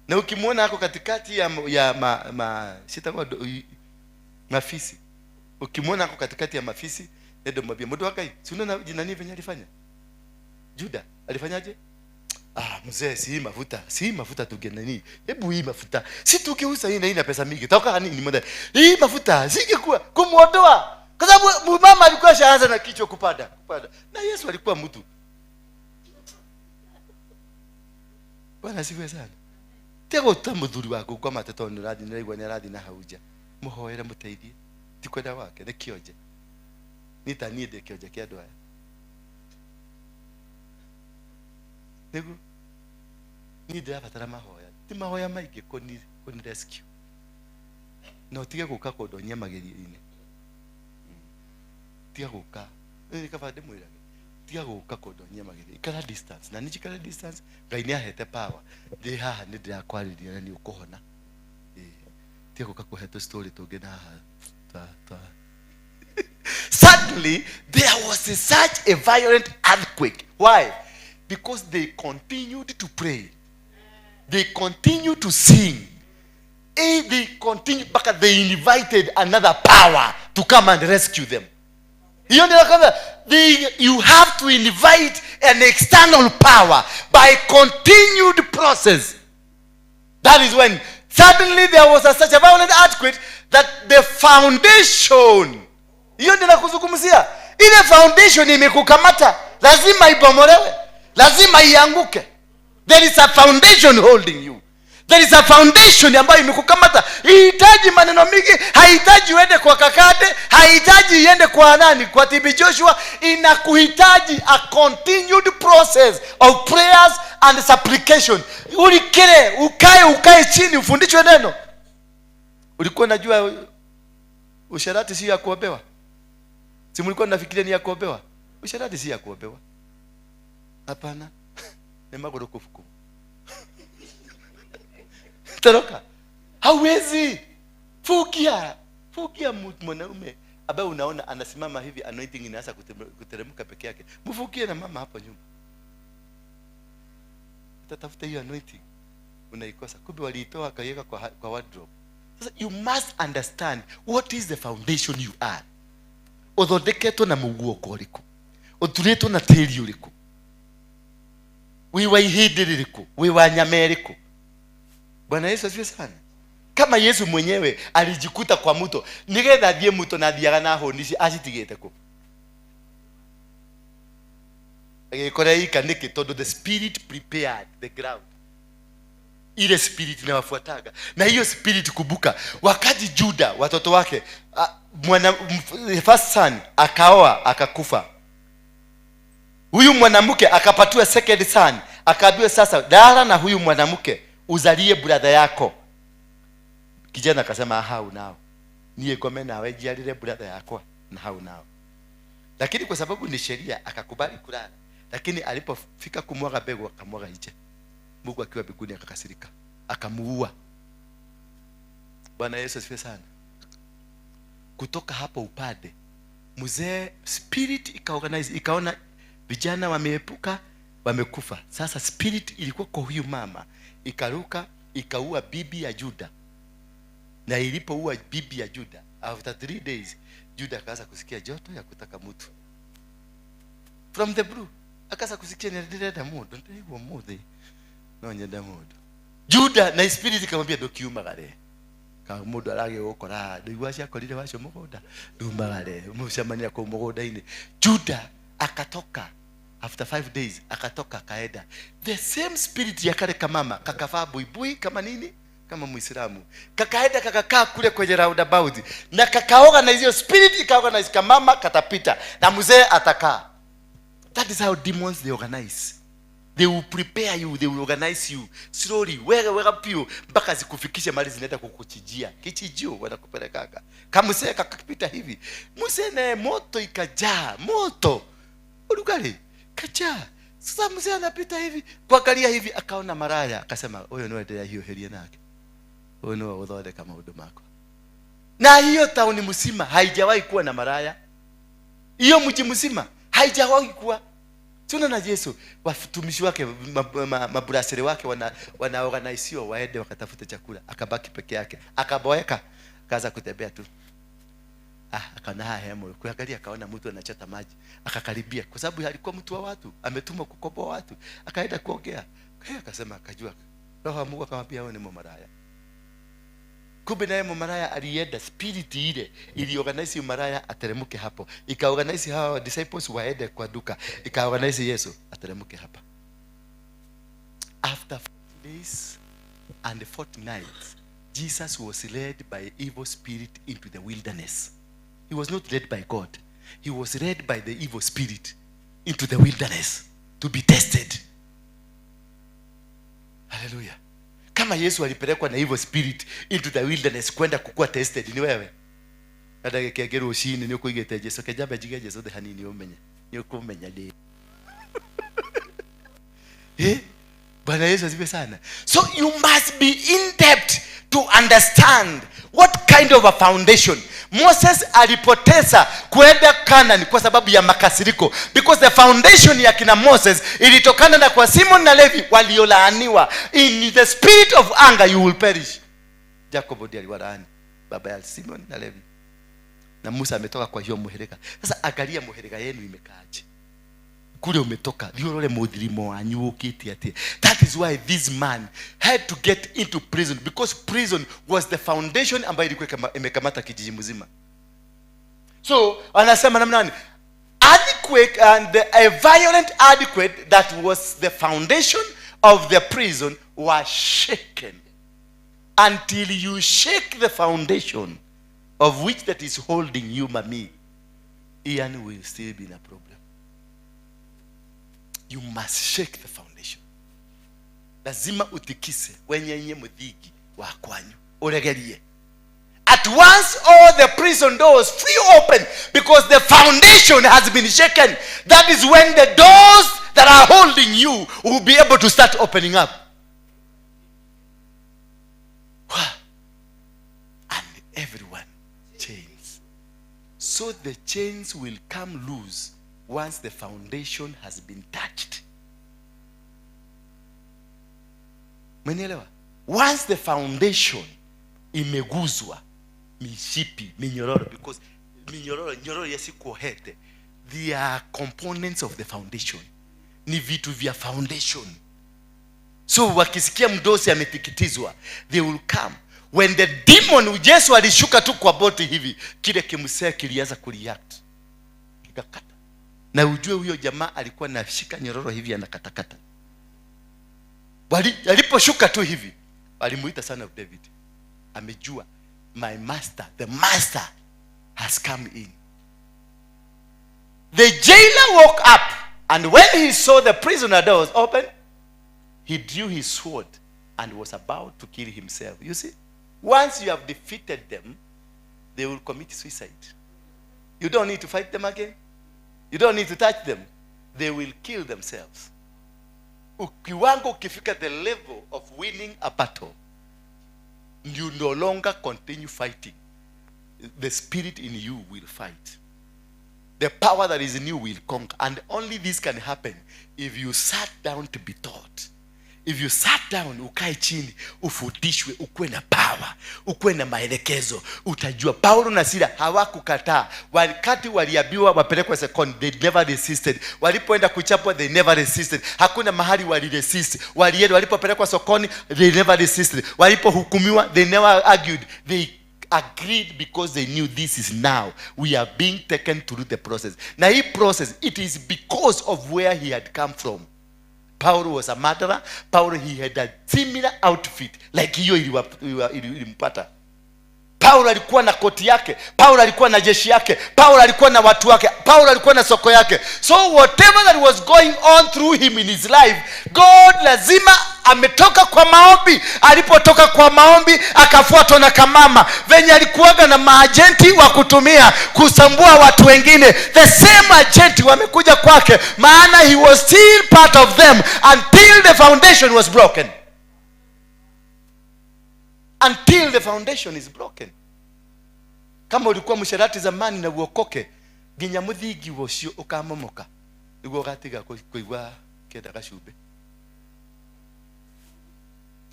Na ukimwona hako katikati ya mafisi, ukimwona hako katikati ya mafisi, ndio mwambie mtu wakai, si unaona jina nini venye alifanya? Juda alifanyaje? Mzee, si mafuta tugena nini? Hebu hii mafuta, si tukiuza hii na hii na pesa mingi. Toka nini mmoja? Hii mafuta singekuwa kumuondoa. Kwa sababu mama alikuwa shaanza na kichwa kupanda. Na Yesu alikuwa mtu. Bwana sifiwe sana. Tego tamudhuri wako kwa mateto niradi nirigwa niradi na hauja. Muhoera muteithie. Tikwenda wake nekioje. Nitanide kioje kia doa. Nego ni ndio abatara mahoya. Ti mahoya maige koni rescue. No tige guka kodonya mageri-ini. Tige guka. Ni kafade mwira. Tige guka kodonya mageri. Ikara distance. Na nijikara distance Ngai ni ahete power. Ndi haha ni ndira kwariria na ni ukohona. Tige guka kuheta story tugena ta. Suddenly there was such a violent earthquake. Why? Because they continued to pray. They continued to sing. And they continued, but they invited another power to come and rescue them. You have to invite an external power by continued process. That is when Suddenly there was such a violent earthquake that the foundation, hiyo ndio nakuzungumzia, ile foundation imekukamata, lazima ibomolewe, lazima ianguke. There is a foundation holding you. There is a foundation ambayo imekukamata. Haihitaji maneno mingi, haihitaji uende kwa kakade, haihitaji iende kwa nani, kwa TB Joshua. Inakuhitaji a continued process of prayers and supplication. Ulikire, ukae chini ufundishwe neno. Ulikuwa unajua usharati si ya kuobewa? Si mlikuwa mnafikiria ni ya kuobewa? Usharati si ya kuobewa. Hapana. Ni magorokofu fuku. Toroka. Hawezi. Fukia mwanaume ambaye unaona anasimama hivi, anointing inaanza kuteremka peke yake. Mfukie na mama hapa nyuma. Utatafuta hiyo anointing, unaikosa. Kumbe waliitoa akaiweka kwa wardrobe. Sasa you must understand what is the foundation you are. Uthondeketwo na muguoko uriku, uturetwo na tiri uriku, wiwa ihindi ririku, wiwa nyama iriku. Bwana Yesu asifiwe sana. Kama Yesu mwenyewe alijikuta kwa mto, nigetha thie mto na thiaga na honici acitigite ku. Agikora ikaniki tondu the spirit prepared the ground. Ile spirit inawafuataga. Na hiyo spirit kubuka, wakati Juda watoto wake first son akaoa akakufa, huyu mwanamke akapatiwa second son, akaambiwa sasa dara na huyu mwanamke uzalie brother yako. Kijana akasema hau nao, niye kome nawe jialile brother yako na hau nao. Lakini kwa sababu ni sheria akakubali kulala. Lakini alipofika kumwaga mbegu akamwaga nje. Mungu akiwa mbinguni akakasirika, akamuua. Bwana Yesu asifiwe sana. Kutoka hapo upande mzee spirit ikaorganize, ikaona vijana wameepuka, wamekufa. Sasa spirit ilikuwa kwa huyu mama, ikaruka ikaua bibi ya Juda. Na ilipoua bibi ya Juda, after 3 days Juda akaanza kusikia joto ya kutaka mtu. From the blue akaanza kusikia ndirenda mundu, ndio mudhi no nyenda mundu. Juda na spirit ikamwambia dokiumagare ka mundu arage gukora ndigwa cia korire wacio mugoda ndumagare mucemania kwa mugoda-ini. Juda akatoka after 5 days, akatoka kaenda. The same spirit ya kale kamama kakavaa buibui kama nini, kama Muislamu, kakaenda kakakaa kule kwenye roundabout na kakaoga na hiyo spirit ikaoga na kamama katapita na mzee atakaa. That is how demons they organize. They will prepare you, they will organize you slowly, wega pio mpaka zikufikishe mali zinaenda kukuchijia. Kichijio wanakupeleka kama mzee kakapita hivi. Mzee na moto ikajaa, moto ulugari kacha. Sasa mzee anapita hivi, kuangalia hivi akaona maraya, akasema huyo ni ndio hiyo heria nake. Huyo ni udhode kama huduma yako. Na hiyo tauni mzima haijawahi kuwa na maraya. Hiyo mji mzima haijawahi kuwa. Tuna na Yesu watumishi wake mabrasere wake wana organize waende wakatafuta chakula, akabaki peke yake, akaboeka, kaanza kutembea tu. Akaona hemo, kuangalia akaona mtu anachota maji, akakaribia kwa sababu alikuwa mtu wa watu, ametumwa kukomboa watu, akaenda kuongea. Akasema akajua roho ya Mungu akamwambia wewe ni mmaraya. Kumbe naye mmaraya alienda, spirit ile iliorganize mmaraya ateremke hapo, ikaorganize hawa disciples waende kwa duka, ikaorganize Yesu ateremke hapa. After 40 days and 40 nights, Jesus was led by evil spirit into the wilderness. He was not led by God. He was led by the evil spirit into the wilderness to be tested. Hallelujah. Kama Yesu alipelekwa na evil spirit into the wilderness kwenda kukua tested, ni wewe. Hata kegero ushini ni kuigete Yesu kejaba jigeje zote hanini umenye. Ni ukumenya leo. Bwana Yesu asifiwe sana. So you must be in depth to understand what kind of a foundation. Moses alipoteza kwenda Canaan kwa sababu ya makasiriko, because the foundation ya kina Moses ilitokana na kwa Simon na Levi waliolaaniwa. In the spirit of anger you will perish. Jacob ndiye aliwalaani baba ya Simon na Levi, na Musa ametoka kwa hiyo muhereka. Sasa angalia muhereka yenu imekaaje. kule umetoka thiorore muthirimo wanyu ukiti ati. That is why this man had to get into prison, because prison was the foundation ambayo ilikuwa imekamata kijiji mzima. So anasema namna nani, earthquake, and a violent earthquake that was the foundation of the prison was shaken. Until you shake the foundation of which that is holding you, mami, Ian will still be in a problem. You must shake the foundation. Lazima utikise wenye mudhigi wa kwanyu uregerie. At once all the prison doors flew open because the foundation has been shaken. That is when the doors that are holding you will be able to start opening up. And everyone chains. So the chains will come loose once the foundation has been touched. Mwenelewa? Once the foundation imeguzwa, mishipi, minyororo, because nyororo yasikuohete, they are components of the foundation. Ni vitu vya foundation. So wakisikia mdosi ametikitizwa, they will come. When the demon, Yesu alishuka tu kwa boti hivi, kile kimsea kilianza kureact, kikakata. Na ujue huyo jamaa alikuwa anashika nyororo hivi anakatakata. Aliposhuka tu hivi, alimuita son of David. Amejua, my master, the master has come in. The jailer woke up, and when he saw the prisoner doors open, he drew his sword and was about to kill himself. You see, once you have defeated them, they will commit suicide. You don't need to fight them again. You don't need to touch them. They will kill themselves. Ukiwango ukifika the level of winning a battle, you no longer continue fighting. The spirit in you will fight. The power that is in you will conquer. And only this can happen if you sat down to be taught. If you sat down, ukae chini, ufundishwe, ukuwe na power, ukuwe na maelekezo, utajua. Paulo na Sila hawakukataa. Wakati waliambiwa wapelekwe sekoni, they never resisted. Walipoenda kuchapwa, they never resisted. Hakuna mahali waliresist. Walipopelekwa sokoni, they never resisted. Walipohukumiwa, they never argued. They agreed because they knew this is now. We are being taken through the process. Now hii process, it is because of where he had come from. Paul was a murderer. Paul, he had a similar outfit like hiyo ilimpata. Paul alikuwa na koti yake. Paul alikuwa na jeshi yake. Paul alikuwa na watu wake. Paul alikuwa na soko yake. So whatever that was going on through him in his life, God lazima ametoka kwa maombi. Alipotoka kwa maombi, akafuatwa na kamama venye alikuwaga na maagenti wa kutumia kusambua watu wengine. The same agenti wamekuja kwake, maana he was still part of them until the foundation was broken. Until the foundation is broken. Kama ulikuwa msharati zamani na uokoke, ginya muthigi wocio ukamomoka, igwo gatiga kuigwa kenda gacumbe.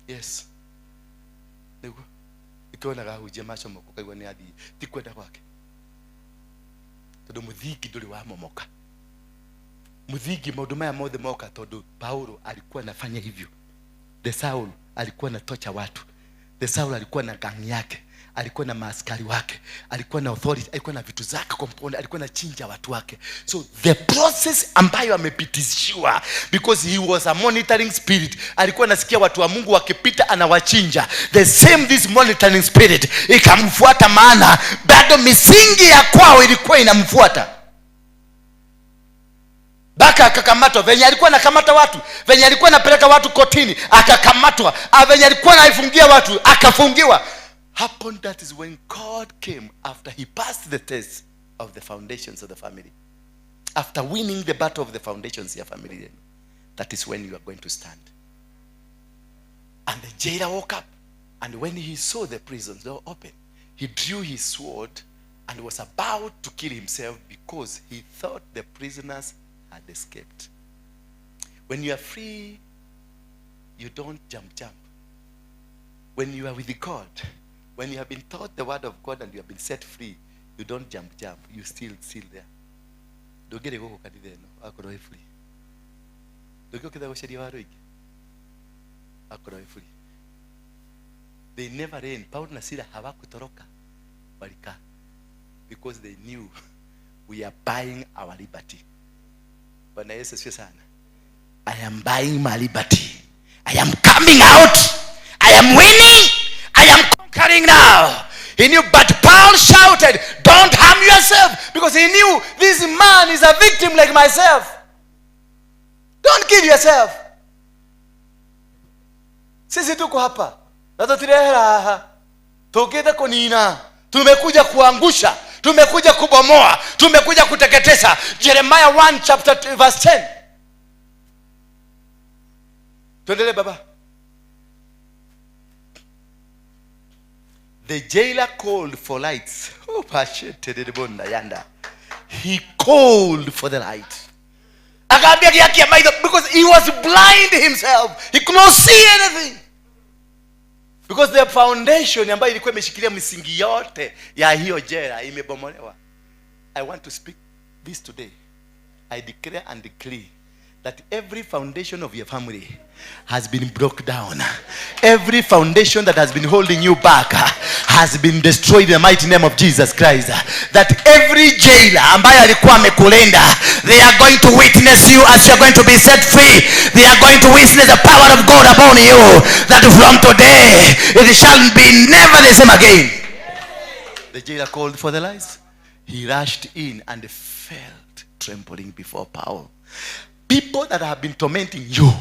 Yes. Niguo ikiona gahunjia macho moko kaigwa ni athi ti kwenda gwake. Tondu muthigi nduri wa momoka. Muthigi maundu maya mothe moka tondu Paulo alikuwa anafanya hivyo. The Saul alikuwa anatocha watu. The Saul alikuwa na gang yake, alikuwa na maaskari wake, alikuwa na authority, alikuwa na vitu zake compound, alikuwa na chinja watu wake. So the process ambayo amepitishiwa, because he was a monitoring spirit, alikuwa nasikia watu wa Mungu wakipita anawachinja. The same this monitoring spirit ikamfuata, maana bado misingi ya kwao ilikuwa inamfuata. Baka akakamatwa, venye alikuwa anakamata watu, venye alikuwa anapeleka watu kotini akakamatwa, venye alikuwa anaifungia watu akafungiwa. Happened that is when God came after he passed the test of the foundations of the family. After winning the battle of the foundations of your family, that is when you are going to stand. And the jailer woke up, and when he saw the prison door open, he drew his sword and was about to kill himself because he thought the prisoners had escaped. When you are free, you don't jump. When you are with God, when you have been taught the word of God and you have been set free, you don't jump. You still there. Don't get a go kanitha no akorwo free. Ndio kile washauri wa Waruinge. Akora free. They never ran. Paul na Sila hawakutoroka. Walika. Because they knew we are buying our liberty. Bwana Yesu asifiwe sana. I am buying my liberty. I am coming out. I am winning. I am conquering now. He knew, but Paul shouted, don't harm yourself. Because he knew this man is a victim like myself. Don't kill yourself. Sisi tuko hapa. Natotirehera. Toketa konina. Tumekuja kuangusha. Tumekuja kubomoa. Tumekuja kuteketeza. Jeremiah 1 chapter 2, verse 10. Tuendelee baba. The jailer called for lights. Oh, he called for the light. Because he was blind himself. He could not see anything. Because the foundation ambayo ilikuwa imeshikilia misingi yote ya hiyo jela imebomolewa. I want to speak this today. I declare and decree that every foundation of your family has been broken down. Every foundation that has been holding you back has been destroyed in the mighty name of Jesus Christ. That every jailer ambaye alikuwa amekulenda, they are going to witness you as you are going to be set free. They are going to witness the power of God upon you, that from today it shall be never the same again. The jailer called for the lights. He rushed in and felt trembling before Paul. People that have been tormenting you,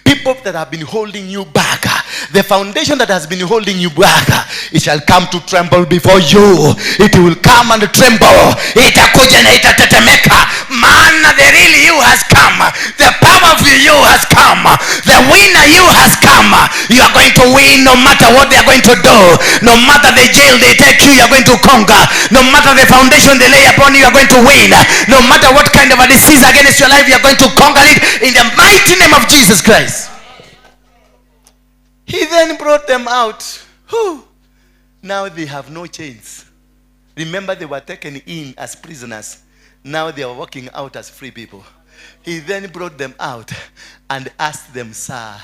people that have been holding you back, the foundation that has been holding you back, it shall come to tremble before you. It will come and tremble. Itakuja na itatetemeka. Man, the real you has come. The power of you has come. The winner you has come. You are going to win no matter what they are going to do. No matter the jail they take you, you are going to conquer. No matter the foundation they lay upon you, you are going to win. No matter what kind of a disease against your life, you are going to conquer it in the mighty name of Jesus Christ. He then brought them out. Whew. Now they have no chains. Remember, they were taken in as prisoners. Now they are walking out as free people. He then brought them out and asked them, sir,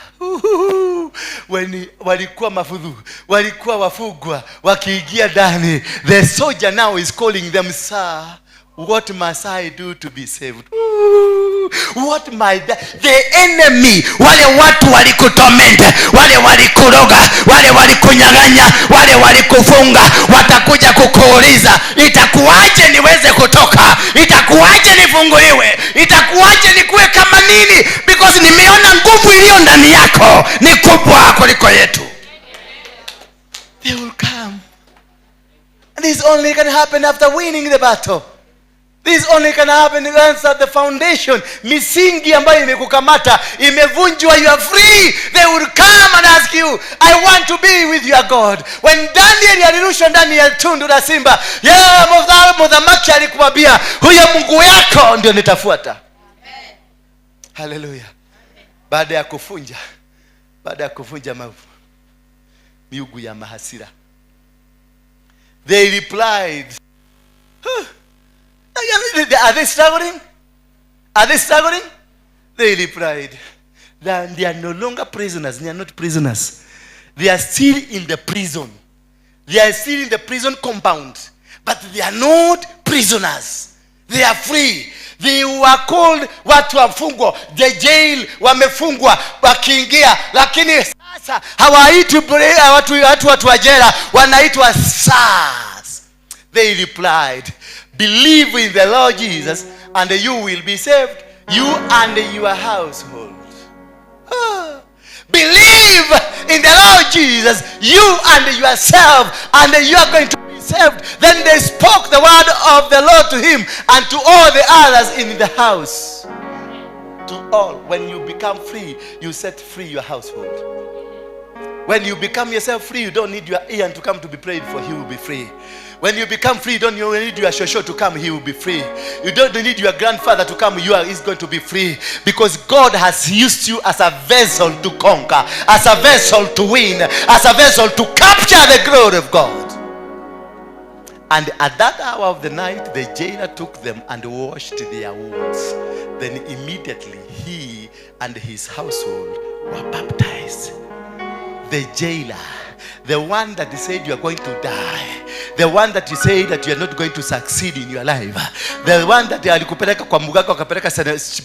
when walikuwa mafudhu, walikuwa wafugwa, wakiingia ndani, the soldier now is calling them, sir, what must I do to be saved? What the enemy, wale watu walikutormenta, wale walikuroga, wale walikunyang'anya, wale walikufunga, watakuja kukuuliza, itakuaje niweze kutoka? Itakuaje nifunguliwe? Itakuaje nikuwe kama nini? Because nimeona nguvu iliyo ndani yako ni kubwa kuliko yetu. They will come. And this only can happen after winning the battle. This only can happen once that the foundation, misingi ambayo imekukamata, imevunjwa, you are free. They will come and ask you, I want to be with your God. When Daniel alirushwa ndani ya tundu la simba, mthamaki alikumwambia, huyo Mungu yako ndio nitafuata. Hallelujah. Baada ya kufunja miugu ya mahasira, they replied, are they struggling? Are they struggling? They replied, they are no longer prisoners. They are not prisoners. They are still in the prison. They are still in the prison compound. But they are not prisoners. They are free. They were called watu wafungwa. The jail wamefungwa wakiingia. Lakini sasa hawaitwi watu wa jela, wanaitwa SARS. They replied, believe in the Lord Jesus and you will be saved, you and your household. Believe in the Lord Jesus, you and yourself, and you are going to be saved. Then they spoke the word of the Lord to him and to all the others in the house. To all. When you become free, you set free your household. When you become yourself free, you don't need your Ian to come to be prayed for. He will be free. When you become free, you don't need your shosho to come. He will be free. You don't need your grandfather to come. He's going to be free. Because God has used you as a vessel to conquer, as a vessel to win, as a vessel to capture the glory of God. And at that hour of the night, the jailer took them and washed their wounds. Then immediately he and his household were baptized. The jailer, the one that said you are going to die, the one that you say that you are not going to succeed in your life, the one that alikupeleka kwa mganga wakapeleka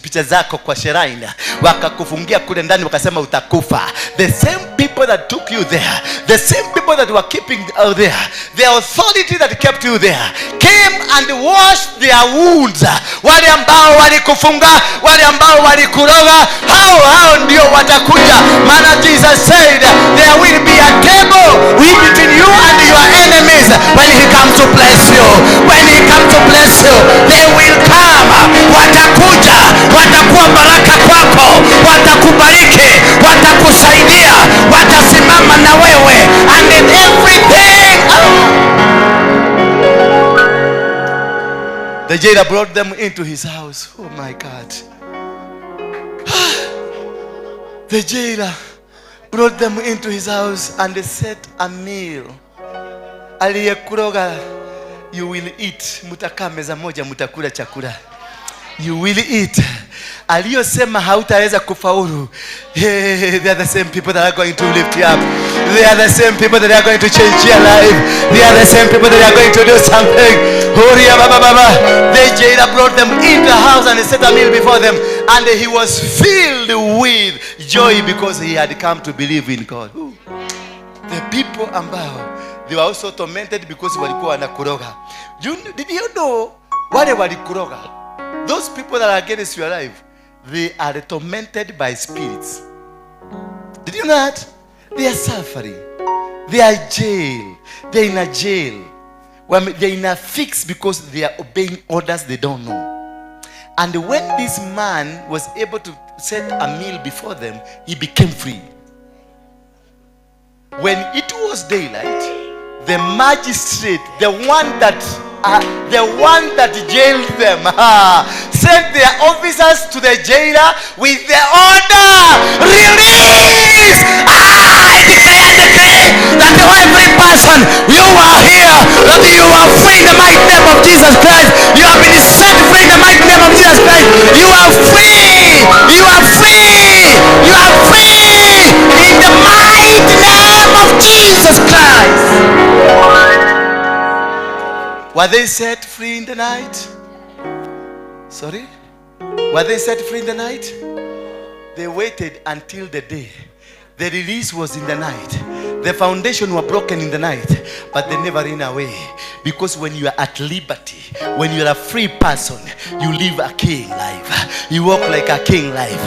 picha zako kwa shrine wakakufungia kule ndani wakasema utakufa, the same people that took you there, the same people that were keeping you there, the authority that kept you there came and washed their wounds. Wale ambao walikufunga, wale ambao walikuroga, hao ndio watakuja. Maana Jesus said there will be a table between you and your enemies when he comes to bless you. When he comes to bless you, they will come. Watakuja, watakuwa baraka kwako, watakubariki, watakusaidia, watasimama na wewe, and in everything. The jailer brought them into his house. Oh my God. The jailer brought them into his house and set a meal. Aliyekuroga, you will eat. Mutakaa meza moja, mutakula chakula. You will eat. Aliyosema hautaweza kufaulu, they are the same people that are going to lift you up. They are the same people that are going to change your life. They are the same people that are going to do something. The jailer brought them into the house and he set a meal before them, and he was filled with joy because he had come to believe in God. The people ambao, they were also tormented because walikuwa wanakuroga. Did you know wale walikuroga? Those people that are against your life, they are tormented by spirits. Did you know that? They are suffering. They are jail. They are in a jail. They are in a fix because they are obeying orders they don't know. And when this man was able to set a meal before them, he became free. When it was daylight, the magistrate, the one that jailed them, sent their officers to the jailer with the order, release! I declare that every person, you are here, that you are free in the mighty name of Jesus Christ. You have been set free in the mighty name of Jesus Christ. You are free! You are free! You are free! In the mighty name of Jesus Christ. Were they set free in the night? Sorry? Were they set free in the night? They waited until the day. The release was in the night. The foundation were broken in the night, but they never ran away. Because when you are at liberty, when you are a free person, you live a king life. You walk like a king life,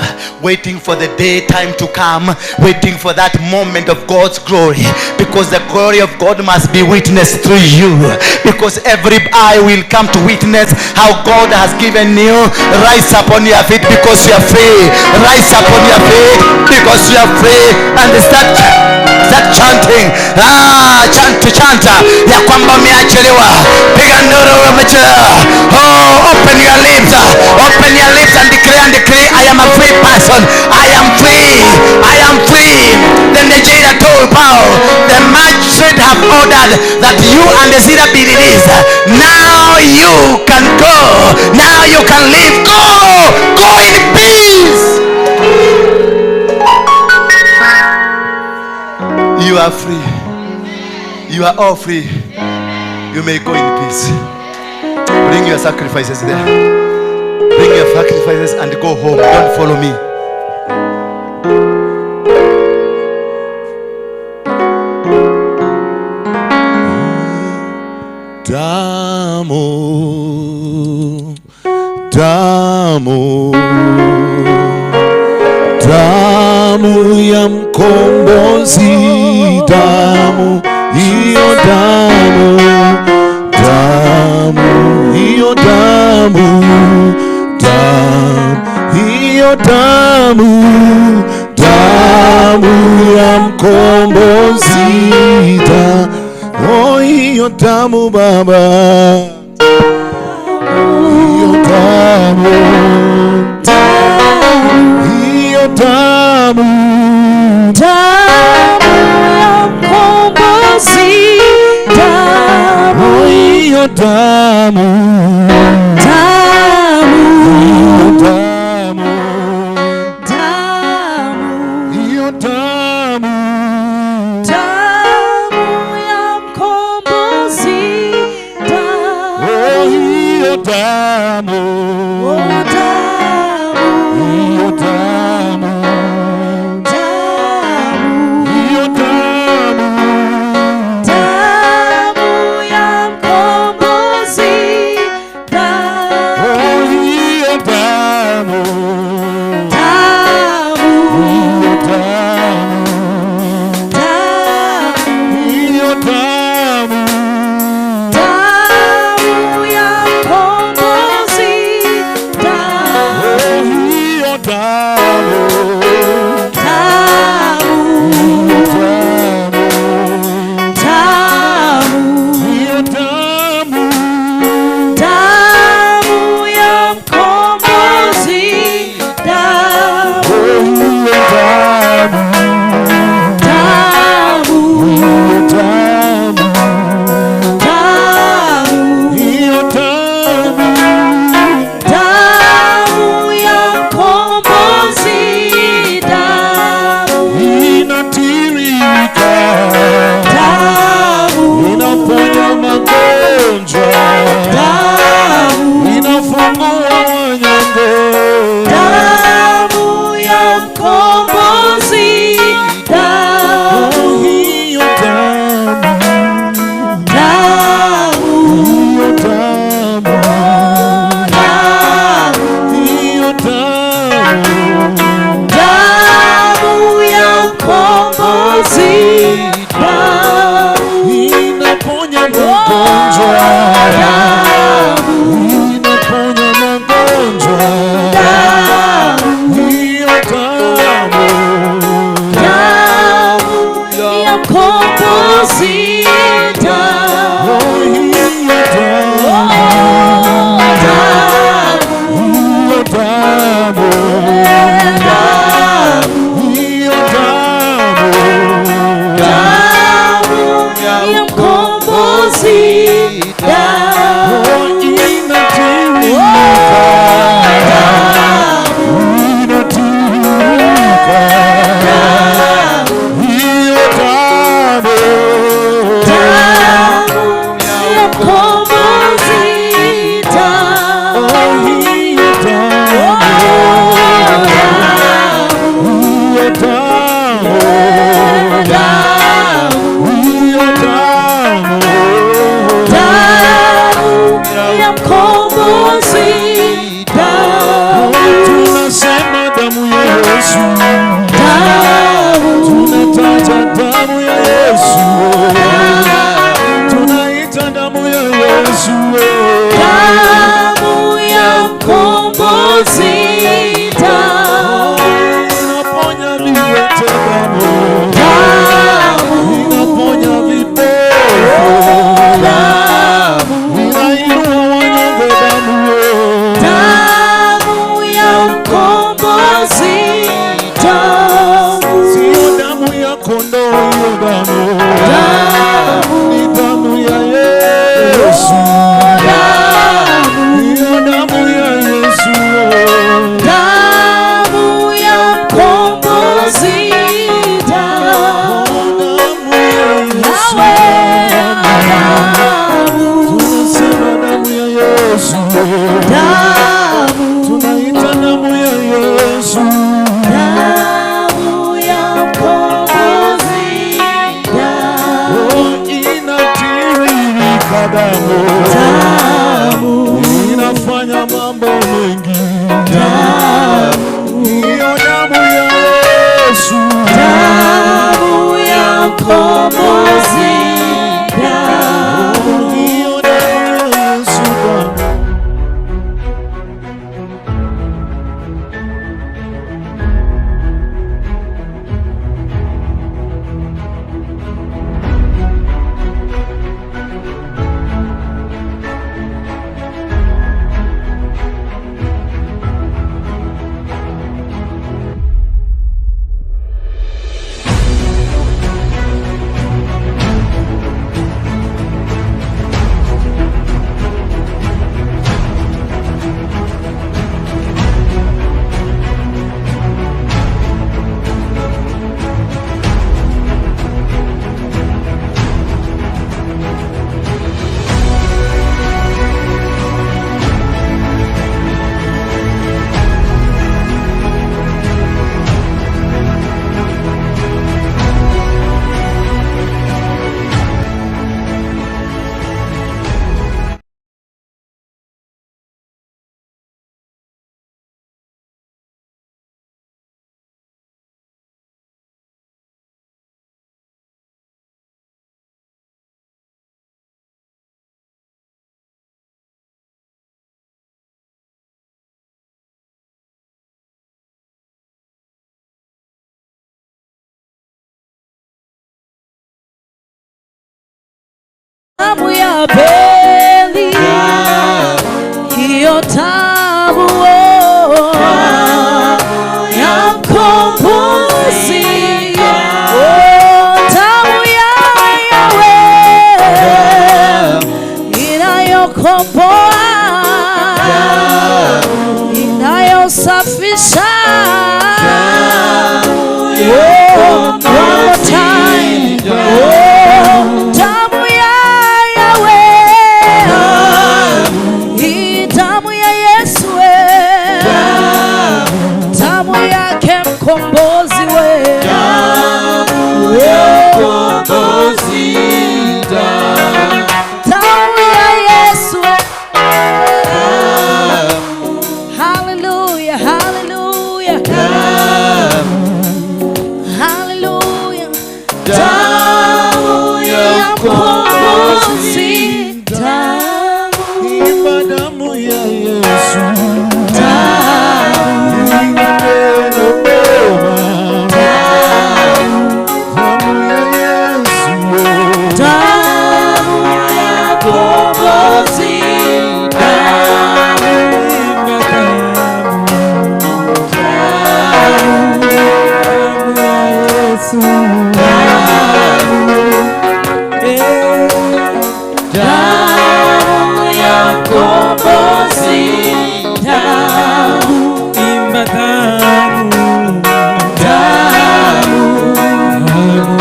waiting for the daytime to come, waiting for that moment of God's glory. Because the glory of God must be witnessed through you. Because every eye will come to witness how God has given you. Rise up on your feet because you are free. Rise up on your feet because you are free. And start chanting. Chant ya kwamba umeachiliwa. Piga nduru umechelewa. Open your lips and declare, I am a free person. I am free. I am free. Then the jailer told Paul, the magistrate have ordered that you and the sinner be released. Now you can go. Now you can live. Go in peace. You are free. You are all free. You may go in peace. Bring your sacrifices there. Bring your sacrifices and go home. Don't follow me. Damu ya mkombozi, damu hiyo, damu hiyo, damu ya mkombozi, hiyo damu Baba, hiyo damu, hiyo damu ya mkombozi, hiyo damu, Tamu ya peli hiyo tamu ya mkombozi, tamu ya Yahweh inayokomboa, inayosafisha. One more time. Tamu ya Yahweh, hii tamu ya Yesu, tamu yake mkombozi we, tamu ya Yesu. Hallelujah, hallelujah, hallelujah. Basi